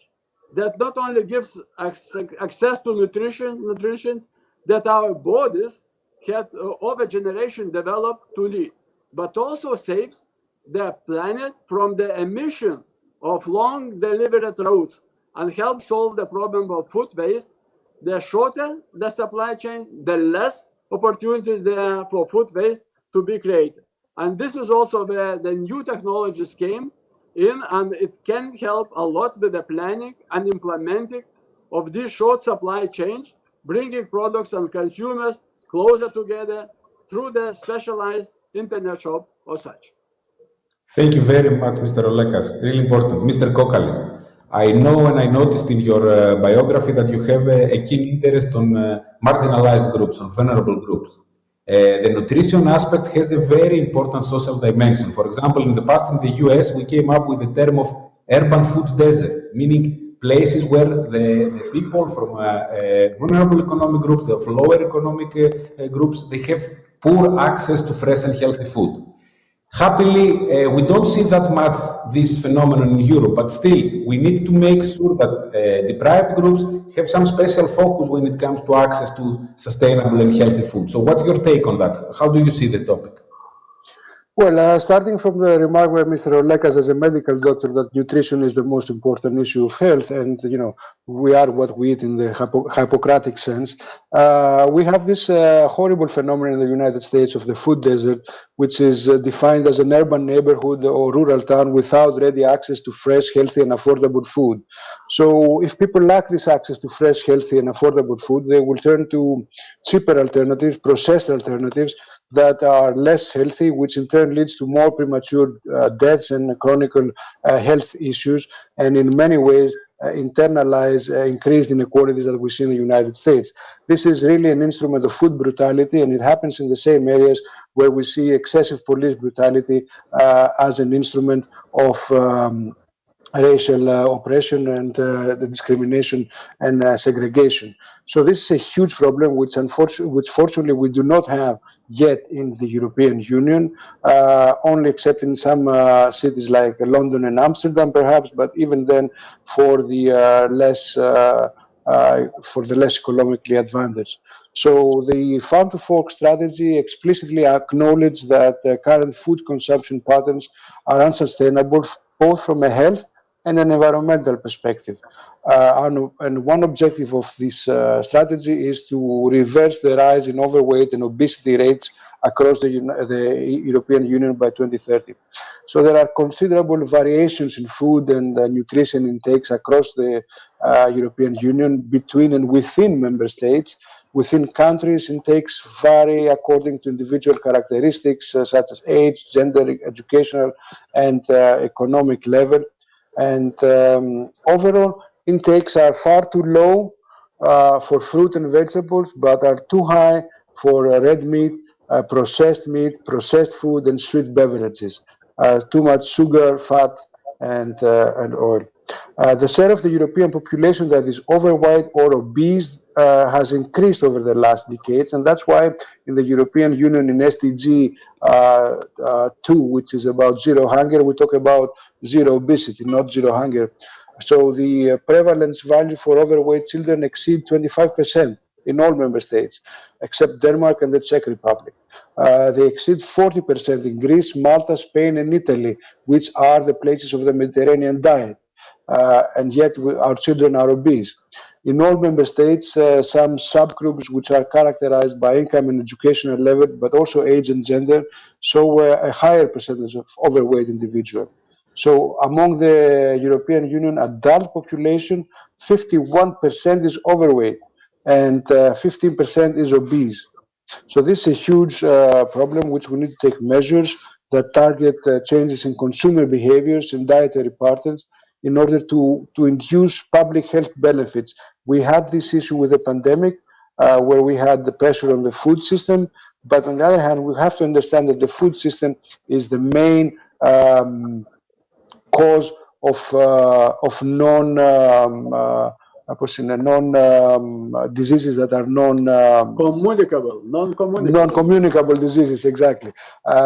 That not only gives access to nutrition that our bodies had over generation developed to need, but also saves the planet from the emission of long delivered routes and help solve the problem of food waste, the shorter the supply chain, the less opportunities there are for food waste to be created. And this is also where the new technologies came in, and it can help a lot with the planning and implementing of this short supply chain, bringing products and consumers closer together through the specialized internet shop or such. Thank you very much, Mr. Olekas. Really important. Mr. Kokalis, I know and I noticed in your biography that you have a keen interest on marginalized groups, on vulnerable groups. The nutrition aspect has a very important social dimension. For example, in the past in the US, we came up with the term of urban food deserts, meaning places where the people from vulnerable economic groups, of lower economic groups, they have poor access to fresh and healthy food. Happily, we don't see that much this phenomenon in Europe, but still, we need to make sure that deprived groups have some special focus when it comes to access to sustainable and healthy food. So what's your take on that? How do you see the topic? Well, starting from the remark by Mr. Olekas as a medical doctor that nutrition is the most important issue of health, and we are what we eat in the Hippocratic sense. We have this horrible phenomenon in the United States of the food desert, which is defined as an urban neighborhood or rural town without ready access to fresh, healthy, and affordable food. So, if people lack this access to fresh, healthy, and affordable food, they will turn to cheaper alternatives, processed alternatives that are less healthy, which in turn leads to more premature deaths and chronic health issues, and in many ways internalize increased inequalities that we see in the United States. This is really an instrument of food brutality, and it happens in the same areas where we see excessive police brutality as an instrument of racial oppression and the discrimination and segregation. So this is a huge problem, which fortunately we do not have yet in the European Union, only except in some cities like London and Amsterdam, perhaps. But even then, for the less economically advantaged. So the farm to fork strategy explicitly acknowledges that current food consumption patterns are unsustainable, both from a health and an environmental perspective. And one objective of this strategy is to reverse the rise in overweight and obesity rates across the European Union by 2030. So there are considerable variations in food and nutrition intakes across the European Union between and within member states. Within countries, intakes vary according to individual characteristics such as age, gender, educational, and economic level. And overall, intakes are far too low for fruit and vegetables, but are too high for red meat, processed food, and sweet beverages. Too much sugar, fat, and oil. The share of the European population that is overweight or obese has increased over the last decades, and that's why in the European Union in SDG 2, which is about zero hunger, we talk about zero obesity, not zero hunger. So the prevalence value for overweight children exceed 25% in all member states, except Denmark and the Czech Republic. They exceed 40% in Greece, Malta, Spain, and Italy, which are the places of the Mediterranean diet. And yet our children are obese. In all member states, some subgroups which are characterized by income and educational level, but also age and gender, show a higher percentage of overweight individuals. So among the European Union adult population, 51% is overweight and 15% is obese. So this is a huge problem which we need to take measures that target changes in consumer behaviors and dietary patterns in order to induce public health benefits. We had this issue with the pandemic where we had the pressure on the food system, but on the other hand, we have to understand that the food system is the main cause of diseases that are non-communicable diseases, exactly.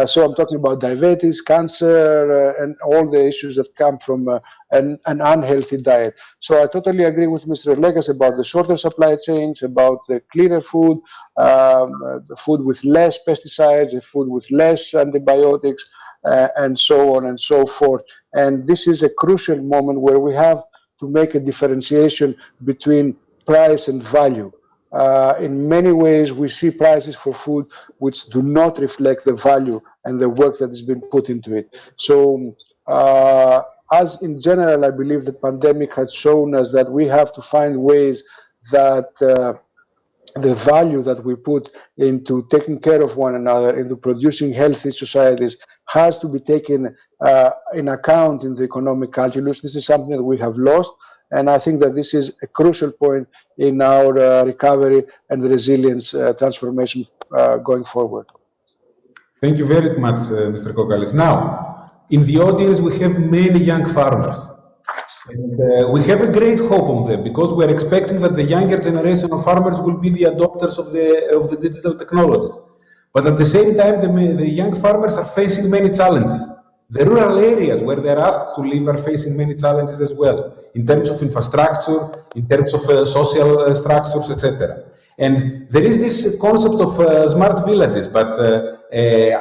So I'm talking about diabetes, cancer, and all the issues that come from an unhealthy diet. So I totally agree with Mr. Lekas about the shorter supply chains, about the cleaner food, the food with less pesticides, the food with less antibiotics, and so on and so forth. And this is a crucial moment where we have to make a differentiation between price and value. In many ways, we see prices for food which do not reflect the value and the work that has been put into it. So, as in general, I believe the pandemic has shown us that we have to find ways that the value that we put into taking care of one another, into producing healthy societies, has to be taken in account in the economic calculus. This is something that we have lost, and I think that this is a crucial point in our recovery and resilience transformation going forward. Thank you very much, Mr. Kokalis. Now, in the audience, we have many young farmers. And we have a great hope on them because we are expecting that the younger generation of farmers will be the adopters of the digital technologies. But at the same time, the young farmers are facing many challenges. The rural areas where they are asked to live are facing many challenges as well, in terms of infrastructure, in terms of social structures, etc. And there is this concept of smart villages, but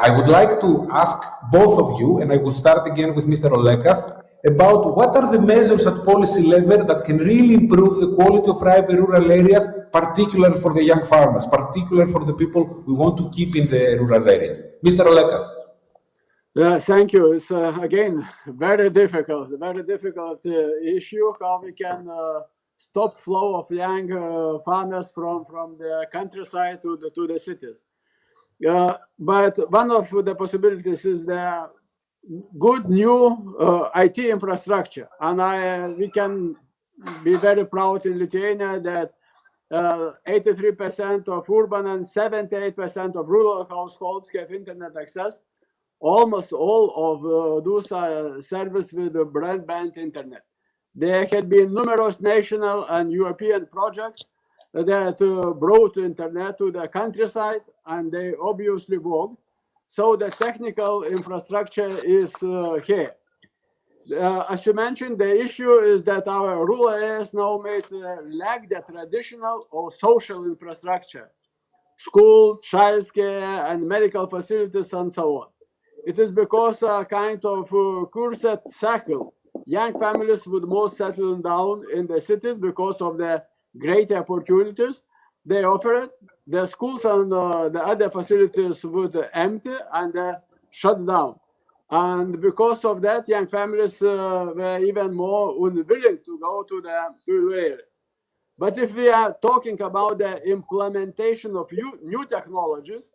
I would like to ask both of you, and I will start again with Mr. Olekas, about what are the measures at policy level that can really improve the quality of life in rural areas, particularly for the young farmers, particularly for the people we want to keep in the rural areas. Mr. Olekas. Thank you. It's again very difficult issue how we can stop flow of young farmers from the countryside to the cities. But one of the possibilities is the good new IT infrastructure, and we can be very proud in Lithuania that 83% of urban and 78% of rural households have internet access. Almost all of those are serviced with the broadband internet. There had been numerous national and European projects that brought internet to the countryside, and they obviously worked. So the technical infrastructure is here. As you mentioned, the issue is that our rural areas now lack the traditional or social infrastructure, school, childcare, and medical facilities, and so on. It is because a kind of cursed cycle. Young families would most settle down in the cities because of the great opportunities they offered. The schools and the other facilities would empty and shut down. And because of that, young families were even more unwilling to go to the rural areas. But if we are talking about the implementation of new technologies,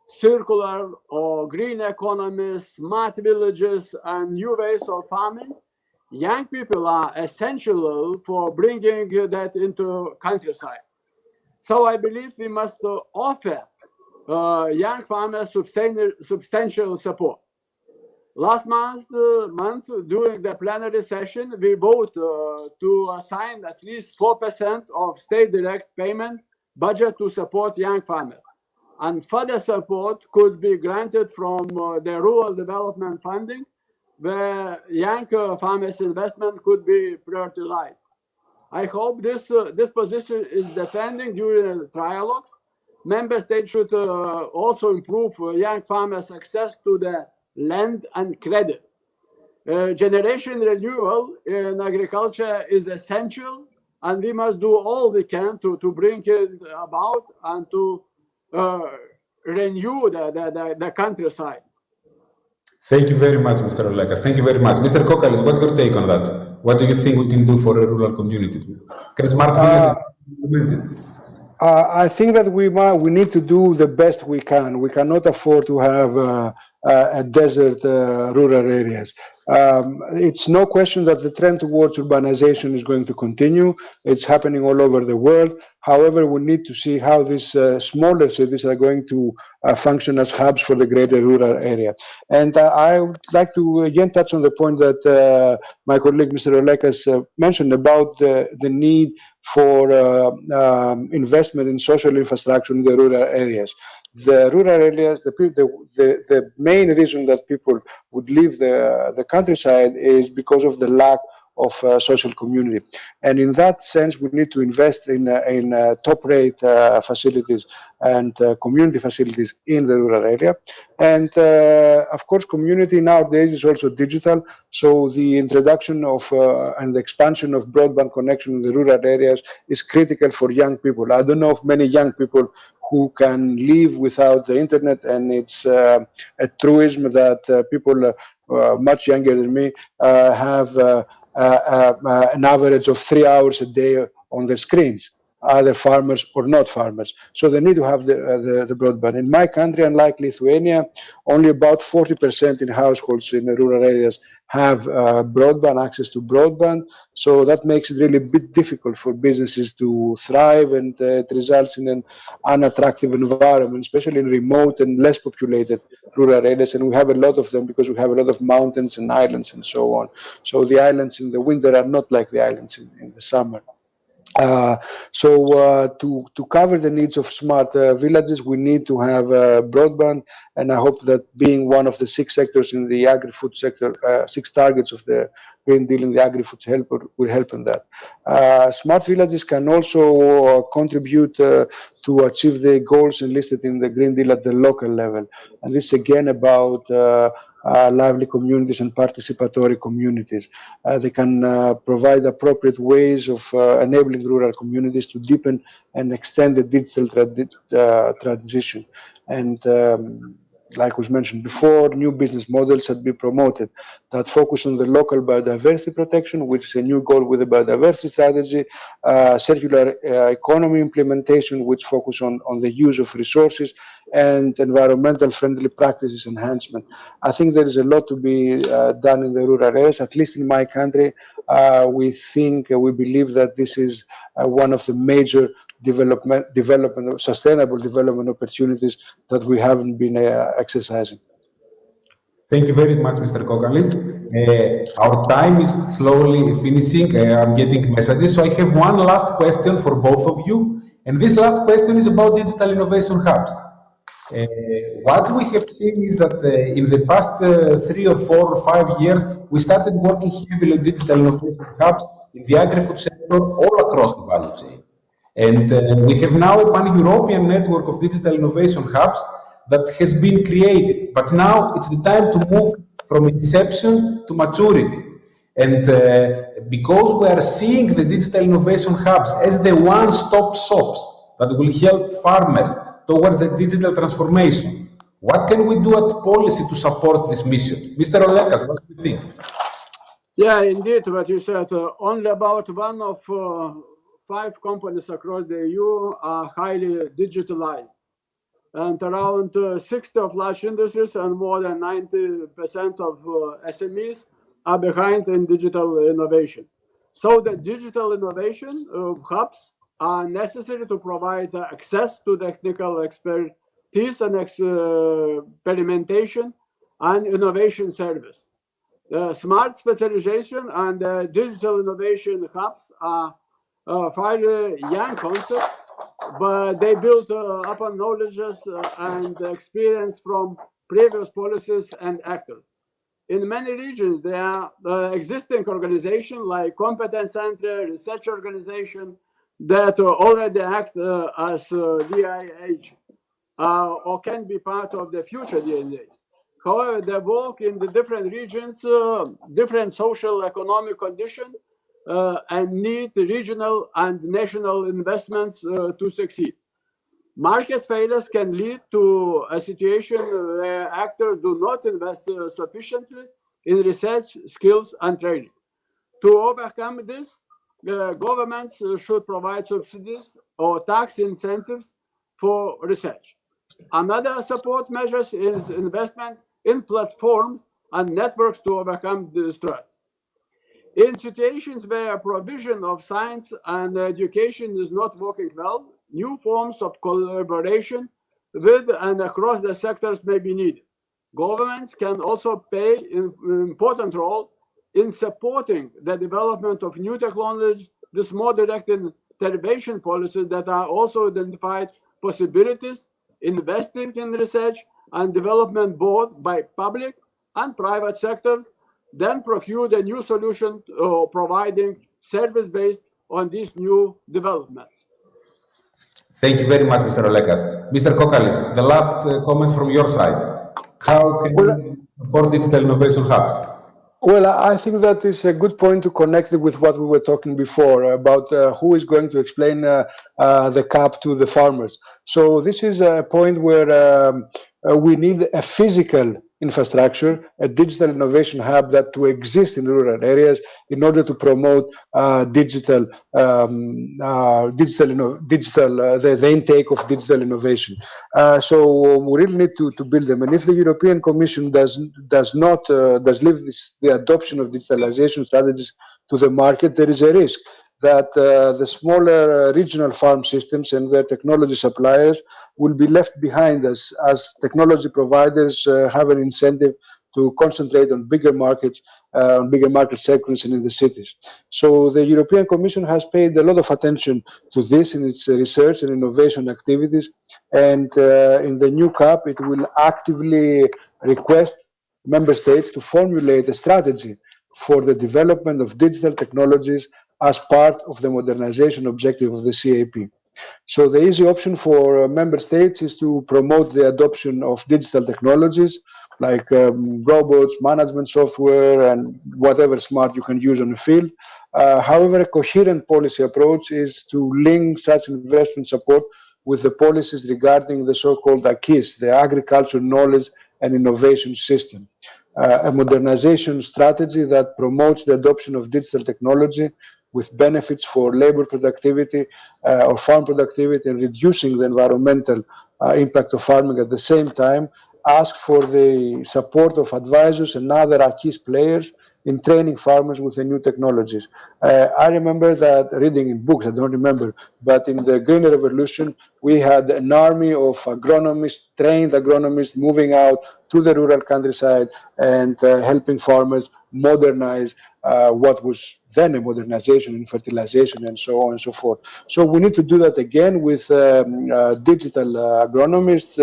circular or green economy, smart villages, and new ways of farming, young people are essential for bringing that into countryside. So I believe we must offer young farmers substantial support. Last month, during the plenary session, we voted to assign at least 4% of state direct payment budget to support young farmers. And further support could be granted from the rural development funding, where young farmers' investment could be prioritized. I hope this position is defended during the trialogues. Member states should also improve young farmers' access to the land and credit. Generation renewal in agriculture is essential, and we must do all we can to bring it about and to renew the countryside. Thank you very much, Mr. Olekas. Thank you very much. Mr. Kokalis, what's your take on that? What do you think we can do for rural communities? Can smart villages be implemented? I think that we need to do the best we can. We cannot afford to have a desert rural areas. It's no question that the trend towards urbanization is going to continue. It's happening all over the world. However, we need to see how these smaller cities are going to function as hubs for the greater rural area. And I would like to again touch on the point that my colleague Mr. Olekas mentioned about the need for investment in social infrastructure in the rural areas. The rural areas, the main reason that people would leave the countryside is because of the lack of social community. And in that sense, we need to invest in top-rate facilities and community facilities in the rural area. And of course, community nowadays is also digital. So the introduction of and the expansion of broadband connection in the rural areas is critical for young people. I don't know of many young people who can live without the internet, and it's a truism that people much younger than me have an average of 3 hours a day on the screens, either farmers or not farmers. So they need to have the broadband. In my country, unlike Lithuania, only about 40% in households in the rural areas have broadband, access to broadband. So that makes it really a bit difficult for businesses to thrive, and it results in an unattractive environment, especially in remote and less populated rural areas. And we have a lot of them because we have a lot of mountains and islands and so on. So the islands in the winter are not like the islands in the summer. To cover the needs of smart villages, we need to have broadband, and I hope that being one of the 6 sectors in the agri-food sector, 6 targets of the Green Deal in the agri-food will help in that. Smart villages can also contribute to achieve the goals enlisted in the Green Deal at the local level, and this is again about lively communities and participatory communities. They can provide appropriate ways of enabling rural communities to deepen and extend the digital transition. And like was mentioned before, new business models have been promoted that focus on the local biodiversity protection, which is a new goal with the biodiversity strategy, circular economy implementation, which focus on the use of resources, and environmental friendly practices enhancement. I think there is a lot to be done in the rural areas. At least in my country, we believe that this is one of the major sustainable development opportunities that we haven't been exercising. Thank you very much, Mr. Kokalis. Our time is slowly finishing. I'm getting messages. So I have one last question for both of you. And this last question is about digital innovation hubs. What we have seen is that in the past 3 or 4 or 5 years, we started working heavily on digital innovation hubs in the agri-food sector all across the value chain. And we have now a pan-European network of digital innovation hubs that has been created. But now it's the time to move from inception to maturity. And because we are seeing the digital innovation hubs as the one-stop shops that will help farmers towards a digital transformation, what can we do at policy to support this mission? Mr. Olekas, what do you think? Yeah, indeed, what you said. Only about 1 of 5 companies across the EU are highly digitalized. And around 60 of large industries and more than 90% of SMEs are behind in digital innovation. So the digital innovation hubs are necessary to provide access to technical expertise and experimentation and innovation service. Smart specialization and digital innovation hubs are fairly young concept, but they built upon knowledges and experience from previous policies and actors. In many regions, there are existing organizations like competence center, research organization that already act as DIH or can be part of the future DIH. However, they work in the different regions, different social economic conditions, and need regional and national investments to succeed. Market failures can lead to a situation where actors do not invest sufficiently in research, skills, and training. To overcome this, governments should provide subsidies or tax incentives for research. Another support measure is investment in platforms and networks to overcome this threat. In situations where provision of science and education is not working well, new forms of collaboration with and across the sectors may be needed. Governments can also play an important role in supporting the development of new technologies with more directed intervention policies that are also identified possibilities, investing in research and development both by public and private sector, then procure a new solution providing service based on these new developments. Thank you very much, Mr. Olekas. Mr. Kokalis, the last comment from your side. How can we support digital innovation hubs? Well, I think that is a good point to connect it with what we were talking before about who is going to explain the CAP to the farmers. So this is a point where we need a physical infrastructure, a digital innovation hub that to exist in rural areas in order to promote the intake of digital innovation. So we really need to build them. And if the European Commission does leave the adoption of digitalization strategies to the market, there is a risk that the smaller regional farm systems and their technology suppliers will be left behind as technology providers have an incentive to concentrate on bigger markets, on bigger market segments and in the cities. So the European Commission has paid a lot of attention to this in its research and innovation activities. And in the new CAP, it will actively request member states to formulate a strategy for the development of digital technologies as part of the modernization objective of the CAP. So the easy option for member states is to promote the adoption of digital technologies like robots, management software, and whatever smart you can use on the field. However, a coherent policy approach is to link such investment support with the policies regarding the so-called AKIS, the Agriculture Knowledge and Innovation System, a modernization strategy that promotes the adoption of digital technology with benefits for labor productivity or farm productivity and reducing the environmental impact of farming at the same time, ask for the support of advisors and other AKIS players in training farmers with the new technologies. I remember that reading in books, I don't remember, but in the Green Revolution, we had an army of agronomists, trained agronomists moving out to the rural countryside and helping farmers modernize what was then a modernization in fertilization and so on and so forth. So we need to do that again with digital agronomists,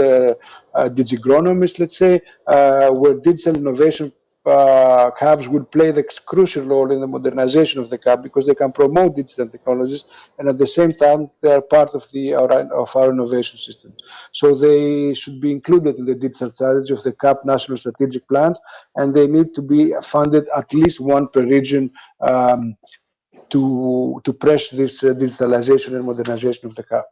digigronomists, let's say, where digital innovation hubs will play the crucial role in the modernization of the CAP because they can promote digital technologies and at the same time they are part of our innovation system. So they should be included in the digital strategy of the CAP national strategic plans, and they need to be funded at least one per region to press this digitalization and modernization of the CAP.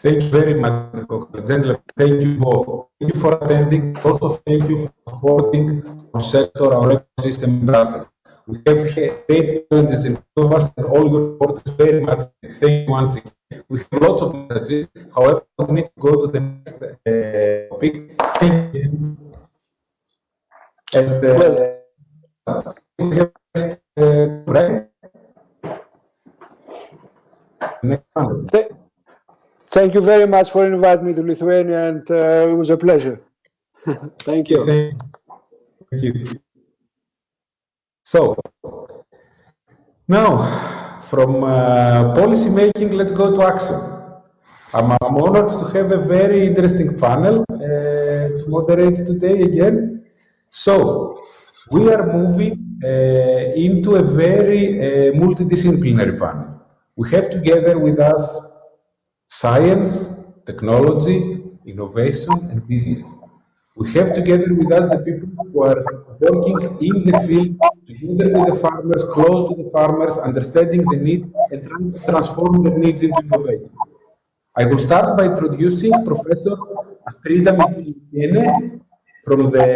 Thank you very much, Mr. Coker. Gentlemen, thank you both. Thank you for attending. Also, thank you for supporting our sector, our ecosystem in Brussels. We have great challenges in front of us, and all your supporters very much. Thank you once again. We have lots of messages. However, we need to go to the next topic. Thank you. And we have right? Next one. Thank you very much for inviting me to Lithuania, and it was a pleasure. Thank you. Thank you. So, now, from policy making, let's go to action. I'm honored to have a very interesting panel to moderate today again. So, we are moving into a very multidisciplinary panel. We have together with us science, technology, innovation, and business. We have together with us the people who are working in the field, together with the farmers, close to the farmers, understanding the need and trying to transform their needs into innovation. I will start by introducing Professor Astrida Mitsikiene from the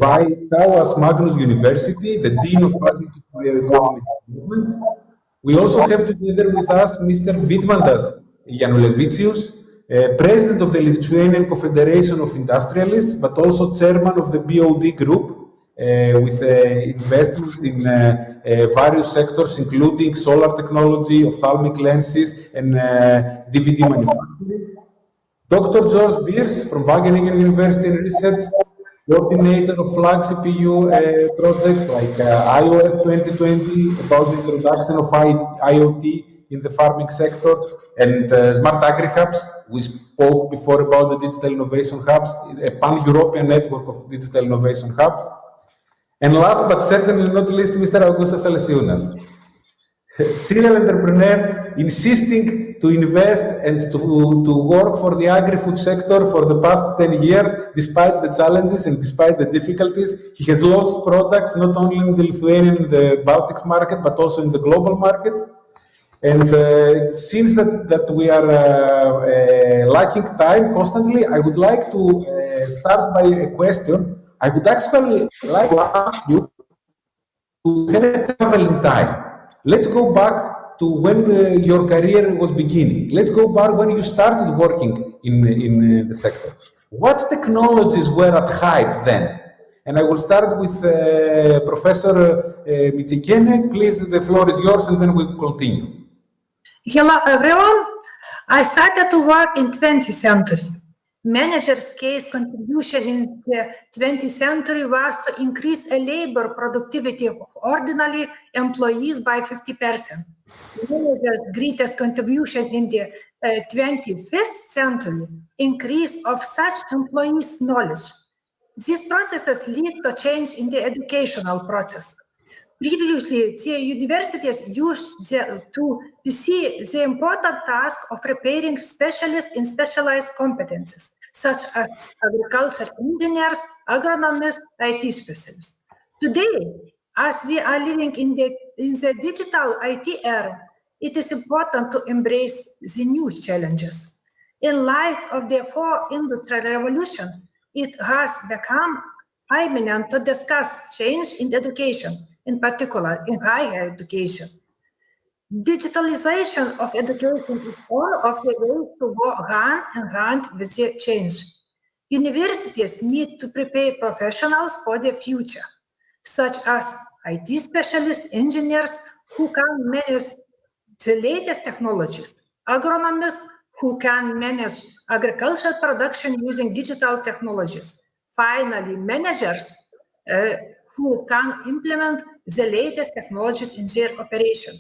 Vytautas Magnus University, the Dean of Agricultural Development. We also have together with us Mr. Vidmantas Janulevicius, President of the Lithuanian Confederation of Industrialists, but also Chairman of the BOD Group, with investments in various sectors, including solar technology, ophthalmic lenses, and DVD manufacturing. Dr. George Beers from Wageningen University and Research, coordinator of flagship EU projects like IOF 2020 about the introduction of IoT in the farming sector and smart agri-hubs. We spoke before about the digital innovation hubs, a pan-European network of digital innovation hubs. And last but certainly not least, Mr. Augustas Alesiunas, serial entrepreneur insisting to invest and to work for the agri-food sector for the past 10 years, despite the challenges and despite the difficulties. He has launched products not only in the Lithuanian and the Baltics market, but also in the global markets. And since that we are lacking time constantly, I would like to start by a question. I would actually like to ask you to have a traveling time. Let's go back to when your career was beginning. Let's go back when you started working in the sector. What technologies were at hype then? And I will start with Professor Mitsikene. Please, the floor is yours, and then we will continue. Hello, everyone. I started to work in 20th century. Managers' case contribution in the 20th century was to increase a labor productivity of ordinary employees by 50%. Managers' greatest contribution in the 21st century, increase of such employees' knowledge. These processes lead to change in the educational process. Previously, the universities used to see the important task of preparing specialists in specialized competencies, such as agriculture engineers, agronomists, IT specialists. Today, as we are living in the digital IT era, it is important to embrace the new challenges. In light of the fourth industrial revolution, it has become imminent to discuss change in education, in particular in higher education. Digitalization of education is one of the ways to work hand in hand with the change. Universities need to prepare professionals for the future, such as IT specialists, engineers who can manage the latest technologies, agronomists who can manage agricultural production using digital technologies. Finally, managers who can implement the latest technologies in their operation.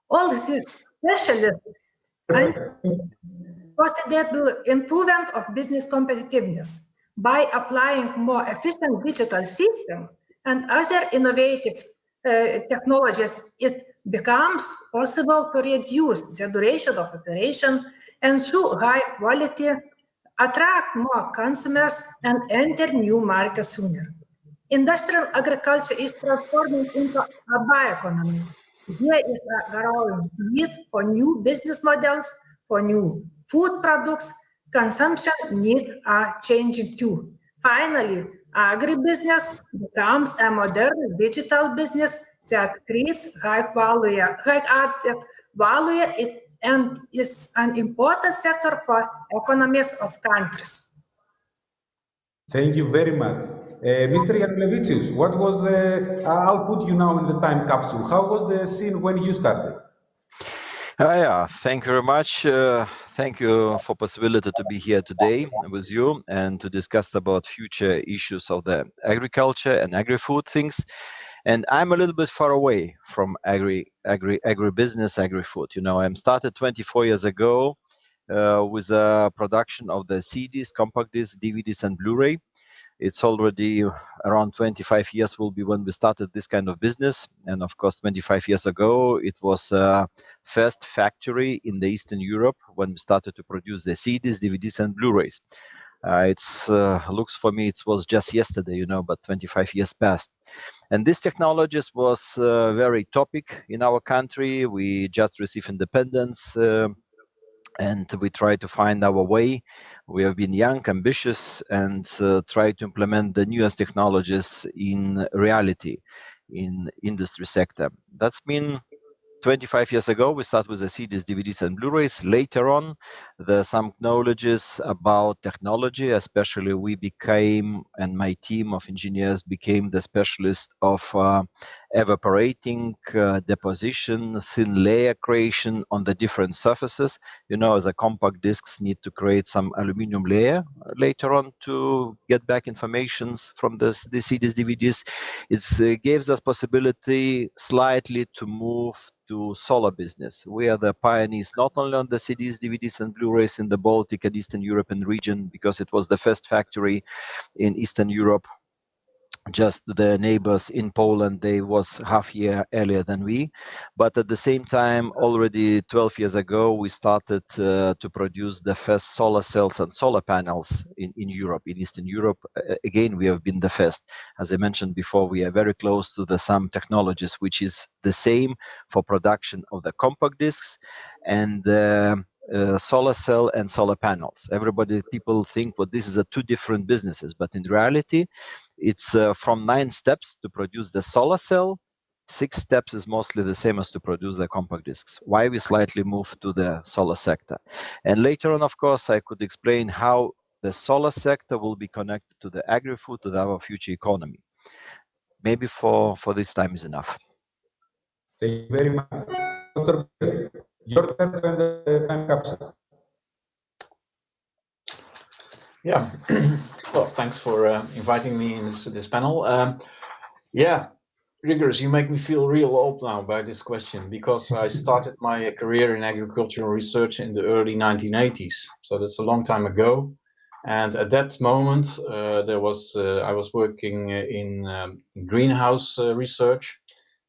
All these specialists possible improvement of business competitiveness by applying more efficient digital system and other innovative technologies. It becomes possible to reduce the duration of operation and through high quality attract more consumers and enter new markets sooner. Industrial agriculture is transforming into a bioeconomy. There is a growing need for new business models, for new food products. Consumption needs are changing too. Finally, agribusiness becomes a modern digital business that creates high added value, and it's an important sector for economies of countries. Thank you very much. Mr. Yanulevicius, what was the, I'll put you now in the time capsule. How was the scene when you started? Yeah, thank you very much. Thank you for possibility to be here today with you and to discuss about future issues of the agriculture and agri-food things. And I'm a little bit far away from agribusiness, agri-food. You know, I started 24 years ago with a production of the CDs, compact discs, DVDs, and Blu-ray. It's already around 25 years will be when we started this kind of business. And of course, 25 years ago, it was first factory in the Eastern Europe when we started to produce the CDs, DVDs, and Blu-rays. It's looks for me, it was just yesterday, you know, but 25 years passed. And this technologies was very topic in our country. We just received independence. And we try to find our way. We have been young, ambitious, and try to implement the newest technologies in reality, in industry sector. That's been 25 years ago, we started with the CDs, DVDs, and Blu-rays. Later on, some knowledges about technology, especially we became, and my team of engineers became the specialist of evaporating, deposition, thin layer creation on the different surfaces. You know, the compact discs need to create some aluminum layer later on to get back information from the CDs, DVDs. It gives us possibility slightly to move to solar business. We are the pioneers not only on the CDs, DVDs, and Blu-rays in the Baltic and Eastern European region, because it was the first factory in Eastern Europe. Just the neighbors in Poland, they was half year earlier than we. But at the same time, already 12 years ago, we started to produce the first solar cells and solar panels in Europe, in Eastern Europe. Again, we have been the first. As I mentioned before, we are very close to some technologies, which is the same for production of the compact discs and solar cell and solar panels. People think, well, this is two different businesses, but in reality, it's from 9 steps to produce the solar cell. 6 steps is mostly the same as to produce the compact discs. Why we slightly moved to the solar sector. And later on, of course, I could explain how the solar sector will be connected to the agri-food, to our future economy. Maybe for this time is enough. Thank you very much. Dr. Best, your turn to end the time capsule. Yeah, well, thanks for inviting me in this panel. Yeah, Rigorous, you make me feel real old now by this question, because I started my career in agricultural research in the early 1980s. So that's a long time ago. And at that moment, I was working in greenhouse research.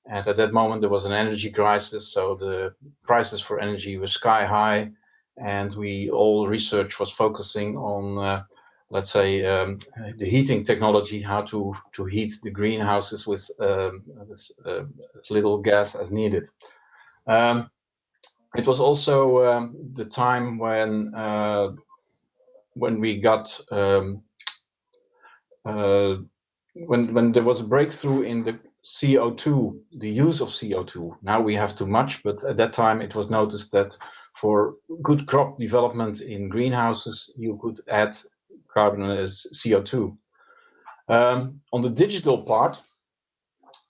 And at that moment, there was an energy crisis. So the prices for energy were sky high. And all research was focusing on, let's say, the heating technology, how to heat the greenhouses with as little gas as needed. It was also the time when we got when there was a breakthrough in the CO2, the use of CO2. Now we have too much, but at that time it was noticed that for good crop development in greenhouses, you could add carbon as CO2. On the digital part,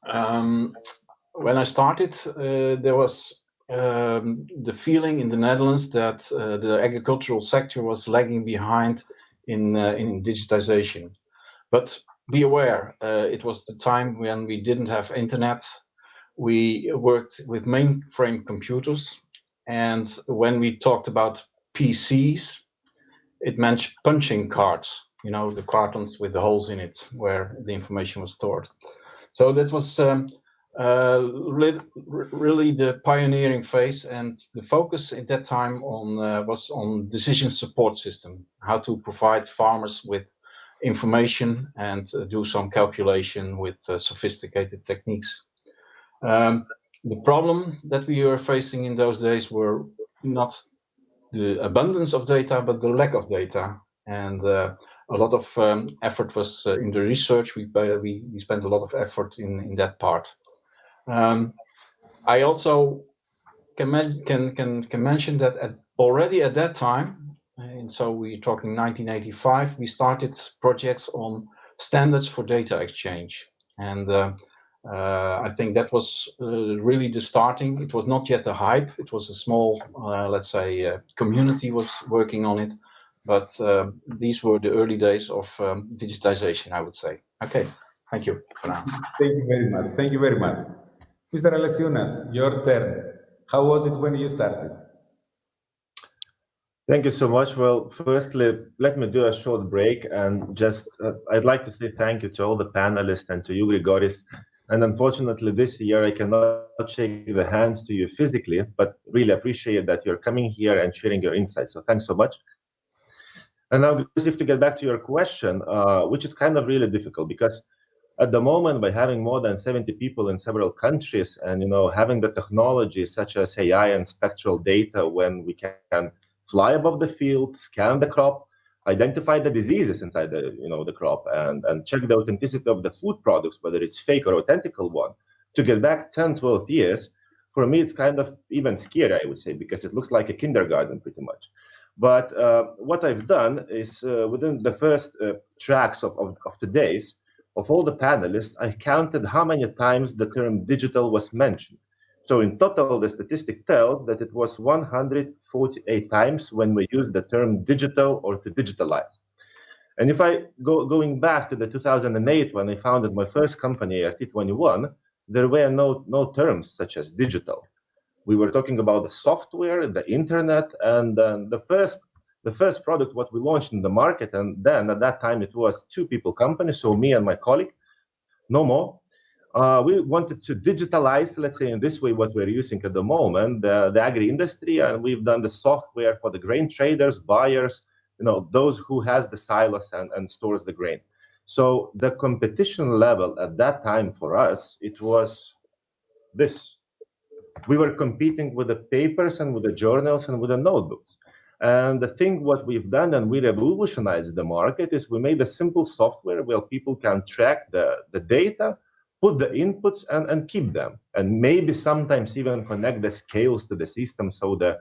when I started, there was the feeling in the Netherlands that the agricultural sector was lagging behind in digitization. But be aware, it was the time when we didn't have internet. We worked with mainframe computers. And when we talked about PCs, it meant punching cards, you know, the cartons with the holes in it where the information was stored. So that was really the pioneering phase, and the focus at that time was on decision support system, how to provide farmers with information and do some calculation with sophisticated techniques. The problem that we were facing in those days were not the abundance of data, but the lack of data. And a lot of effort was in the research. We spent a lot of effort in that part. I also can mention that already at that time, and so we're talking 1985, we started projects on standards for data exchange. And I think that was really the starting. It was not yet a hype. It was a small, let's say, community was working on it. But these were the early days of digitization, I would say. Okay, thank you for now. Thank you very much. Thank you very much. Mr. Alesiunas, your turn. How was it when you started? Thank you so much. Well, firstly, let me do a short break and just, I'd like to say thank you to all the panelists and to you, Grigoris. And unfortunately, this year I cannot shake the hands to you physically, but really appreciate that you're coming here and sharing your insights. So thanks so much. And now, if to get back to your question, which is kind of really difficult, because at the moment, by having more than 70 people in several countries, and having the technology such as AI and spectral data, when we can fly above the field, scan the crop, identify the diseases inside the crop, and check the authenticity of the food products, whether it's fake or authentic one, to get back 10, 12 years, For me, it's kind of even scary, I would say, because it looks like a kindergarten pretty much. But what I've done is within the first tracks of today's, of all the panelists, I counted how many times the term digital was mentioned. So in total, the statistic tells that it was 148 times when we used the term digital or to digitalize. And if I going back to the 2008, when I founded my first company at T21, there were no terms such as digital. We were talking about the software, the internet, and the first product what we launched in the market. And then at that time it was two people company, so me and my colleague, no more. We wanted to digitalize, let's say in this way, what we're using at the moment, the agri industry, and we've done the software for the grain traders, buyers, those who has the silos and stores the grain. So the competition level at that time for us, it was this. We were competing with the papers and with the journals and with the notebooks. And the thing what we've done, and we revolutionized the market, is we made a simple software where people can track the data, put the inputs and keep them, and maybe sometimes even connect the scales to the system, so the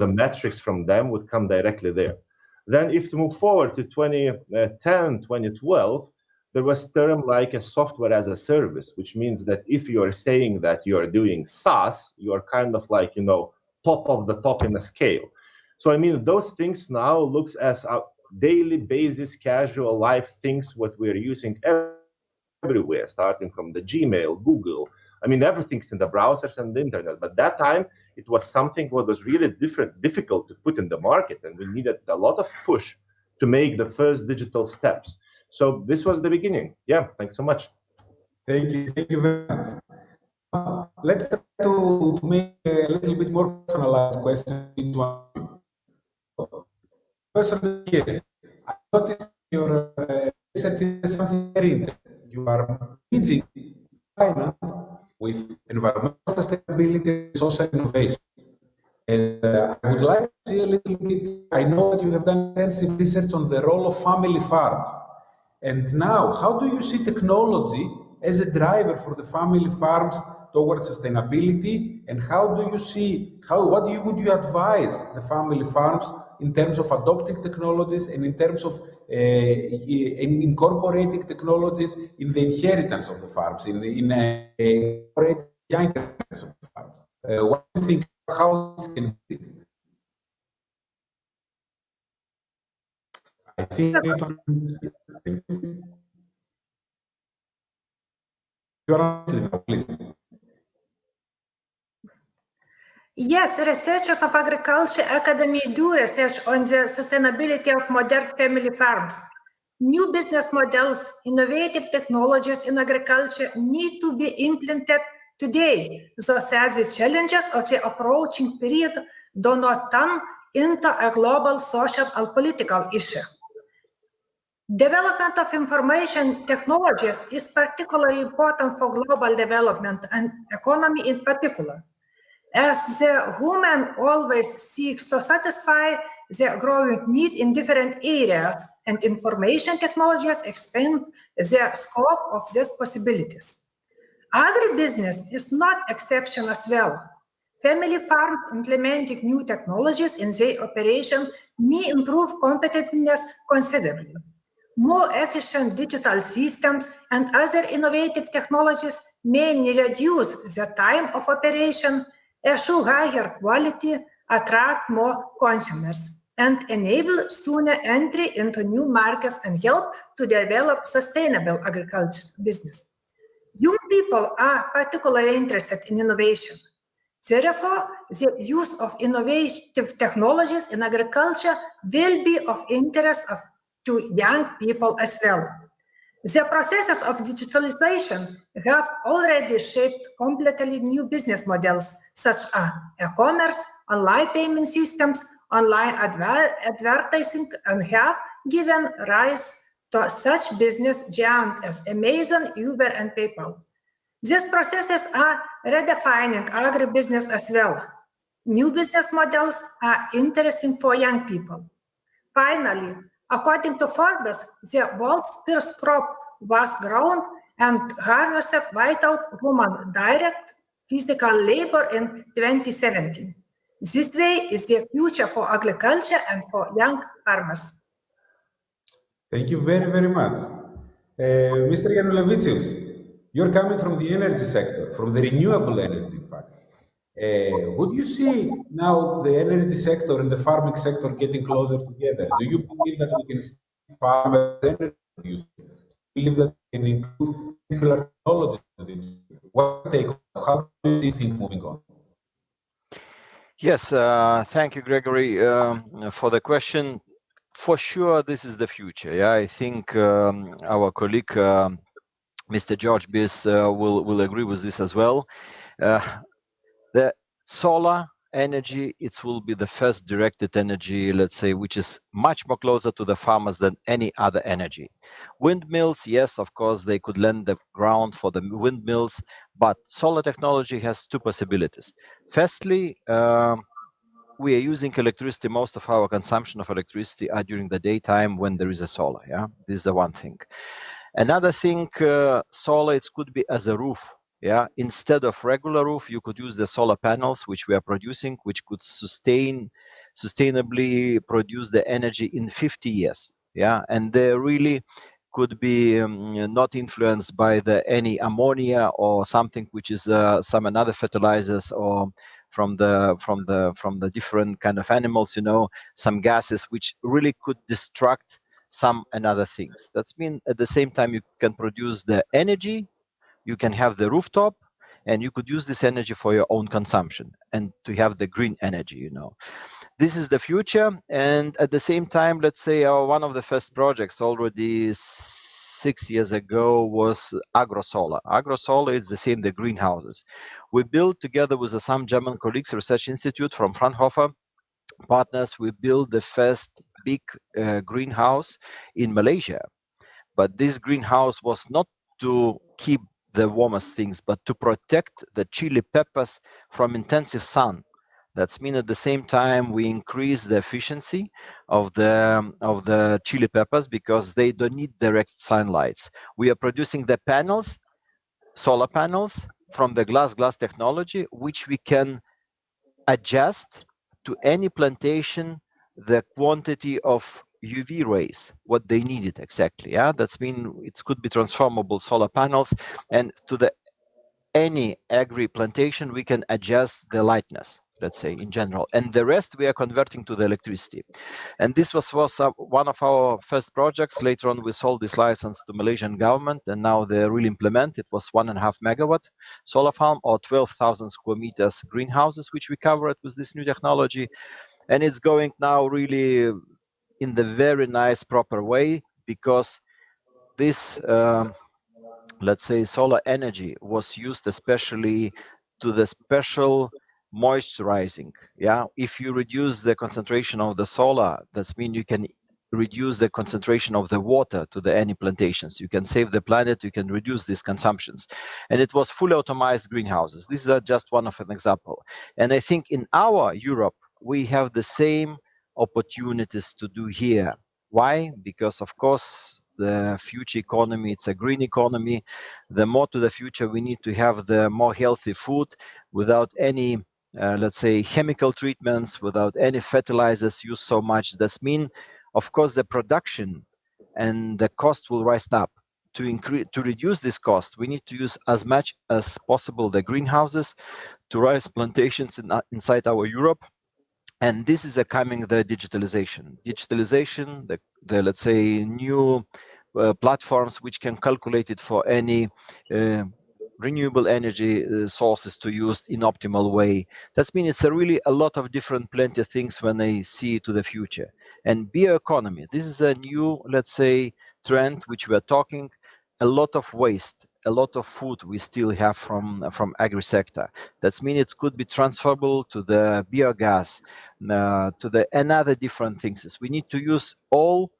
metrics from them would come directly there. Then if to move forward to 2010, 2012, there was term like a software as a service, which means that if you are saying that you are doing SaaS, you are kind of like, top of the top in a scale. So, I mean, those things now looks as a daily basis, casual life things, what we're using everywhere, starting from the Gmail, Google. I mean, everything's in the browsers and the internet. But that time, it was something what was really difficult to put in the market. And we needed a lot of push to make the first digital steps. So this was the beginning. Yeah, thanks so much. Thank you very much. Let's try to make a little bit more personalized question to each one of you. Person here, I noticed your research is something very interesting. You are bridging finance with environmental sustainability and social innovation. And I would like to see a little bit, I know that you have done extensive research on the role of family farms. And now, how do you see technology as a driver for the family farms towards sustainability? And how do you see, would you advise the family farms in terms of adopting technologies and in terms of incorporating technologies in the inheritance of the farms, in incorporating young inheritance of the farms? What do you think, how this can be fixed? I think Yes, researchers of Agriculture Academy do research on the sustainability of modern family farms. New business models, innovative technologies in agriculture need to be implemented today, so that the challenges of the approaching period do not turn into a global social and political issue. Development of information technologies is particularly important for global development and economy in particular, as the human always seeks to satisfy the growing need in different areas, and information technologies expand the scope of these possibilities. Agribusiness is not exception as well. Family farms implementing new technologies in their operation may improve competitiveness considerably. More efficient digital systems and other innovative technologies may reduce the time of operation, assure higher quality, attract more consumers, and enable sooner entry into new markets and help to develop sustainable agriculture business. Young people are particularly interested in innovation. Therefore, the use of innovative technologies in agriculture will be of interest to young people as well. The processes of digitalization have already shaped completely new business models, such as e-commerce, online payment systems, online advertising, and have given rise to such business giants as Amazon, Uber, and PayPal. These processes are redefining agribusiness as well. New business models are interesting for young people. Finally, according to Forbes, the world's first crop was grown and harvested without human direct physical labor in 2017. This way is the future for agriculture and for young farmers. Thank you very, very much. Mr. Yanulevicius, you're coming from the energy sector, from the renewable energy, in fact. Would you see now the energy sector and the farming sector getting closer together? Do you believe that we can see farmers and energy producers? Do you believe that we can include particular technology? What's your take on that? How do you see things moving on? Yes, thank you, Gregory, for the question. For sure, this is the future. Yeah, I think our colleague, Mr. George Biss, will agree with this as well. The solar energy, it will be the first directed energy, let's say, which is much more closer to the farmers than any other energy. Windmills, yes, of course, they could lend the ground for the windmills, but solar technology has two possibilities. Firstly, we are using electricity. Most of our consumption of electricity are during the daytime when there is a solar. Yeah, this is the one thing. Another thing, solar, it could be as a roof. Yeah, instead of regular roof, you could use the solar panels which we are producing, which could sustainably produce the energy in 50 years. Yeah, and they really could be not influenced by any ammonia or something which is some another fertilizers or from the different kind of animals, some gases which really could destruct some and other things. That's mean at the same time you can produce the energy, you can have the rooftop, and you could use this energy for your own consumption and to have the green energy. This is the future. And at the same time, let's say one of the first projects already 6 years ago was AgroSolar. AgroSolar is the same, the greenhouses. We built together with some German colleagues, Research Institute from Fraunhofer partners, we built the first big greenhouse in Malaysia. But this greenhouse was not to keep the warmest things, but to protect the chili peppers from intensive sun. That's mean at the same time we increase the efficiency of the chili peppers because they don't need direct sunlights. We are producing the panels, solar panels from the glass technology, which we can adjust to any plantation the quantity of UV rays, what they needed exactly. Yeah, that's mean it could be transformable solar panels, and to any agri plantation we can adjust the lightness, let's say in general, and the rest we are converting to the electricity. And this was one of our first projects. Later on we sold this license to Malaysian government, and now they really implement. It was 1.5 megawatt solar farm or 12,000 square meters greenhouses which we covered with this new technology, and it's going now really in the very nice proper way because this let's say solar energy was used especially to the special moisturizing. Yeah, if you reduce the concentration of the solar, that's mean you can reduce the concentration of the water to the any plantations. You can save the planet, you can reduce these consumptions. And it was fully automated greenhouses. This is just one of an example. And I think in our Europe we have the same opportunities to do here. Why? Because of course the future economy, it's a green economy. The more to the future we need to have the more healthy food without any let's say chemical treatments, without any fertilizers used so much. That's mean of course the production and the cost will rise up. To reduce this cost, we need to use as much as possible the greenhouses to raise plantations inside our Europe. And this is coming the digitalization, the let's say new platforms which can calculate it for any renewable energy sources to use in optimal way. That's mean it's really a lot of different plenty of things when I see to the future. And bioeconomy, this is a new, let's say, trend which we are talking. A lot of waste, a lot of food we still have from agri sector. That's mean it could be transferable to the biogas, to the another different things. We need to use all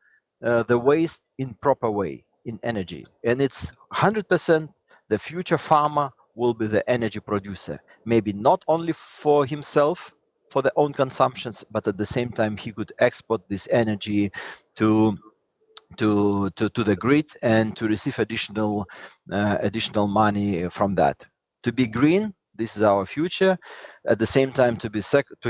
the waste in proper way in energy, and it's 100% the future farmer will be the energy producer. Maybe not only for himself, for their own consumptions, but at the same time he could export this energy to the grid and to receive additional money from that. To be green, This is our future. At the same time, to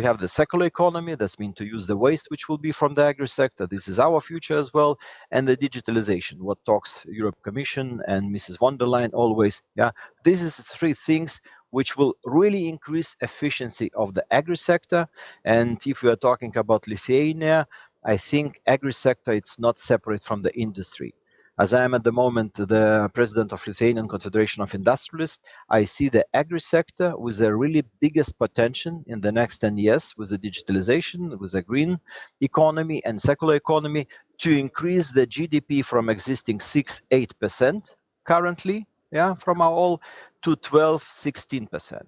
have the circular economy, that's mean to use the waste which will be from the agri sector. This is our future as well. And the digitalization, what talks Europe Commission and Mrs. von der Leyen always. Yeah, this is three things which will really increase efficiency of the agri sector. And if we are talking about Lithuania, I think agri sector, it's not separate from the industry. As I am at the moment the president of Lithuanian Confederation of Industrialists, I see the agri sector with the really biggest potential in the next 10 years with the digitalization, with the green economy and circular economy to increase the GDP from existing 6-8% currently, yeah, from our all to 12-16%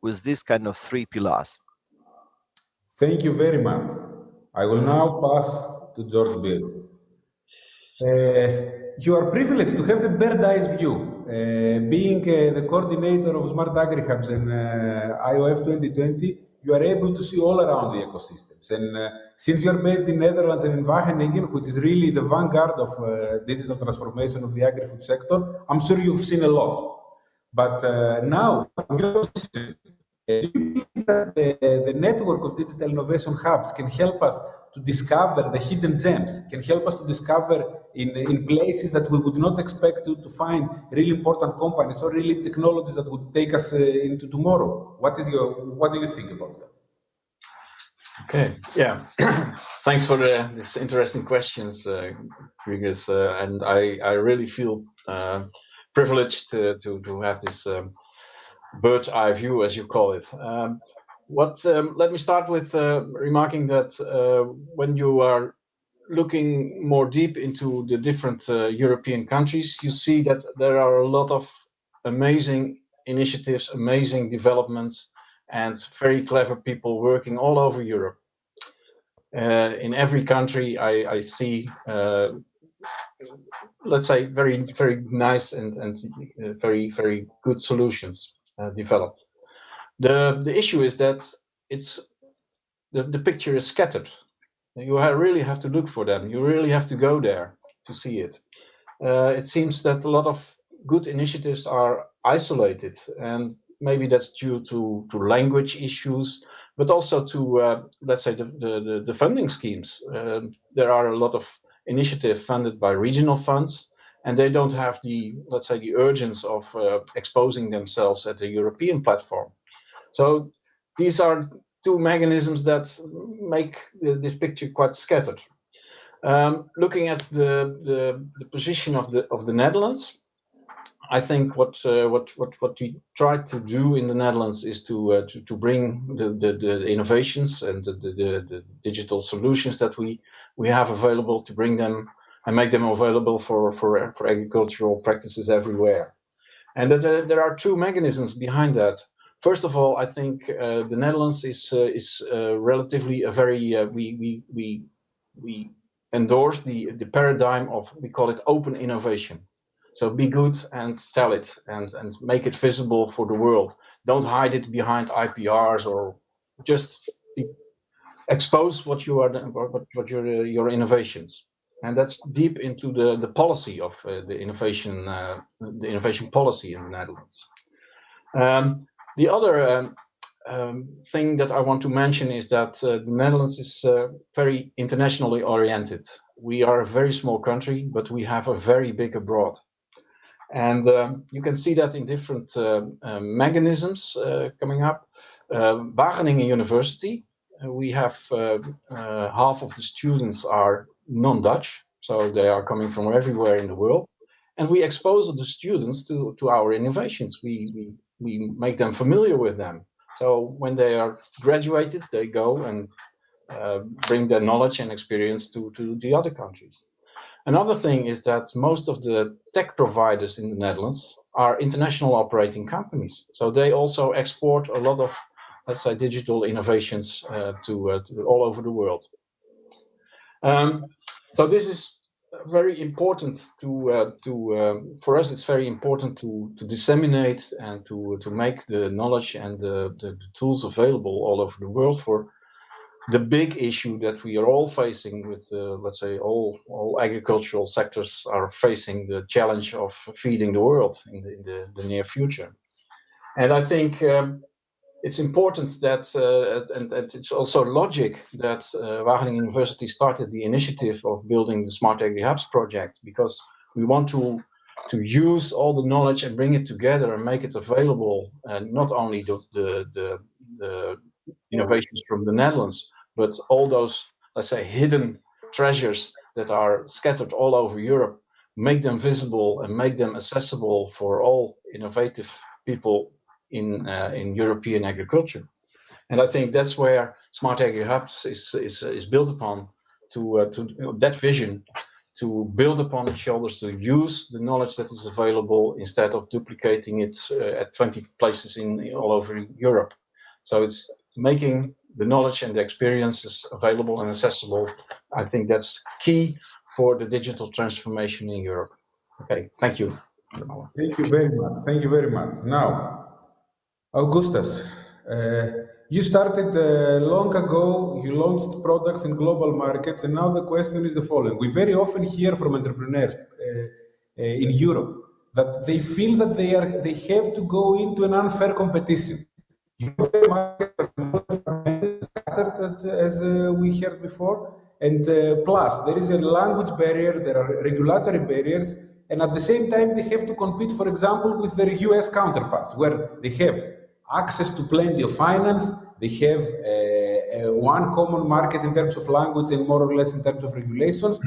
with this kind of three pillars. Thank you very much. I will now pass to George Beers. You are privileged to have the bird eyes view. Being the coordinator of Smart Agri Hubs in IOF 2020, you are able to see all around the ecosystems. And since you are based in Netherlands and in Wageningen, which is really the vanguard of digital transformation of the agri-food sector, I'm sure you've seen a lot. But now, do you believe that the network of digital innovation hubs can help us to discover the hidden gems, can help us to discover in places that we would not expect to find really important companies or really technologies that would take us into tomorrow? What do you think about that? Okay, yeah. Thanks for these interesting questions, Grigas. And I really feel privileged to have this bird's eye view, as you call it. Let me start with remarking that when you are looking more deep into the different European countries, you see that there are a lot of amazing initiatives, amazing developments, and very clever people working all over Europe. In every country, I see, let's say, very, very nice and very, very good solutions developed. The issue is that the picture is scattered. You really have to look for them. You really have to go there to see it. It seems that a lot of good initiatives are isolated, and maybe that's due to language issues, but also to, let's say, the funding schemes. There are a lot of initiatives funded by regional funds, and they don't have the, let's say, the urgency of exposing themselves at the European platform. So these are two mechanisms that make this picture quite scattered. Looking at the position of the Netherlands, I think what we try to do in the Netherlands is to bring the innovations and the digital solutions that we have available, to bring them and make them available for agricultural practices everywhere. And that there are two mechanisms behind that. First of all, I think the Netherlands is relatively a very we endorse the paradigm of, we call it open innovation. So be good and tell it and make it visible for the world. Don't hide it behind IPRs, or just expose what you are what your innovations. And that's deep into the policy of the innovation policy in the Netherlands. The other thing that I want to mention is that the Netherlands is very internationally oriented. We are a very small country, but we have a very big abroad. And you can see that in different mechanisms coming up. Wageningen University, we have half of the students are non-Dutch, so they are coming from everywhere in the world. And we expose the students to our innovations. We make them familiar with them. So when they are graduated, they go and bring their knowledge and experience to the other countries. Another thing is that most of the tech providers in the Netherlands are international operating companies. So they also export a lot of, let's say, digital innovations to all over the world. So this is very important for us. It's very important to disseminate and to make the knowledge and the tools available all over the world for the big issue that we are all facing with, let's say, all agricultural sectors are facing the challenge of feeding the world in the near future. And I think it's important that, and it's also logic that Wageningen University started the initiative of building the Smart Agri Hubs project, because we want to use all the knowledge and bring it together and make it available, and not only the innovations from the Netherlands, but all those, let's say, hidden treasures that are scattered all over Europe, make them visible and make them accessible for all innovative people in European agriculture. And I think that's where Smart Agri Hubs is built upon, to that vision, to build upon each other, to use the knowledge that is available instead of duplicating it at 20 places all over Europe. So it's making the knowledge and the experiences available and accessible. I think that's key for the digital transformation in Europe. Okay, thank you. Thank you very much. Thank you very much. Now, Augustus, you started long ago, you launched products in global markets, and now the question is the following. We very often hear from entrepreneurs in Europe that they feel that they have to go into an unfair competition. European market as we heard before, and plus there is a language barrier, there are regulatory barriers, and at the same time they have to compete, for example, with their US counterparts, where they have access to plenty of finance, they have one common market in terms of language and more or less in terms of regulations.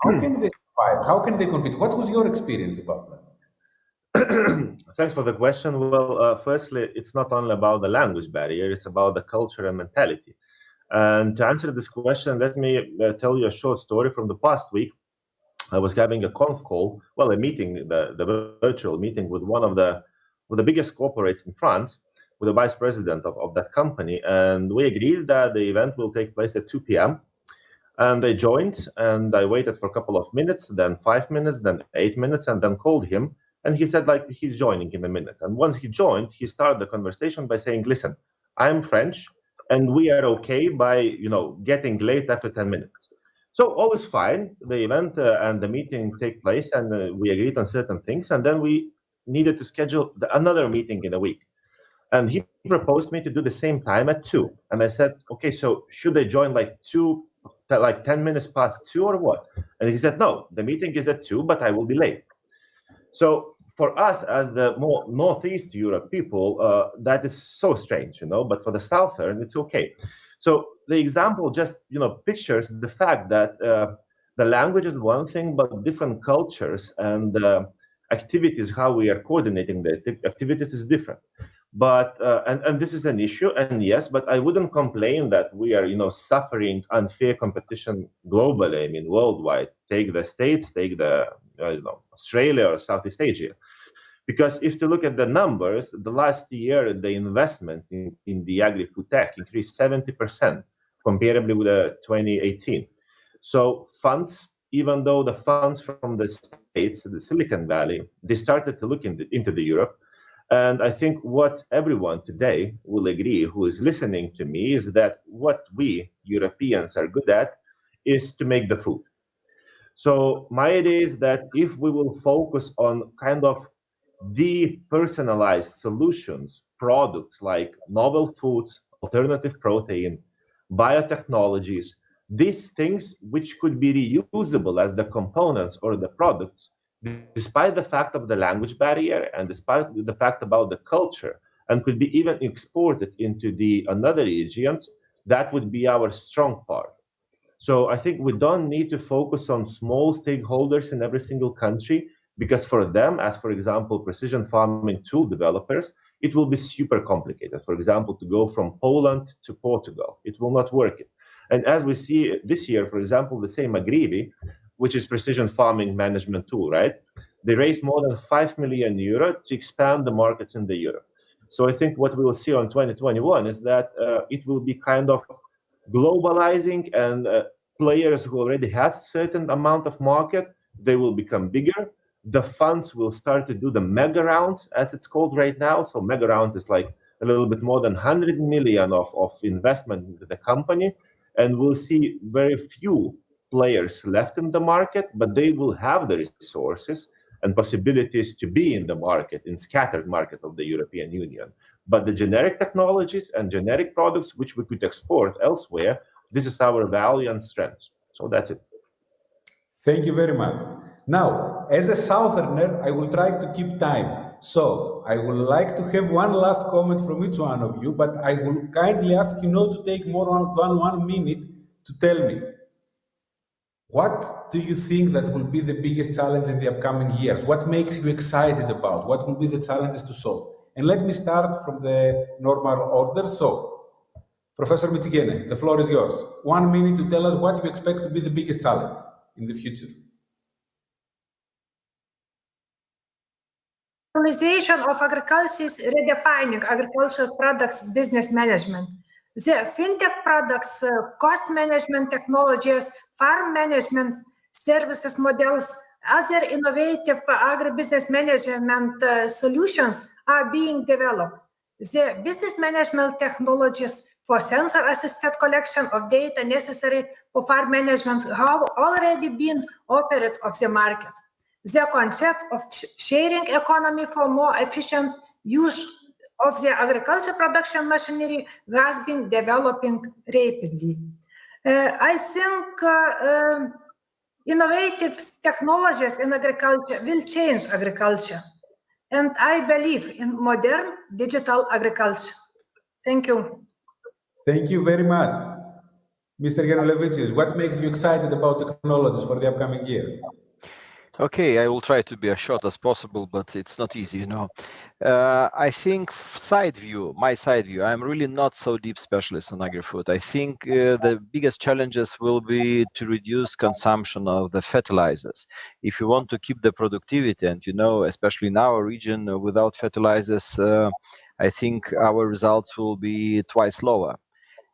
How can they survive? How can they compete? What was your experience about that? Thanks for the question. Well, firstly, it's not only about the language barrier, it's about the culture and mentality. And to answer this question, let me tell you a short story from the past week. I was having a conf call, well, a meeting, the virtual meeting with one of the biggest corporates in France, with the vice president of that company. And we agreed that the event will take place at 2 p.m. And they joined, and I waited for a couple of minutes, then 5 minutes, then 8 minutes, and then called him. And he said, like, he's joining in a minute. And once he joined, he started the conversation by saying, listen, I'm French, and we are okay by, getting late after 10 minutes. So all is fine. The event and the meeting take place, and we agreed on certain things. And then we needed to schedule another meeting in a week. And he proposed me to do the same time at 2. And I said, okay, so should I join like 10 minutes past 2 or what? And he said, no, the meeting is at 2, but I will be late. So for us, as the more Northeast Europe people, that is so strange, but for the Southern, it's okay. So the example just, pictures the fact that the language is one thing, but different cultures and activities, how we are coordinating the activities is different. But and this is an issue, and yes, but I wouldn't complain that we are, suffering unfair competition globally. I mean, worldwide. Take the States, take the Australia or Southeast Asia, because if you look at the numbers, the last year the investments in the agri-food tech increased 70% comparably with 2018. So funds, even though the funds from the States, the Silicon Valley, they started to look into the Europe. And I think what everyone today will agree who is listening to me is that what we Europeans are good at is to make the food. So my idea is that if we will focus on kind of depersonalized solutions, products like novel foods, alternative protein, biotechnologies, these things which could be reusable as the components or the products, despite the fact of the language barrier and despite the fact about the culture, and could be even exported into the another regions, that would be our strong part. So I think we don't need to focus on small stakeholders in every single country, because for them, as for example, precision farming tool developers, it will be super complicated. For example, to go from Poland to Portugal, it will not work. And as we see this year, for example, the same AgriFood, which is precision farming management tool, right? They raised more than 5 million euro to expand the markets in the Europe. So I think what we will see on 2021 is that it will be kind of globalizing, and players who already have certain amount of market, they will become bigger. The funds will start to do the mega rounds, as it's called right now. So mega round is like a little bit more than 100 million of investment into the company. And we'll see very few players left in the market, but they will have the resources and possibilities to be in the market, in scattered market of the European Union. But the generic technologies and generic products which we could export elsewhere, this is our value and strength. So that's it. Thank you very much. Now, as a Southerner, I will try to keep time. So I would like to have one last comment from each one of you, but I will kindly ask you not to take more than 1 minute to tell me, what do you think that will be the biggest challenge in the upcoming years? What makes you excited about? What will be the challenges to solve? And let me start from the normal order. So, Professor Mitsigene, the floor is yours. 1 minute to tell us what you expect to be the biggest challenge in the future. Digitalization of agriculture is redefining agricultural products business management. The fintech products, cost management technologies, farm management services models, other innovative agribusiness management solutions are being developed. The business management technologies for sensor-assisted collection of data necessary for farm management have already been offered of the market. The concept of sharing economy for more efficient use of the agriculture production machinery has been developing rapidly. I think innovative technologies in agriculture will change agriculture. And I believe in modern digital agriculture. Thank you. Thank you very much. Mr. Genolevicius, what makes you excited about technologies for the upcoming years? Okay, I will try to be as short as possible, but it's not easy, you know. I think my side view, I'm really not so deep specialist on agri-food. I think the biggest challenges will be to reduce consumption of the fertilizers. If you want to keep the productivity, and you know, especially in our region, without fertilizers, I think our results will be twice lower.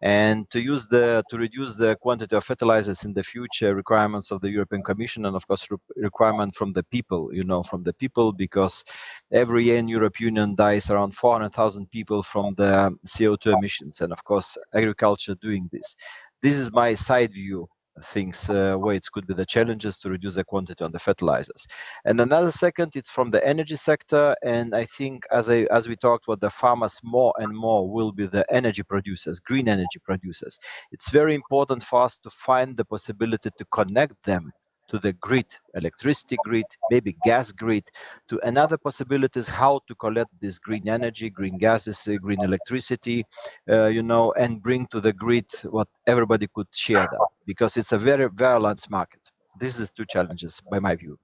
And to reduce the quantity of fertilizers in the future, requirements of the European Commission, and of course requirement from the people, because every year in European Union dies around 400,000 people from the CO2 emissions, and of course agriculture doing this. This is my side view things where it could be the challenges to reduce the quantity on the fertilizers. And another second, it's from the energy sector, and I think as we talked about, the farmers more and more will be the energy producers, green energy producers. It's very important for us to find the possibility to connect them to the grid, electricity grid, maybe gas grid, to another possibilities how to collect this green energy, green gases, green electricity, and bring to the grid what everybody could share that, because it's a very balanced market. This is two challenges by my view.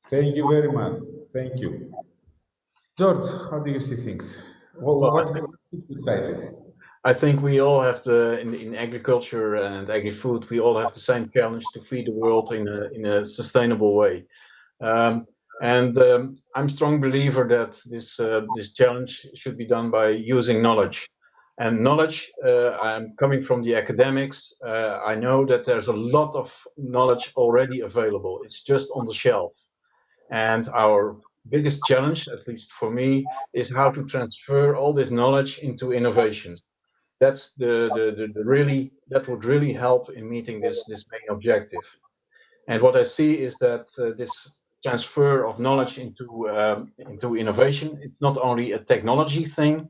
Thank you very much. Thank you. George, how do you see things? What makes you excited? I think we all have in agriculture and agri-food, we all have the same challenge to feed the world in a sustainable way. I'm a strong believer that this challenge should be done by using knowledge. And knowledge, I'm coming from the academics. I know that there's a lot of knowledge already available. It's just on the shelf. And our biggest challenge, at least for me, is how to transfer all this knowledge into innovations. That's that would really help in meeting this main objective. And what I see is that this transfer of knowledge into innovation, it's not only a technology thing,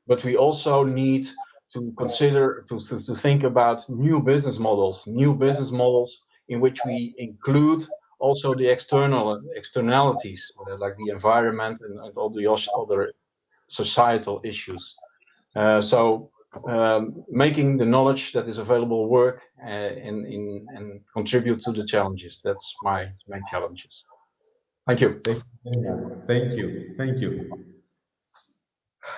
but we also need to consider to think about new business models in which we include also the externalities like the environment and all the other societal issues. Making the knowledge that is available work and contribute to the challenges. That's my main challenges. Thank you. Thank you. Thank you.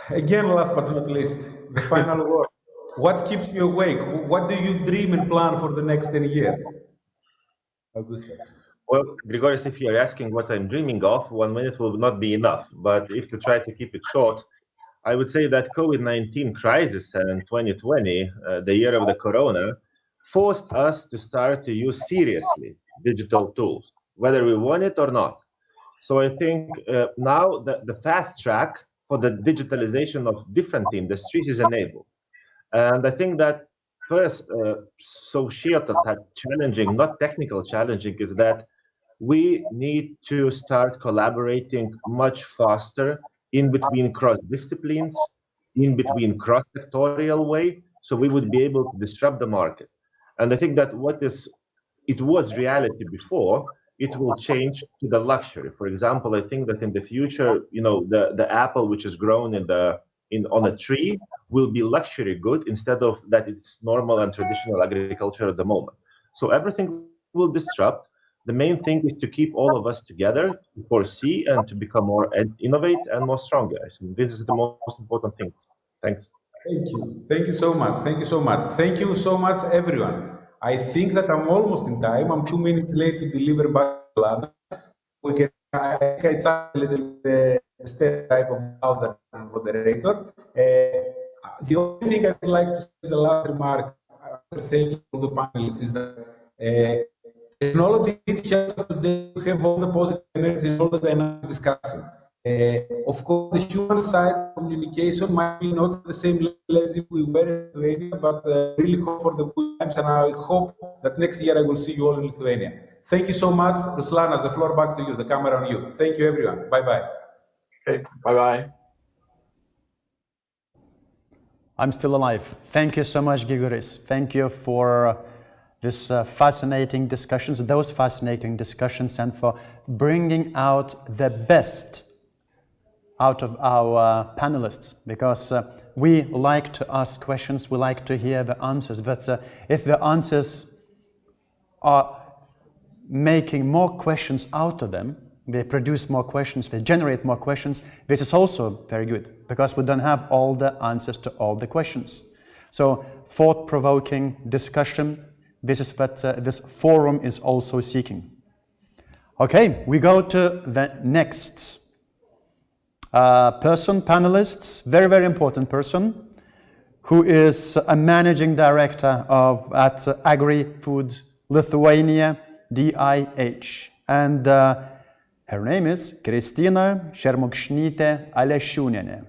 Again, last but not least, the final word. What keeps you awake? What do you dream and plan for the next 10 years? Augustus. Well, Grigoris, if you're asking what I'm dreaming of, 1 minute will not be enough. But if to try to keep it short, I would say that COVID-19 crisis and 2020, the year of the corona, forced us to start to use seriously digital tools, whether we want it or not. So I think now the fast track for the digitalization of different industries is enabled. And I think that first societal challenging, not technical challenging, is that we need to start collaborating much faster in between cross disciplines, in between cross sectorial way, so we would be able to disrupt the market. And I think that it was reality before, it will change to the luxury. For example, I think that in the future, the apple which is grown on a tree will be luxury good instead of that it's normal and traditional agriculture at the moment. So everything will disrupt. The main thing is to keep all of us together, to foresee and to become more and innovate and more stronger. I think this is the most important thing. Thanks. Thank you. Thank you so much. Thank you so much. Thank you so much, everyone. I think that I'm almost in time. I'm 2 minutes late to deliver back to London. I catch up a little bit the stereotype of Southern moderator. The only thing I would like to say as a last remark, after thanking all the panelists, is that technology did help us today to have all the positive energy and all the dynamic discussion. Of course, the human side of communication might be not the same level as if we were in Lithuania, but really hope for the good times, and I hope that next year I will see you all in Lithuania. Thank you so much. Ruslana, the floor back to you, the camera on you. Thank you, everyone. Bye-bye. Okay, bye-bye. I'm still alive. Thank you so much, Gigoris. Thank you for this fascinating discussions, those fascinating discussions, and for bringing out the best out of our panelists, because we like to ask questions, we like to hear the answers, but if the answers are making more questions out of them, they produce more questions, they generate more questions, this is also very good, because we don't have all the answers to all the questions. So thought-provoking discussion, this is what this forum is also seeking. Okay, we go to the next panelist, very, very important person, who is a managing director at AgriFood Lithuania, DIH. And her name is Kristina Šermukšnytė-Alešiūnienė.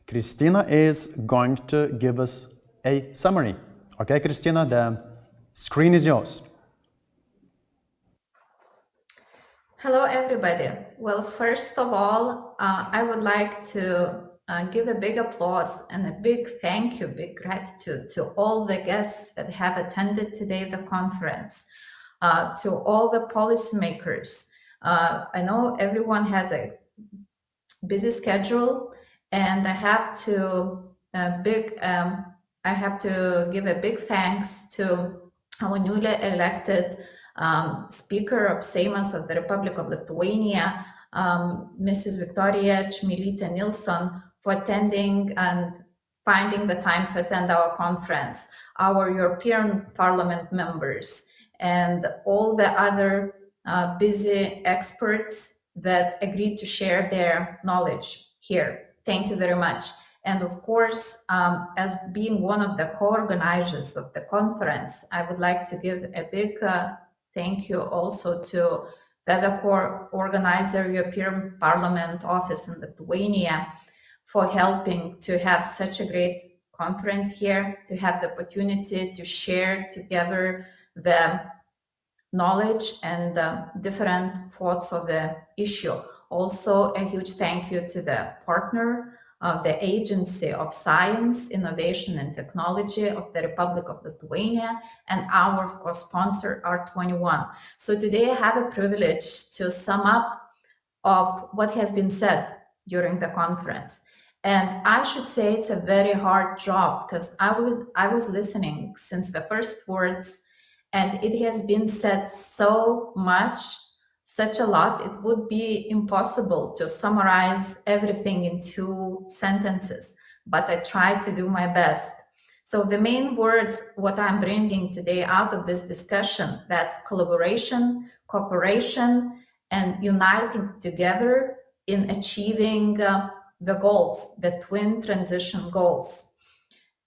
Kristina is going to give us a summary. Okay, Kristina, the screen is yours. Hello, everybody. Well, first of all, I would like to give a big applause and a big thank you, big gratitude to all the guests that have attended today the conference, to all the policymakers. I know everyone has a busy schedule, and I have to give a big thanks to our newly elected Speaker of Seimas of the Republic of Lithuania, Mrs. Viktorija Čmilytė-Nilsson, for attending and finding the time to attend our conference, our European Parliament members, and all the other busy experts that agreed to share their knowledge here. Thank you very much. And of course, as being one of the co-organizers of the conference, I would like to give a big thank you also to the other co-organizer, European Parliament office in Lithuania, for helping to have such a great conference here, to have the opportunity to share together the knowledge and different thoughts of the issue. Also, a huge thank you to the partner of the Agency of Science, Innovation and Technology of the Republic of Lithuania, and our, of course, sponsor, R21. So today I have a privilege to sum up of what has been said during the conference. And I should say it's a very hard job, because I was listening since the first words, and it has been said so much, such a lot, it would be impossible to summarize everything in 2 sentences, but I tried to do my best. So the main words, what I'm bringing today out of this discussion, that's collaboration, cooperation, and uniting together in achieving the goals, the twin transition goals.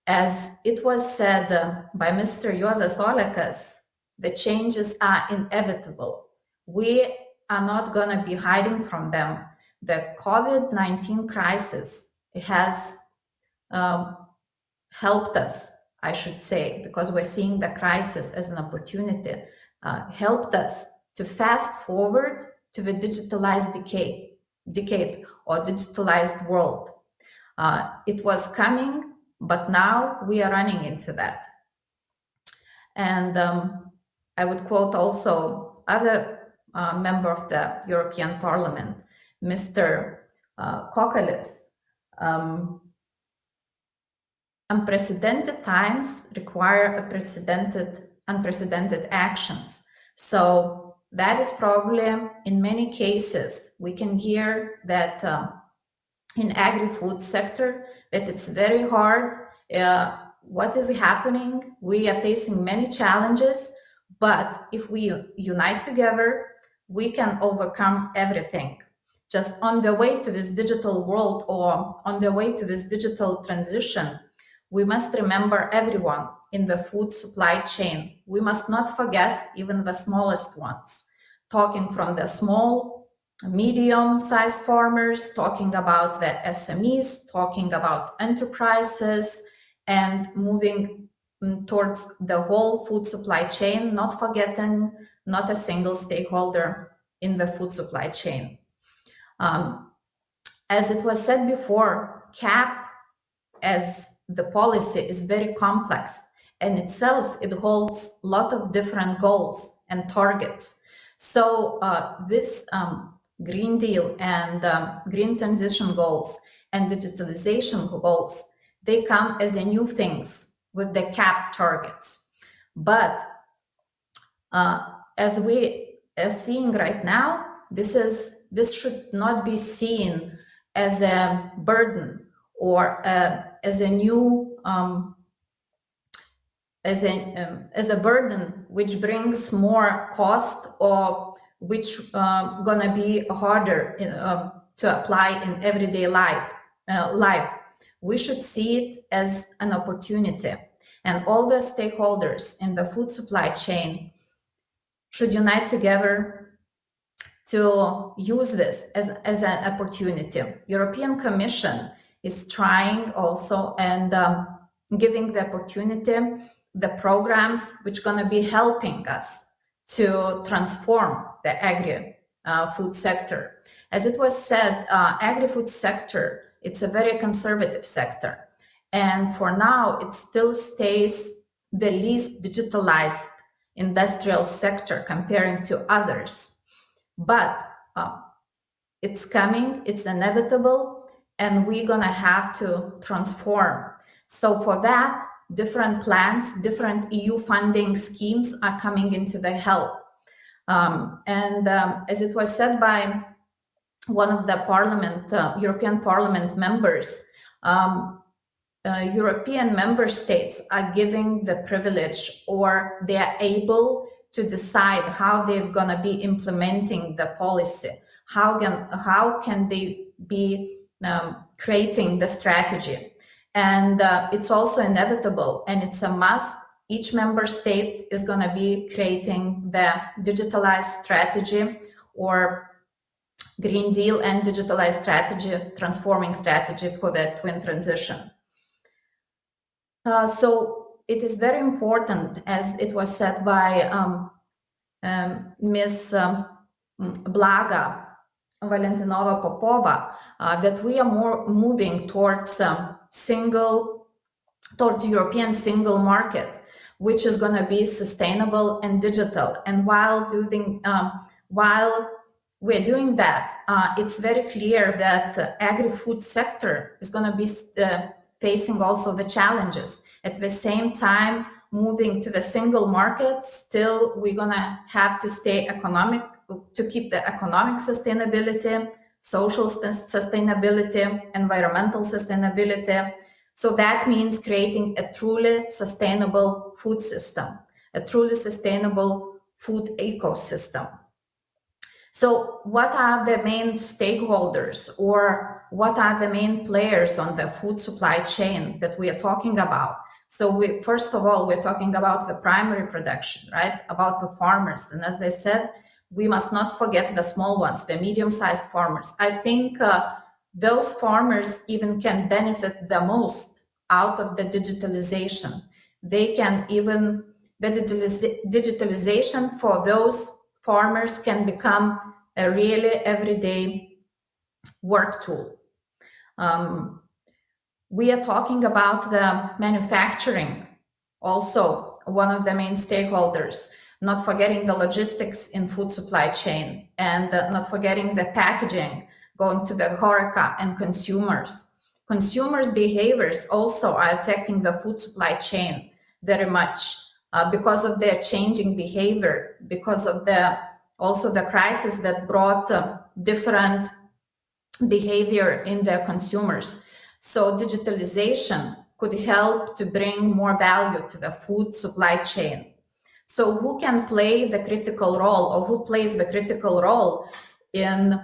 As it was said by Mr. Juozas Olekas, the changes are inevitable. We are not going to be hiding from them. The COVID-19 crisis has helped us, I should say, because we're seeing the crisis as an opportunity, helped us to fast forward to the digitalized decade or digitalized world. It was coming, but now we are running into that. And I would quote also other member of the European Parliament, Mr. Kokalis. Unprecedented times require unprecedented actions. So that is probably, in many cases, we can hear that in agri-food sector, that it's very hard. What is happening? We are facing many challenges, but if we unite together, we can overcome everything. Just on the way to this digital world or on the way to this digital transition, we must remember everyone in the food supply chain. We must not forget even the smallest ones, talking from the small, medium-sized farmers, talking about the SMEs, talking about enterprises, and moving towards the whole food supply chain, not forgetting not a single stakeholder in the food supply chain. As it was said before, CAP as the policy is very complex, and itself it holds a lot of different goals and targets. So this Green Deal and green transition goals and digitalization goals, they come as the new things with the CAP targets. But as we are seeing right now, this should not be seen as a burden or as a new as a burden which brings more cost or which gonna be harder to apply in everyday life. We should see it as an opportunity, and all the stakeholders in the food supply chain should unite together to use this as an opportunity. European Commission is trying also and giving the opportunity, the programs which are going to be helping us to transform the agri-food sector. As it was said, agri-food sector, it's a very conservative sector. And for now, it still stays the least digitalized industrial sector comparing to others. But it's coming, it's inevitable, and we're gonna have to transform. So for that, different plans, different EU funding schemes are coming into the help. As it was said by one of the European Parliament members, European member states are giving the privilege, or they are able to decide how they're going to be implementing the policy. How can they be creating the strategy? And it's also inevitable, and it's a must. Each member state is going to be creating the digitalized strategy or Green Deal and digitalized strategy, transforming strategy for the twin transition. So it is very important, as it was said by Ms. Blaga Valentinova Popova, that we are moving towards European single market, which is going to be sustainable and digital. And while we're doing that, it's very clear that agri-food sector is going to be facing also the challenges. At the same time, moving to the single market, still we're going to have to stay economic, to keep the economic sustainability, social sustainability, environmental sustainability. So that means creating a truly sustainable food system, a truly sustainable food ecosystem. So what are the main stakeholders, or what are the main players on the food supply chain that we are talking about? So first of all, we're talking about the primary production, right? About the farmers. And as I said, we must not forget the small ones, the medium-sized farmers. I think those farmers even can benefit the most out of the digitalization. They can even, the digitalization for farmers can become a really everyday work tool. We are talking about the manufacturing, also one of the main stakeholders, not forgetting the logistics in food supply chain, and not forgetting the packaging going to the HoReCa and consumers. Consumers' behaviors also are affecting the food supply chain very much because of their changing behavior, because of also the crisis that brought different behavior in the consumers. So digitalization could help to bring more value to the food supply chain. So who can play the critical role, or who plays the critical role in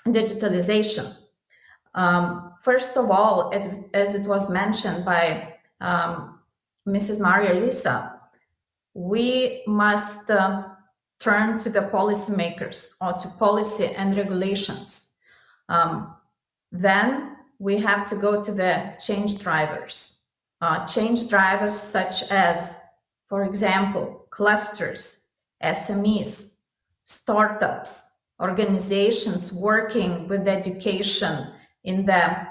digitalization? First of all, as it was mentioned by Mrs. Maria Lisa, we must turn to the policymakers, or to policy and regulations. Then we have to go to the change drivers. Change drivers such as, for example, clusters, SMEs, startups, organizations working with education in the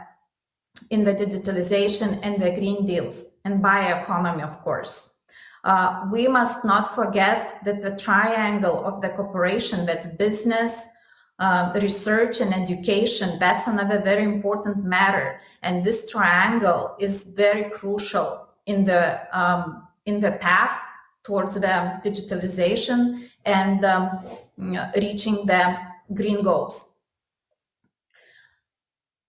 digitalization and the Green Deals, and bioeconomy, of course. We must not forget that the triangle of the cooperation, that's business, research and education, that's another very important matter. And this triangle is very crucial in the path towards the digitalization and reaching the green goals.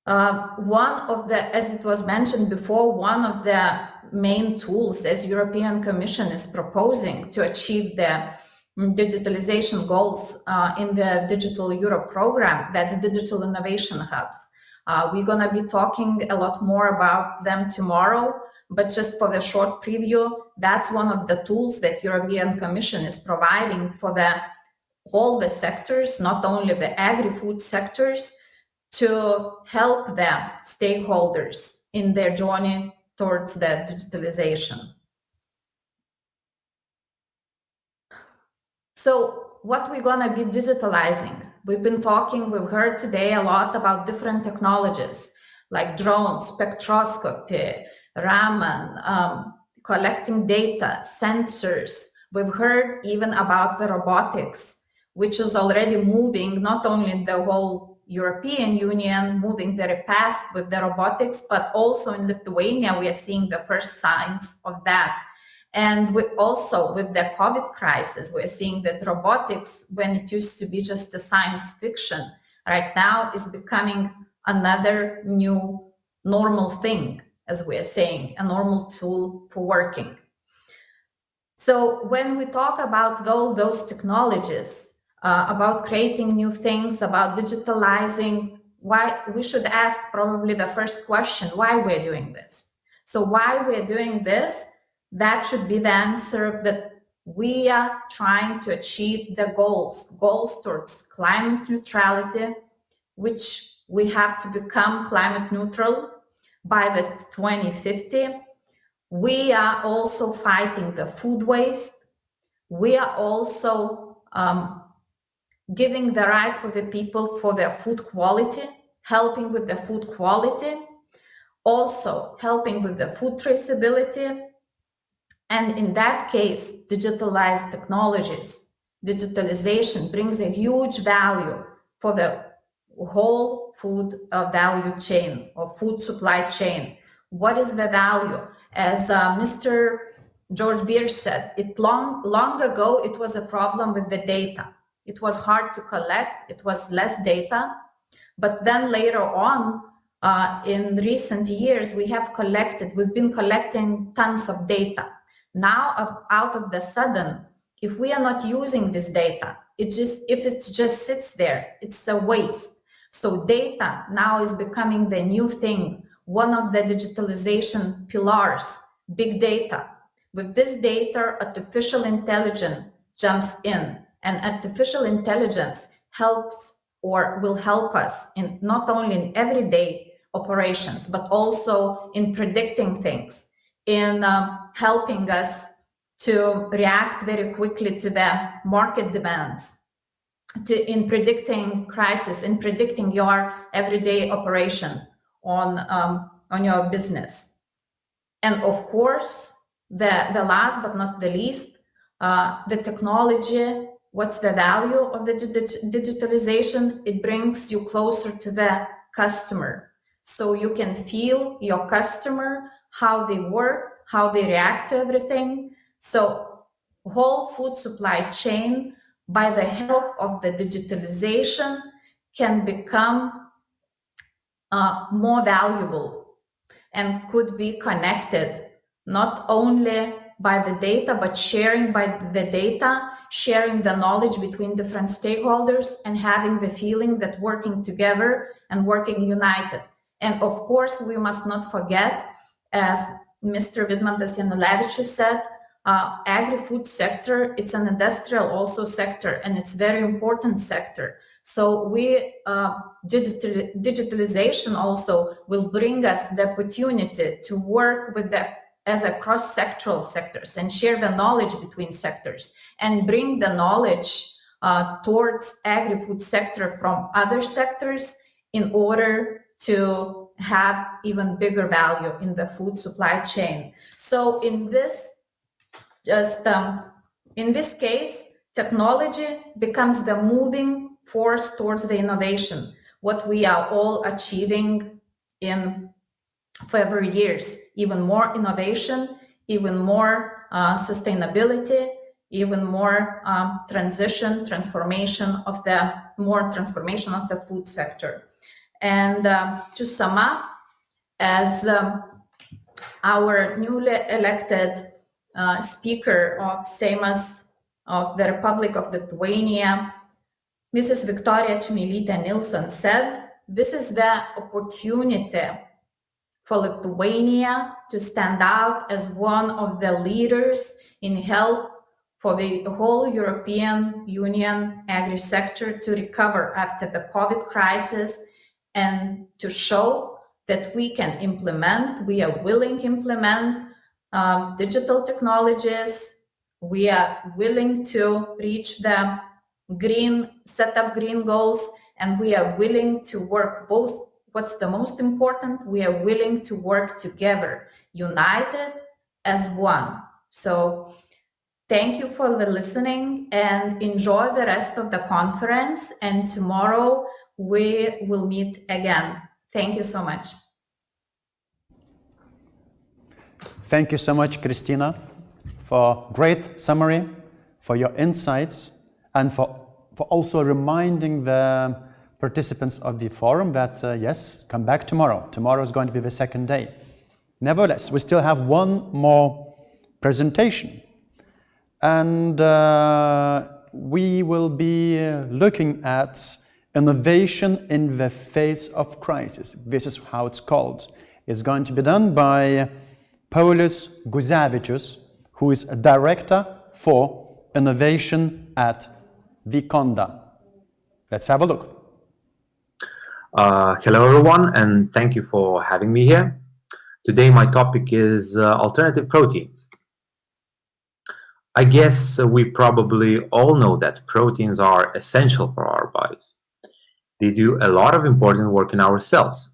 One of the, as it was mentioned before, one of the main tools as European Commission is proposing to achieve the digitalization goals in the Digital Europe program, that's digital innovation hubs. We're going to be talking a lot more about them tomorrow, but just for the short preview, that's one of the tools that European Commission is providing for all the sectors, not only the agri-food sectors, to help the stakeholders in their journey towards the digitalization. So what we're going to be digitalizing? We've heard today a lot about different technologies like drones, spectroscopy, Raman, collecting data, sensors. We've heard even about the robotics, which is already moving not only in the whole European Union, moving very fast with the robotics, but also in Lithuania, we are seeing the first signs of that. And also with the COVID crisis, we're seeing that robotics, when it used to be just a science fiction, right now is becoming another new normal thing, as we're saying, a normal tool for working. So when we talk about all those technologies, about creating new things, about digitalizing, why we should ask probably the first question, why we're doing this. So why we're doing this, that should be the answer, that we are trying to achieve the goals towards climate neutrality, which we have to become climate neutral by the 2050. We are also fighting the food waste. We are also giving the right for the people for their food quality, helping with the food quality, also helping with the food traceability. And in that case, digitalized technologies, digitalization brings a huge value for the whole food value chain or food supply chain. What is the value? As Mr. George Beer said, long ago, it was a problem with the data. It was hard to collect, it was less data. But then later on, in recent years, we've been collecting tons of data. Now, out of the sudden, if we are not using this data, if it just sits there, it's a waste. So data now is becoming the new thing, one of the digitalization pillars, big data. With this data, artificial intelligence jumps in, and artificial intelligence helps or will help us in not only in everyday operations, but also in predicting things, in helping us to react very quickly to the market demands, in predicting crisis, in predicting your everyday operation on your business. And of course, the last but not the least, the technology. What's the value of the digitalization? It brings you closer to the customer. So you can feel your customer, how they work, how they react to everything. So whole food supply chain, by the help of the digitalization, can become more valuable and could be connected, not only by the data, but sharing by the data, sharing the knowledge between different stakeholders, and having the feeling that working together and working united. And of course, we must not forget, as Mr. Vidmantas Janulevičius said, agri-food sector, it's an industrial also sector, and it's very important sector. So we digitalization also will bring us the opportunity to work with as a cross-sectoral sectors and share the knowledge between sectors and bring the knowledge towards agri-food sector from other sectors in order to have even bigger value in the food supply chain. So in this case, technology becomes the moving force towards the innovation, what we are all achieving for every years. Even more innovation, even more sustainability, even more transformation of the food sector. And to sum up, as our newly elected Speaker of Seimas of the Republic of Lithuania, Mrs. Viktorija Čmilytė-Nilsson said, this is the opportunity for Lithuania to stand out as one of the leaders in help for the whole European Union agri-sector to recover after the COVID crisis, and to show that we are willing to implement digital technologies. We are willing to reach the set up green goals, and we are willing to work both. What's the most important? We are willing to work together, united as one. So thank you for the listening, and enjoy the rest of the conference. And tomorrow we will meet again. Thank you so much. Thank you so much, Kristina, for great summary, for your insights, and for also reminding the participants of the forum that, yes, come back tomorrow. Tomorrow is going to be the second day. Nevertheless, we still have one more presentation. And we will be looking at innovation in the face of crisis. This is how it's called. It's going to be done by Paulius Guzevičius, who is a director for innovation at Viconda. Let's have a look. Hello everyone, and thank you for having me here. Today my topic is alternative proteins. I guess we probably all know that proteins are essential for our bodies. They do a lot of important work in our cells.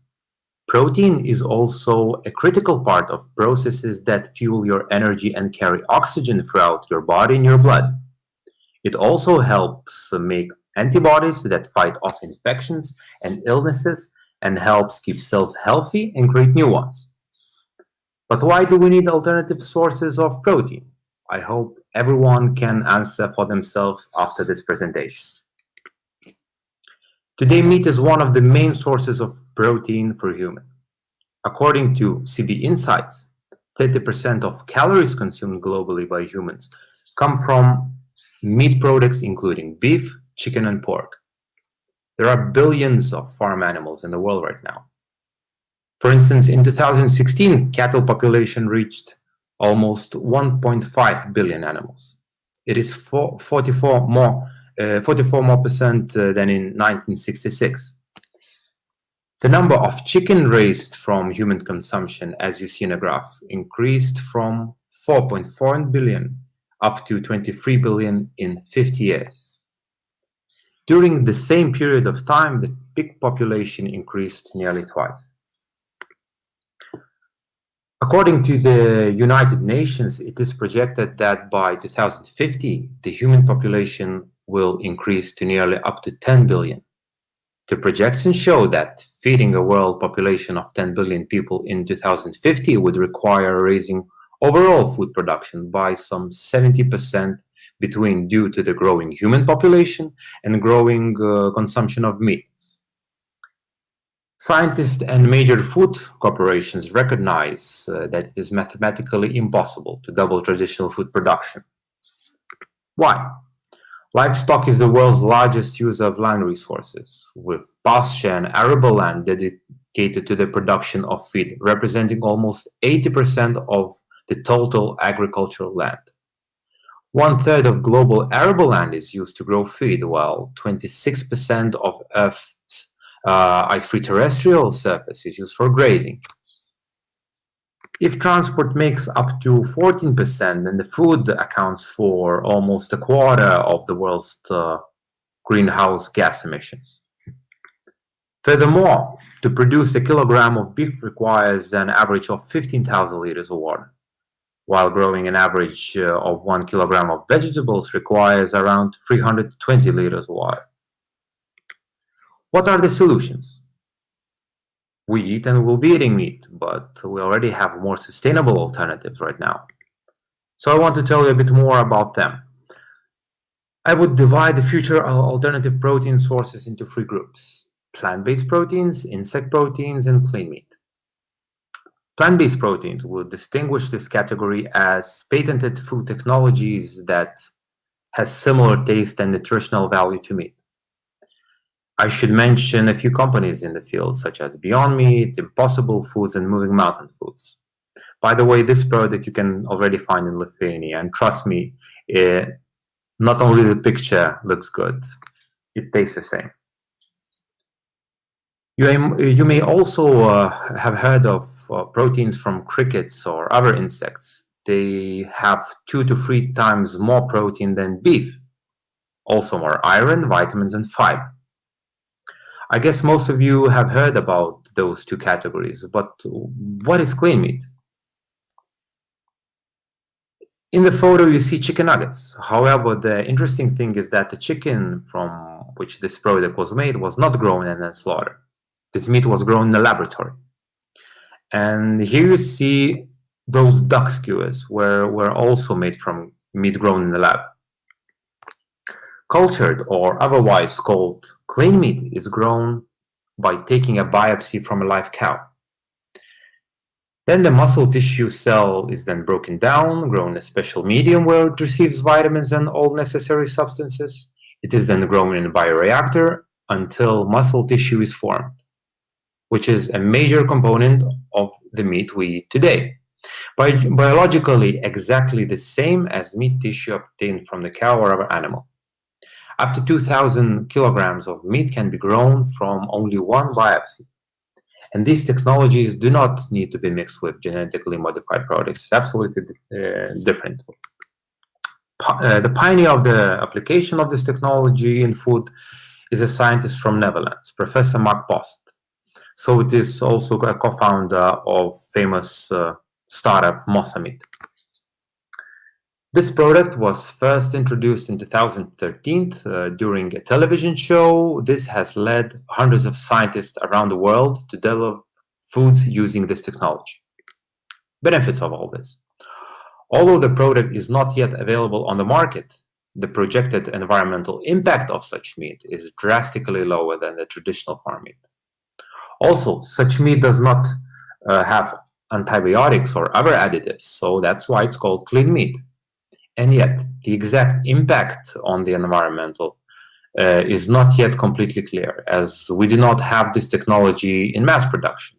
Protein is also a critical part of processes that fuel your energy and carry oxygen throughout your body and your blood. It also helps make antibodies that fight off infections and illnesses and helps keep cells healthy and create new ones. But why do we need alternative sources of protein? I hope everyone can answer for themselves after this presentation. Today, meat is one of the main sources of protein for humans. According to CB Insights, 30% of calories consumed globally by humans come from meat products including beef, chicken, and pork. There are billions of farm animals in the world right now. For instance, in 2016, cattle population reached almost 1.5 billion animals. It is 44 more percent than in 1966. The number of chicken raised from human consumption, as you see in a graph, increased from 4.4 billion up to 23 billion in 50 years. During the same period of time, the pig population increased nearly twice. According to the United Nations, it is projected that by 2050, the human population will increase to nearly up to 10 billion. The projections show that feeding a world population of 10 billion people in 2050 would require raising overall food production by some 70% due to the growing human population and growing consumption of meat. Scientists and major food corporations recognize that it is mathematically impossible to double traditional food production. Why? Livestock is the world's largest user of land resources, with pasture and arable land dedicated to the production of feed, representing almost 80% of the total agricultural land. 1/3 of global arable land is used to grow feed, while 26% of Earth's ice-free terrestrial surface is used for grazing. If transport makes up to 14%, then the food accounts for almost a quarter of the world's greenhouse gas emissions. Furthermore, to produce a kilogram of beef requires an average of 15,000 liters of water, while growing an average of 1 kilogram of vegetables requires around 320 liters of water. What are the solutions? We eat and will be eating meat, but we already have more sustainable alternatives right now. So I want to tell you a bit more about them. I would divide the future alternative protein sources into 3 groups: plant-based proteins, insect proteins, and clean meat. Plant-based proteins will distinguish this category as patented food technologies that has similar taste and nutritional value to meat. I should mention a few companies in the field, such as Beyond Meat, Impossible Foods, and Moving Mountain Foods. By the way, this product you can already find in Lithuania, and trust me, not only the picture looks good, it tastes the same. You may also have heard of proteins from crickets or other insects. They have 2 to 3 times more protein than beef, also more iron, vitamins, and fiber. I guess most of you have heard about those 2 categories, but what is clean meat? In the photo, you see chicken nuggets. However, the interesting thing is that the chicken from which this product was made was not grown and then slaughtered. This meat was grown in a laboratory. And here you see those duck skewers were also made from meat grown in the lab. Cultured or otherwise called clean meat is grown by taking a biopsy from a live cow. Then the muscle tissue cell is then broken down, grown in a special medium where it receives vitamins and all necessary substances. It is then grown in a bioreactor until muscle tissue is formed, which is a major component of the meat we eat today. Biologically exactly the same as meat tissue obtained from the cow or other animal. Up to 2,000 kilograms of meat can be grown from only 1 biopsy. And these technologies do not need to be mixed with genetically modified products. It's absolutely different. The pioneer of the application of this technology in food is a scientist from Netherlands, Professor Mark Post. So it is also a co-founder of famous startup Mosamid. This product was first introduced in 2013 during a television show. This has led hundreds of scientists around the world to develop foods using this technology. Benefits of all this. Although the product is not yet available on the market, the projected environmental impact of such meat is drastically lower than the traditional farm meat. Also, such meat does not have antibiotics or other additives, so that's why it's called clean meat. And yet, the exact impact on the environmental is not yet completely clear, as we do not have this technology in mass production.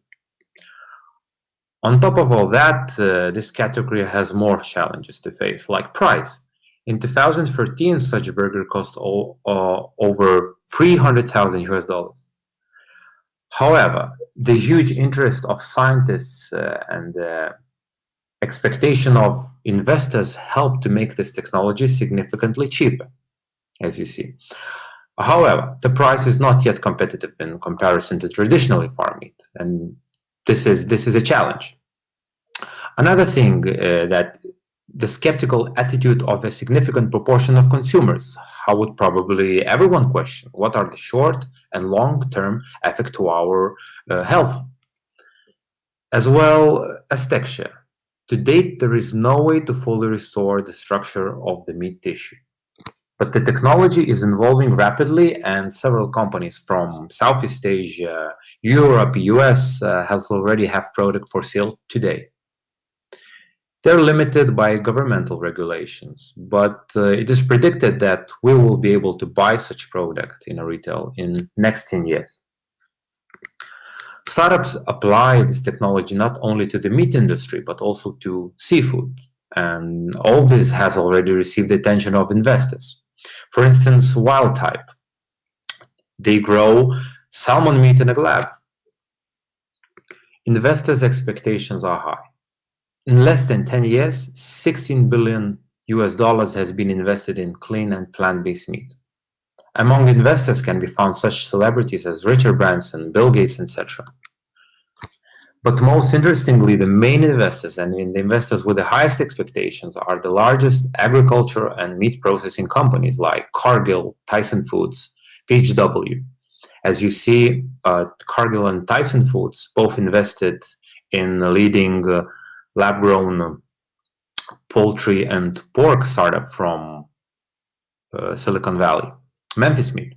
On top of all that, this category has more challenges to face, like price. In 2013, such a burger cost over $300,000. However, the huge interest of scientists and Expectation of investors help to make this technology significantly cheaper, as you see. However, the price is not yet competitive in comparison to traditionally farmed meat, and this is a challenge. Another thing that the skeptical attitude of a significant proportion of consumers. How would probably everyone question what are the short and long-term effect to our health, as well as texture. To date, there is no way to fully restore the structure of the meat tissue. But the technology is evolving rapidly, and several companies from Southeast Asia, Europe, US already have product for sale today. They're limited by governmental regulations, but it is predicted that we will be able to buy such product in a retail in next 10 years. Startups apply this technology not only to the meat industry, but also to seafood. And all this has already received the attention of investors. For instance, Wildtype. They grow salmon meat in a lab. Investors' expectations are high. In less than 10 years, $16 billion has been invested in clean and plant-based meat. Among investors can be found such celebrities as Richard Branson, Bill Gates, etc. But most interestingly, the main investors and the investors with the highest expectations are the largest agriculture and meat processing companies like Cargill, Tyson Foods, PHW. As you see, Cargill and Tyson Foods both invested in leading lab-grown poultry and pork startup from Silicon Valley, Memphis Meat.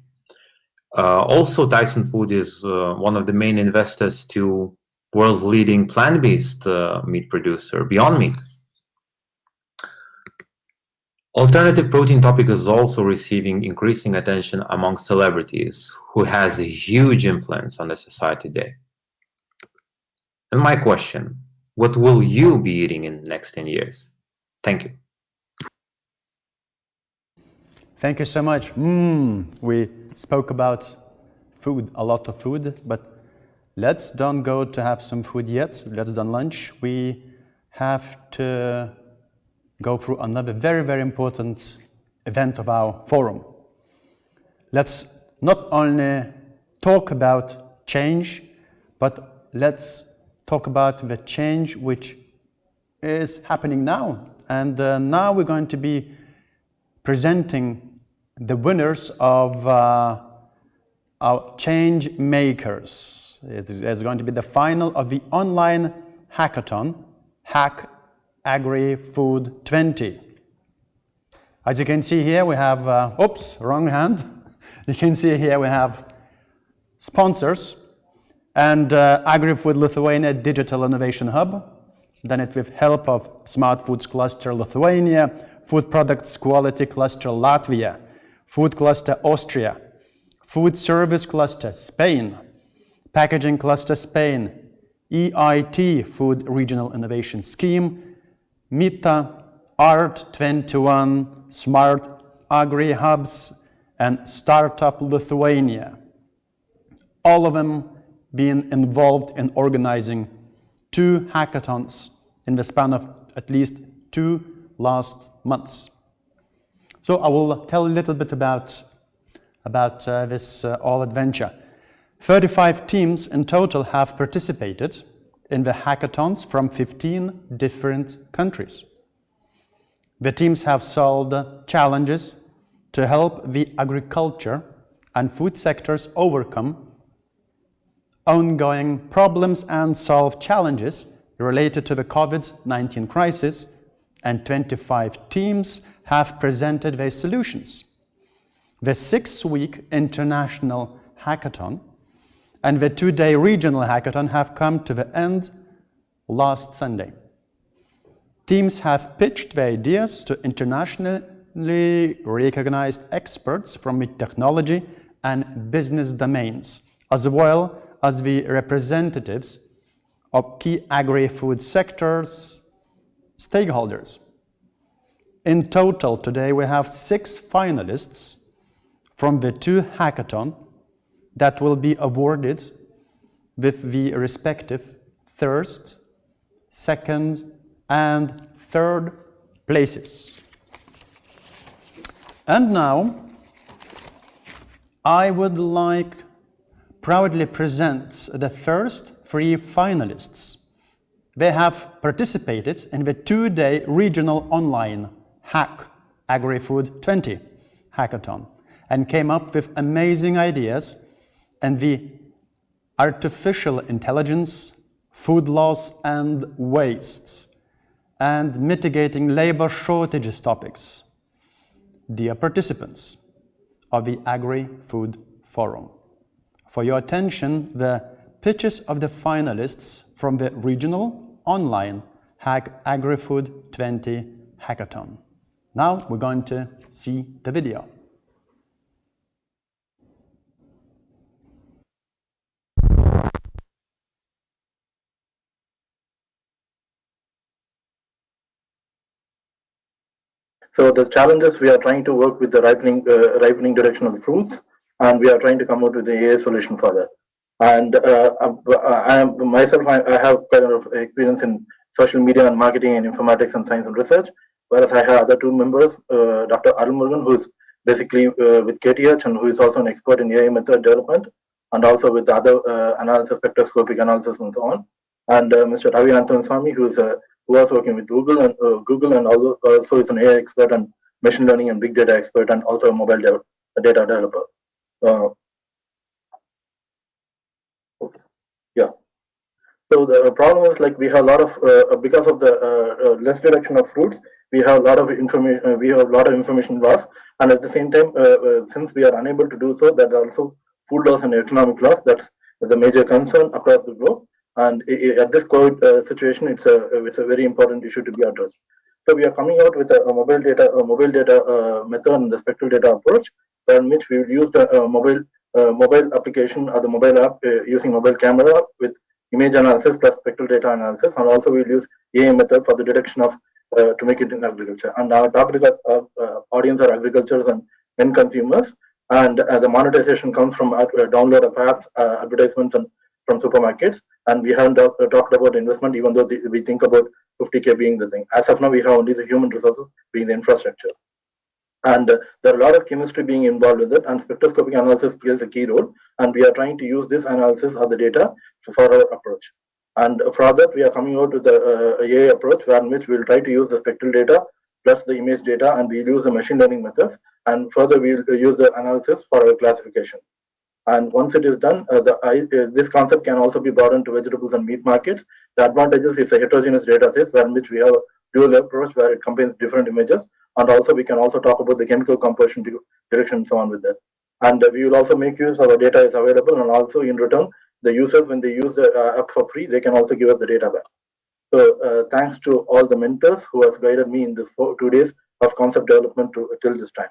Also, Tyson Food is one of the main investors to world's leading plant-based meat producer, Beyond Meat. Alternative protein topic is also receiving increasing attention among celebrities who has a huge influence on the society today. And my question, what will you be eating in the next 10 years? Thank you. Thank you so much. We spoke about food, a lot of food, but let's don't go to have some food yet. Let's do lunch. We have to go through another very, very important event of our forum. Let's not only talk about change, but let's talk about the change which is happening now. And now we're going to be presenting the winners of our change makers. It is going to be the final of the online hackathon, Hack AgriFood 20. As you can see here, we have, oops, wrong hand. You can see here we have sponsors and AgriFood Lithuania Digital Innovation Hub. Then it with help of Smart Foods Cluster Lithuania, Food Products Quality Cluster Latvia, Food Cluster Austria, Food Service Cluster Spain, Packaging Cluster Spain, EIT Food Regional Innovation Scheme, MITA, Art21, Smart Agri Hubs, and Startup Lithuania. All of them being involved in organizing 2 hackathons in the span of at least 2 last months. So I will tell a little bit about this all adventure. 35 teams in total have participated in the hackathons from 15 different countries. The teams have solved challenges to help the agriculture and food sectors overcome ongoing problems and solve challenges related to the COVID-19 crisis, and 25 teams have presented their solutions. The 6-week international hackathon and the 2-day regional hackathon have come to the end last Sunday. Teams have pitched their ideas to internationally recognized experts from the technology and business domains, as well as the representatives of key agri-food sectors stakeholders. In total, today we have 6 finalists from the 2 hackathons that will be awarded with the respective first, second, and third places. And now I would like proudly present the first 3 finalists. They have participated in the 2-day regional online hack AgriFood 20 hackathon and came up with amazing ideas and the artificial intelligence, food loss and waste, and mitigating labor shortages topics. Dear participants of the AgriFood Forum, for your attention, the pitches of the finalists from the regional online Hack AgriFood 20 hackathon. Now we're going to see the video. So the challenges, we are trying to work with the ripening direction of the fruits, and we are trying to come out with the AI solution for that. And I have kind of experience in social media and marketing and informatics and science and research, whereas I have other 2 members, Dr. Arun Murugan, who is basically with KTH and who is also an expert in AI method development, and also with other analysis, spectroscopic analysis and so on. And Mr. Ravi Anton Swami, who was working with Google and also is an AI expert and machine learning and big data expert, and also a mobile data developer. Yeah. So the problem is, like, we have a lot of because of the less direction of fruits, we have a lot of information. We have a lot of information loss, and at the same time, since we are unable to do so, that also food loss and economic loss. That's the major concern across the globe. And at this COVID situation, it's a very important issue to be addressed. So we are coming out with a mobile data method and the spectral data approach, in which we will use the mobile application or the mobile app using mobile camera with image analysis plus spectral data analysis, and also we will use AI method for the detection of to make it in agriculture. And our target audience are agricultures and end consumers, and the monetization comes from download of apps, advertisements, and from supermarkets. And we haven't talked about investment, even though we think about 50K being the thing. As of now, we have only the human resources being the infrastructure. And there are a lot of chemistry being involved with it, and spectroscopic analysis plays a key role. And we are trying to use this analysis of the data for our approach. And for that, we are coming out with the AI approach, in which we will try to use the spectral data plus the image data, and we'll use the machine learning methods. And further, we'll use the analysis for our classification. And once it is done, this concept can also be brought into vegetables and meat markets. The advantages, it's a heterogeneous data set, in which we have a dual approach where it combines different images. And also we can also talk about the chemical composition direction and so on with that. And we will also make use of our data is available, and also in return, the users, when they use the app for free, they can also give us the data back. So thanks to all the mentors who has guided me in this 2 days of concept development till this time.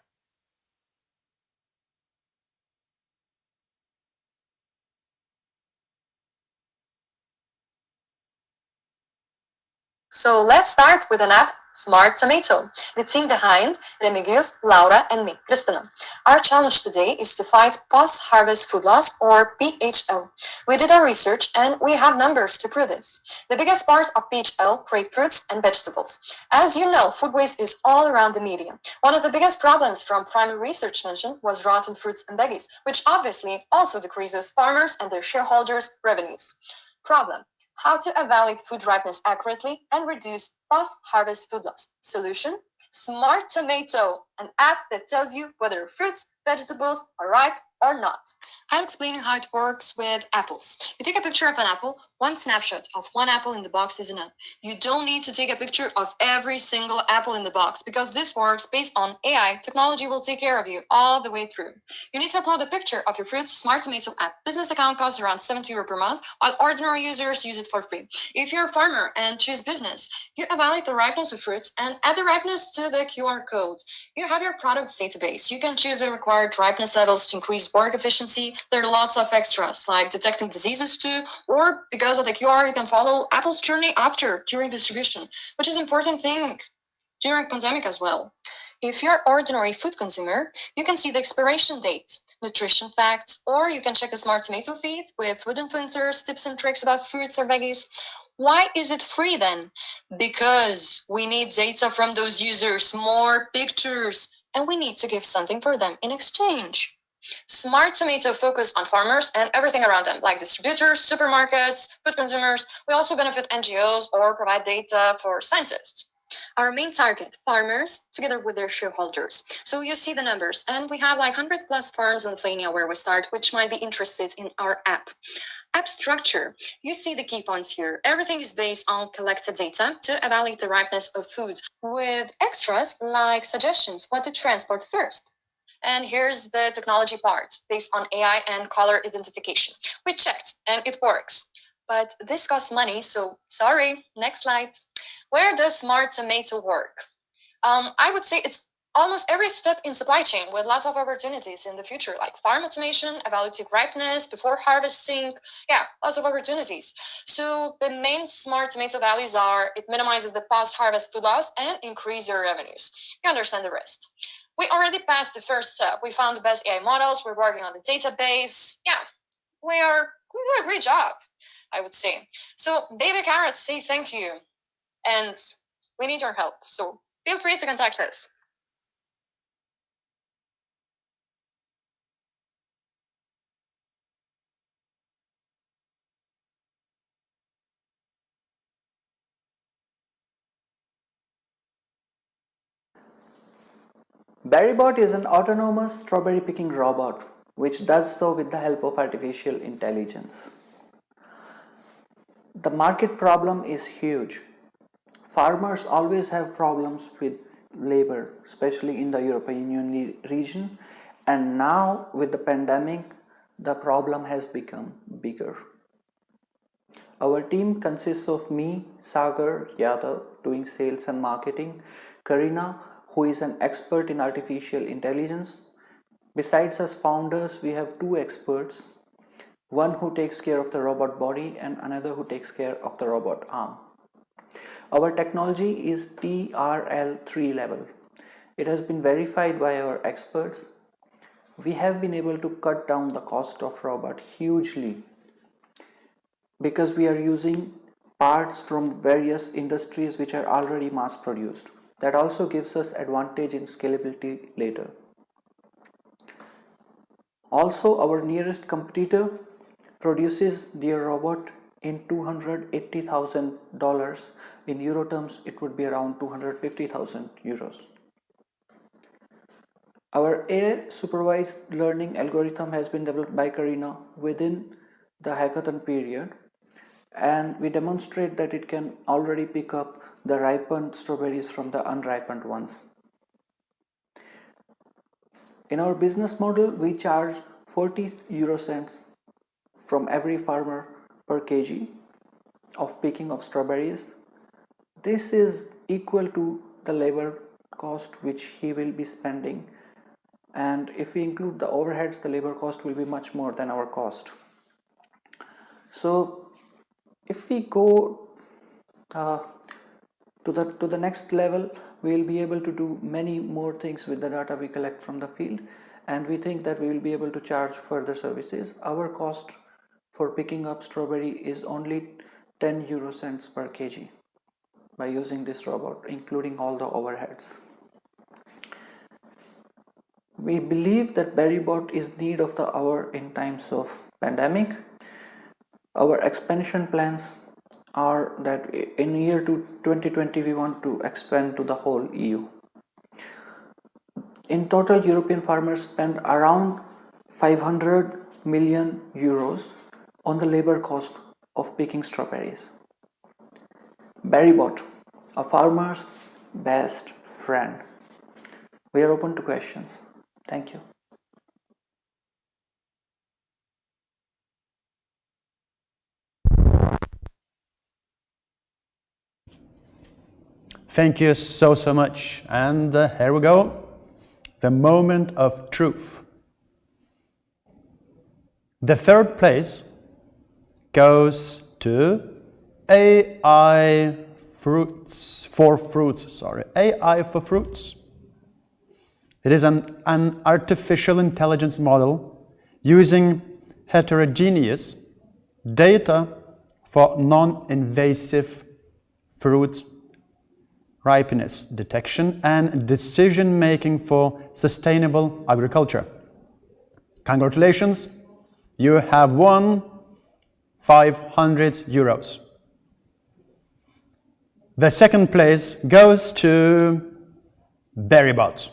So let's start with an app, Smart Tomato, the team behind Remigius, Laura, and me, Kristina. Our challenge today is to fight post-harvest food loss, or PHL. We did our research and we have numbers to prove this. The biggest part of PHL, grapefruits and vegetables. As you know, food waste is all around the media. One of the biggest problems from primary research mentioned was rotten fruits and veggies, which obviously also decreases farmers and their shareholders' revenues. Problem: how to evaluate food ripeness accurately and reduce post-harvest food loss. Solution: Smart Tomato, an app that tells you whether fruits, vegetables are ripe or not. I'll explain you how it works with apples. You take a picture of an apple, one snapshot of one apple in the box is enough. You don't need to take a picture of every single apple in the box, because this works based on AI. Technology will take care of you all the way through. You need to upload a picture of your fruits. Smart Tomato app. Business account costs around €70 per month, while ordinary users use it for free. If you're a farmer and choose business, you evaluate the ripeness of fruits and add the ripeness to the QR code. You have your products database. You can choose the required ripeness levels to increase work efficiency. There are lots of extras, like detecting diseases too, or because of the QR, you can follow Apple's journey during distribution, which is an important thing during pandemic as well. If you're an ordinary food consumer, you can see the expiration dates, nutrition facts, or you can check the Smart Tomato feed with food influencers, tips and tricks about fruits or veggies. Why is it free then? Because we need data from those users, more pictures, and we need to give something for them in exchange. Smart Tomato focus on farmers and everything around them, like distributors, supermarkets, food consumers. We also benefit NGOs or provide data for scientists. Our main target, farmers, together with their shareholders. So you see the numbers, and we have like 100 plus farms in Lithuania where we start, which might be interested in our app. App structure, you see the key points here. Everything is based on collected data to evaluate the ripeness of food, with extras like suggestions, what to transport first. And here's the technology part, based on AI and color identification. We checked, and it works. But this costs money, so sorry, next slide. Where does Smart Tomato work? I would say it's almost every step in supply chain, with lots of opportunities in the future, like farm automation, evaluating ripeness before harvesting. Yeah, lots of opportunities. So the main Smart Tomato values are: it minimizes the post-harvest food loss and increase your revenues. You understand the rest. We already passed the first step. We found the best AI models. We're working on the database. Yeah, we do a great job, I would say. So baby carrots say thank you, and we need your help. So feel free to contact us. Berrybot is an autonomous strawberry picking robot which does so with the help of artificial intelligence. The market problem is huge. Farmers always have problems with labor, especially in the European Union region, and now with the pandemic, the problem has become bigger. Our team consists of me, Sagar Yadav, doing sales and marketing, Karina, who is an expert in artificial intelligence. Besides us founders, we have two experts, one who takes care of the robot body and another who takes care of the robot arm. Our technology is TRL3 level. It has been verified by our experts. We have been able to cut down the cost of robot hugely because we are using parts from various industries which are already mass produced. That also gives us advantage in scalability later. Also, our nearest competitor produces their robot in $280,000. In euro terms, it would be around 250,000 euros. Our AI supervised learning algorithm has been developed by Karina within the hackathon period, and we demonstrate that it can already pick up the ripened strawberries from the unripened ones. In our business model, we charge 40 euro cents from every farmer per kg of picking of strawberries. This is equal to the labor cost which he will be spending, and if we include the overheads, the labor cost will be much more than our cost. So if we go to the next level, we will be able to do many more things with the data we collect from the field, and we think that we will be able to charge further services. Our cost for picking up strawberry is only 10 euro cents per kg by using this robot, including all the overheads. We believe that Berrybot is need of the hour in times of pandemic. Our expansion plans are that in year 2020 we want to expand to the whole EU. In total, European farmers spend around 500 million euros on the labor cost of picking strawberries. Berrybot, a farmer's best friend. We are open to questions. Thank you. Thank you so much. And here we go. The moment of truth. The third place goes to AI for fruits. AI for fruits. It is an artificial intelligence model using heterogeneous data for non-invasive fruit ripeness detection and decision-making for sustainable agriculture. Congratulations, you have won 500 euros. The second place goes to Berrybot,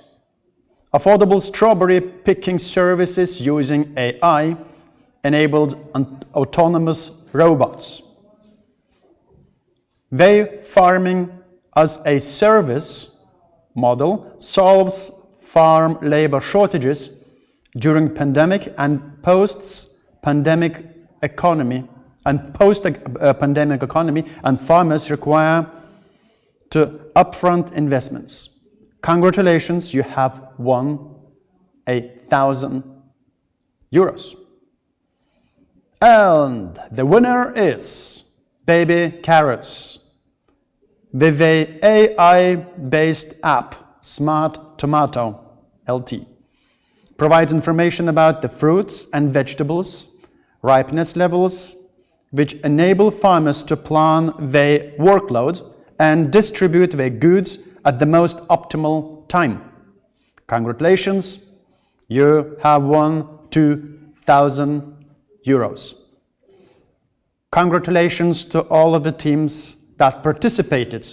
affordable strawberry picking services using AI-enabled autonomous robots. They farming as a service model solves farm labor shortages during pandemic and post-pandemic economy, and farmers require to upfront investments. Congratulations, you have won 1,000 euros. And the winner is Baby Carrots, with a AI-based app, Smart Tomato LT. Provides information about the fruits and vegetables, ripeness levels, which enable farmers to plan their workload and distribute their goods at the most optimal time. Congratulations, you have won 2,000 euros. Congratulations to all of the teams that participated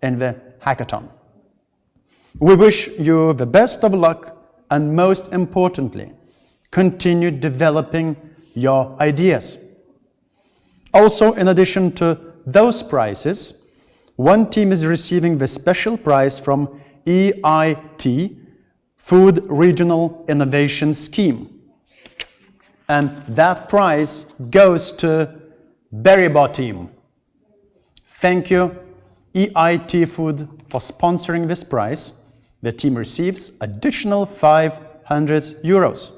in the hackathon. We wish you the best of luck and, most importantly, continue developing your ideas. Also, in addition to those prizes, one team is receiving the special prize from EIT, Food Regional Innovation Scheme. And that prize goes to Berrybot team. Thank you, EIT Food, for sponsoring this prize. The team receives additional 500 euros.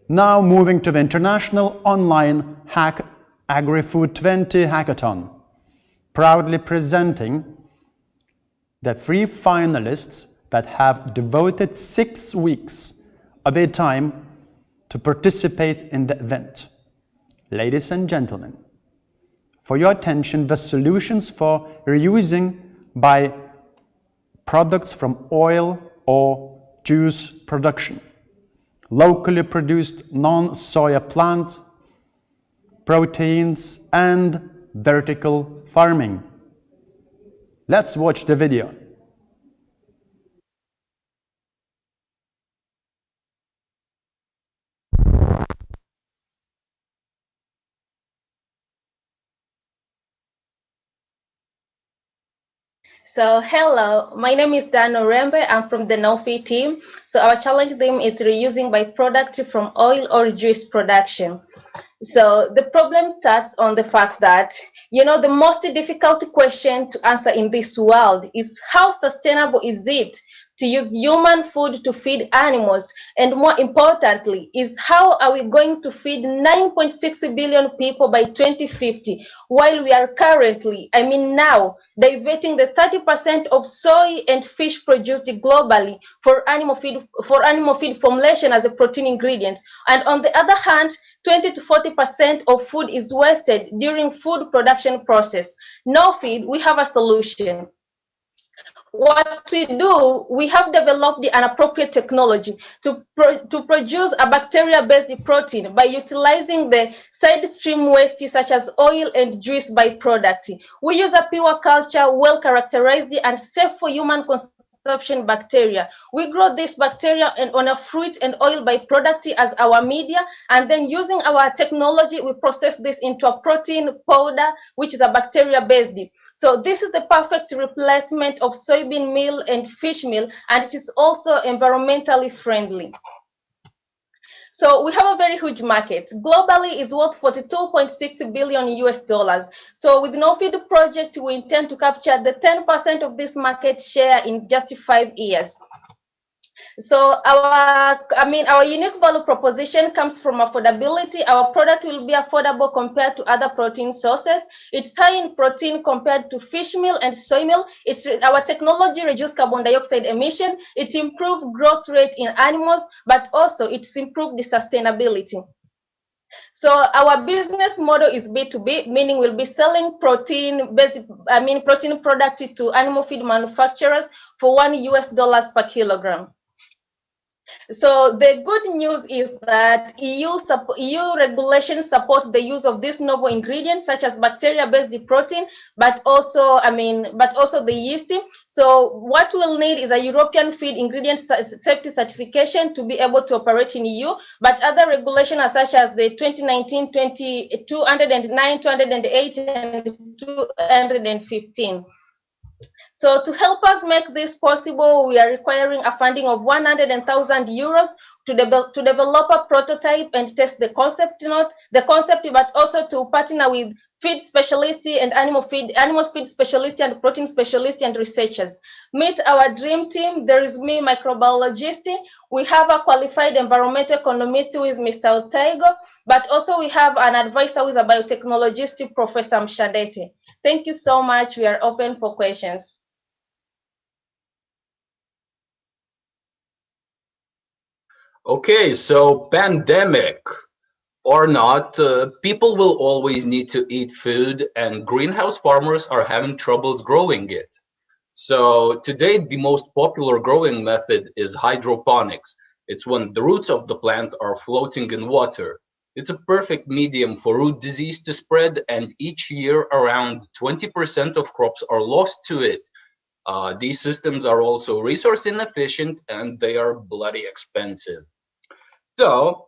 Now moving to the international online hack AgriFood 20 hackathon, proudly presenting the 3 finalists that have devoted 6 weeks of their time to participate in the event. Ladies and gentlemen, for your attention, the solutions for reusing by products from oil or juice production, locally produced non-soya plant proteins, and vertical farming. Let's watch the video. So hello, my name is Dan Orembe. I'm from the Nofi team. So our challenge theme is reusing byproduct from oil or juice production. So the problem starts on the fact that, the most difficult question to answer in this world is how sustainable is it to use human food to feed animals? And more importantly, is how are we going to feed 9.6 billion people by 2050, while we are currently, now, diverting the 30% of soy and fish produced globally for animal feed formulation as a protein ingredient. And on the other hand, 20 to 40% of food is wasted during food production process. No feed, we have a solution. What we do, we have developed an appropriate technology to produce a bacteria-based protein by utilizing the side stream waste such as oil and juice byproduct. We use a pure culture, well-characterized and safe for human consumption bacteria. We grow this bacteria on a fruit and oil byproduct as our media, and then using our technology, we process this into a protein powder, which is a bacteria-based. So this is the perfect replacement of soybean meal and fish meal, and it is also environmentally friendly. So we have a very huge market. Globally, it's worth 42.6 billion US dollars. So with No Feed project, we intend to capture the 10% of this market share in just 5 years. So our unique value proposition comes from affordability. Our product will be affordable compared to other protein sources. It's high in protein compared to fish meal and soy meal. Our technology reduces carbon dioxide emission. It improves growth rate in animals, but also it's improved the sustainability. So our business model is B2B, meaning we'll be selling protein product to animal feed manufacturers for $1 per kilogram. So the good news is that EU regulations support the use of these novel ingredients such as bacteria-based protein, but also the yeast. So what we'll need is a European feed ingredient safety certification to be able to operate in EU. But other regulations are such as the 2019, 209, 208, and 215. So to help us make this possible, we are requiring a funding of 100,000 euros to develop a prototype and test the concept, but also to partner with feed specialists and animal feed specialists and protein specialists and researchers. Meet our dream team. There is me, microbiologist. We have a qualified environmental economist who is Mr. Otaigo, but also we have an advisor who is a biotechnologist, Professor Mshadete. Thank you so much. We are open for questions. Okay, so pandemic or not, people will always need to eat food, and greenhouse farmers are having troubles growing it. So today, the most popular growing method is hydroponics. It's when the roots of the plant are floating in water. It's a perfect medium for root disease to spread, and each year around 20% of crops are lost to it. These systems are also resource inefficient and they are bloody expensive. So,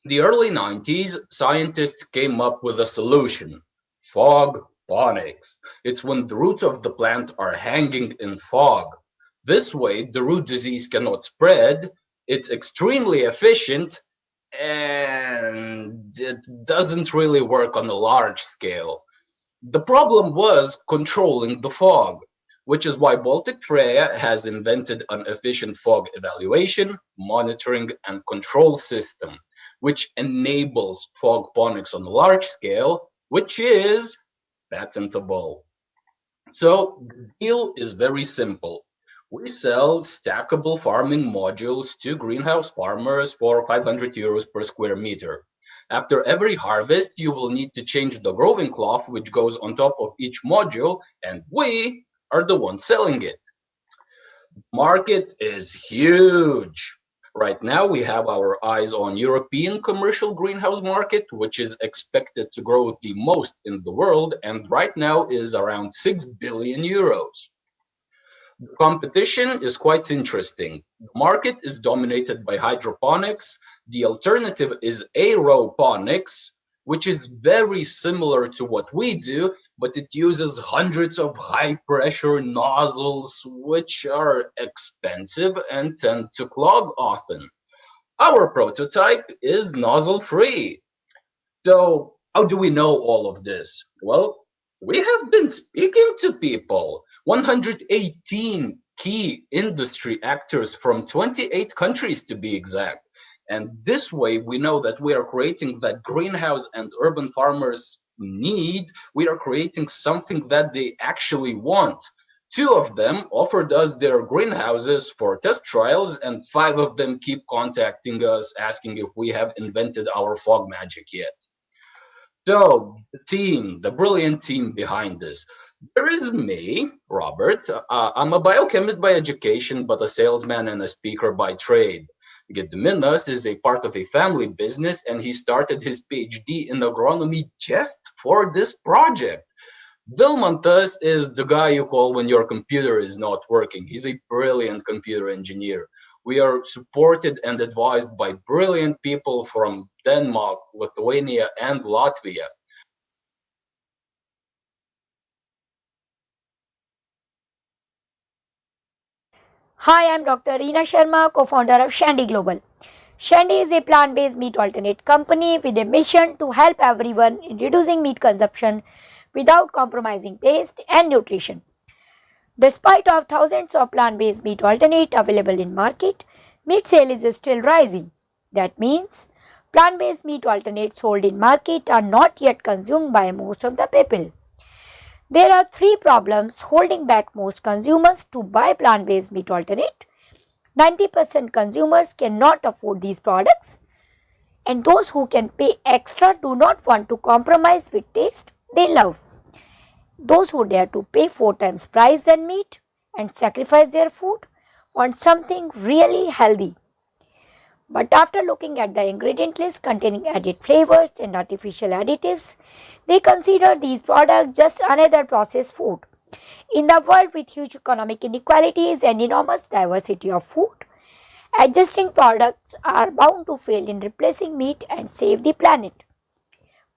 in the early 90s, scientists came up with a solution: fog ponics. It's when the roots of the plant are hanging in fog. This way, the root disease cannot spread. It's extremely efficient and it doesn't really work on a large scale. The problem was controlling the fog, which is why Baltic Freya has invented an efficient fog evaluation, monitoring, and control system, which enables fog ponics on a large scale, which is patentable. So the deal is very simple. We sell stackable farming modules to greenhouse farmers for 500 euros per square meter. After every harvest, you will need to change the growing cloth which goes on top of each module, and we are the ones selling it. Market is huge. Right now, we have our eyes on European commercial greenhouse market, which is expected to grow the most in the world, and right now is around 6 billion euros. The competition is quite interesting. The market is dominated by hydroponics. The alternative is aeroponics, which is very similar to what we do, but it uses hundreds of high-pressure nozzles, which are expensive and tend to clog often. Our prototype is nozzle-free. So how do we know all of this? Well, we have been speaking to people, 118 key industry actors from 28 countries to be exact. And this way we know that we are creating that greenhouse and urban farmers need. We are creating something that they actually want. 2 of them offered us their greenhouses for test trials, and 5 of them keep contacting us asking if we have invented our fog magic yet. So, the brilliant team behind this. There is me, Robert. I'm a biochemist by education, but a salesman and a speaker by trade. Gediminas is a part of a family business, and he started his PhD in agronomy just for this project. Vilmantas is the guy you call when your computer is not working. He's a brilliant computer engineer. We are supported and advised by brilliant people from Denmark, Lithuania, and Latvia. Hi, I'm Dr. Reena Sharma, co-founder of Shandy Global. Shandy is a plant-based meat alternate company with a mission to help everyone in reducing meat consumption without compromising taste and nutrition. Despite of thousands of plant-based meat alternate available in market, meat sale is still rising. That means plant-based meat alternates sold in market are not yet consumed by most of the people. There are 3 problems holding back most consumers to buy plant-based meat alternate. 90% consumers cannot afford these products. and those who can pay extra do not want to compromise with taste they love. Those who dare to pay 4 times price than meat and sacrifice their food want something really healthy. But after looking at the ingredient list containing added flavors and artificial additives, they consider these products just another processed food. In the world with huge economic inequalities and enormous diversity of food, adjusting products are bound to fail in replacing meat and save the planet.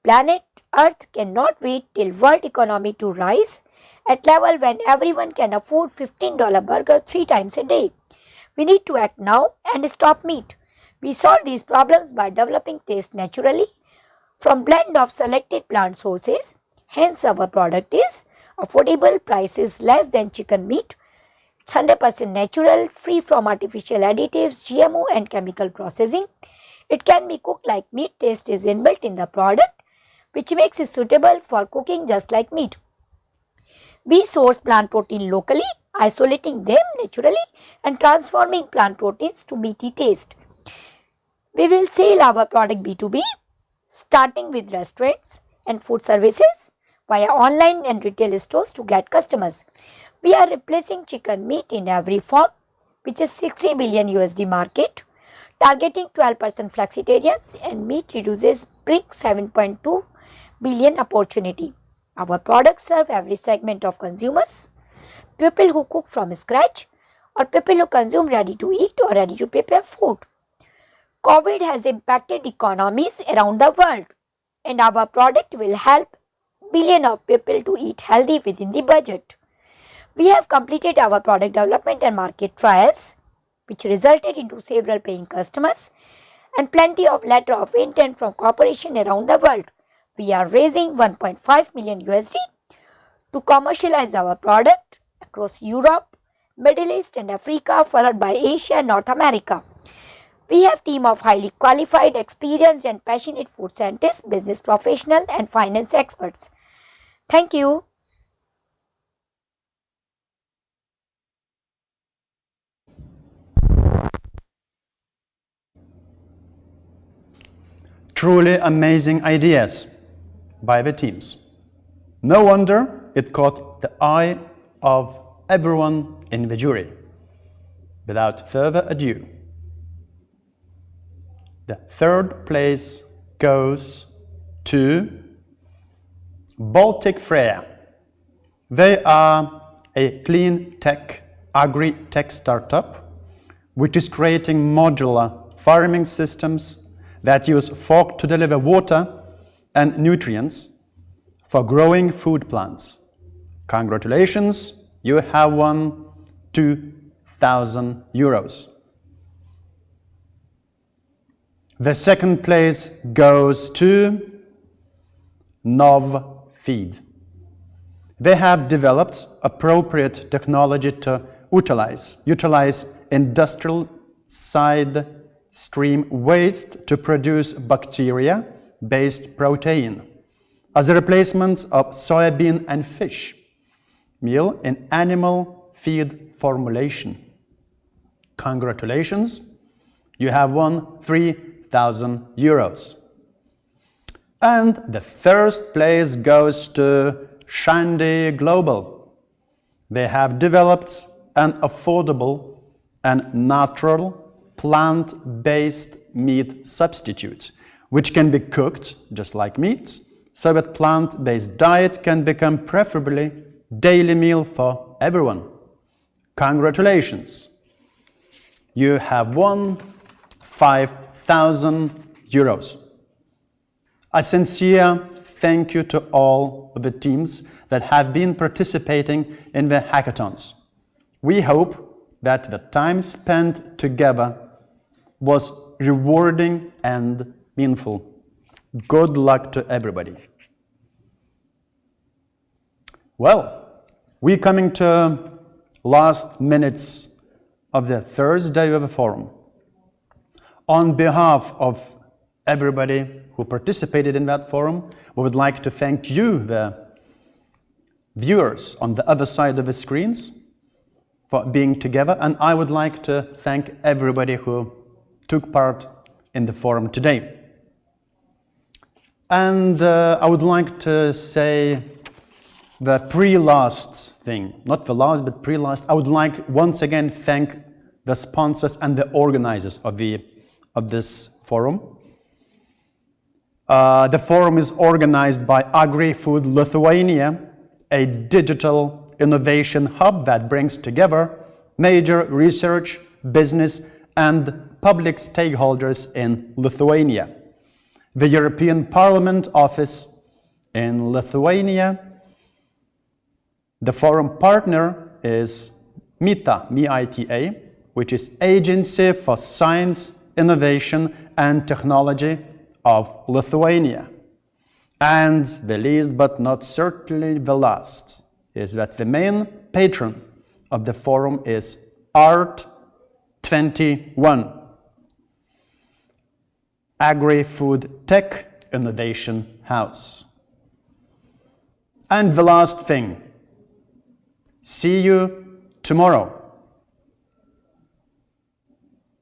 Planet Earth cannot wait till world economy to rise at level when everyone can afford $15 burger 3 times a day. We need to act now and stop meat. We solve these problems by developing taste naturally from blend of selected plant sources. Hence our product is affordable, price is less than chicken meat. It's 100% natural, free from artificial additives, GMO and chemical processing. It can be cooked like meat. Taste is inbuilt in the product, which makes it suitable for cooking just like meat. We source plant protein locally, isolating them naturally and transforming plant proteins to meaty taste. We will sell our product B2B, starting with restaurants and food services via online and retail stores to get customers. We are replacing chicken meat in every form, which is 60 billion USD market, targeting 12% flexitarians, and meat reduces bring 7.2 billion opportunity. Our products serve every segment of consumers, people who cook from scratch or people who consume ready to eat or ready to prepare food. COVID has impacted economies around the world, and our product will help billions of people to eat healthy within the budget. We have completed our product development and market trials, which resulted into several paying customers and plenty of letter of intent from corporations around the world. We are raising 1.5 million USD to commercialize our product across Europe, Middle East and Africa, followed by Asia and North America. We have a team of highly qualified, experienced and passionate food scientists, business professionals and finance experts. Thank you. Truly amazing ideas by the teams. No wonder it caught the eye of everyone in the jury. Without further ado, the third place goes to Baltic Freya. They are a clean tech, agri-tech startup which is creating modular farming systems that use fog to deliver water and nutrients for growing food plants. Congratulations, you have won 2,000 euros. The second place goes to Nov Feed. They have developed appropriate technology to utilize industrial side stream waste to produce bacteria-based protein as a replacement of soybean and fish meal in animal feed formulation. Congratulations, you have won 3,000 euros. And the first place goes to Shandy Global. They have developed an affordable and natural plant-based meat substitute, which can be cooked just like meat, so that plant-based diet can become preferably daily meal for everyone. Congratulations! You have won 5,000 euros. A sincere thank you to all of the teams that have been participating in the hackathons. We hope that the time spent together was rewarding and meaningful. Good luck to everybody. Well, we're coming to last minutes of the Thursday of the forum. On behalf of everybody who participated in that forum, we would like to thank you, the viewers on the other side of the screens, for being together, and I would like to thank everybody who took part in the forum today. And I would like to say the pre-last thing, not the last, but pre-last. I would like once again thank the sponsors and the organizers of this forum. The forum is organized by AgriFood Lithuania, a digital innovation hub that brings together major research, business, and public stakeholders in Lithuania. The European Parliament office in Lithuania. The forum partner is MITA, M-I-T-A, which is Agency for Science, Innovation and Technology of Lithuania. And the least but not certainly the last is that the main patron of the forum is ART21, AgriFood Tech Innovation House. And the last thing, see you tomorrow.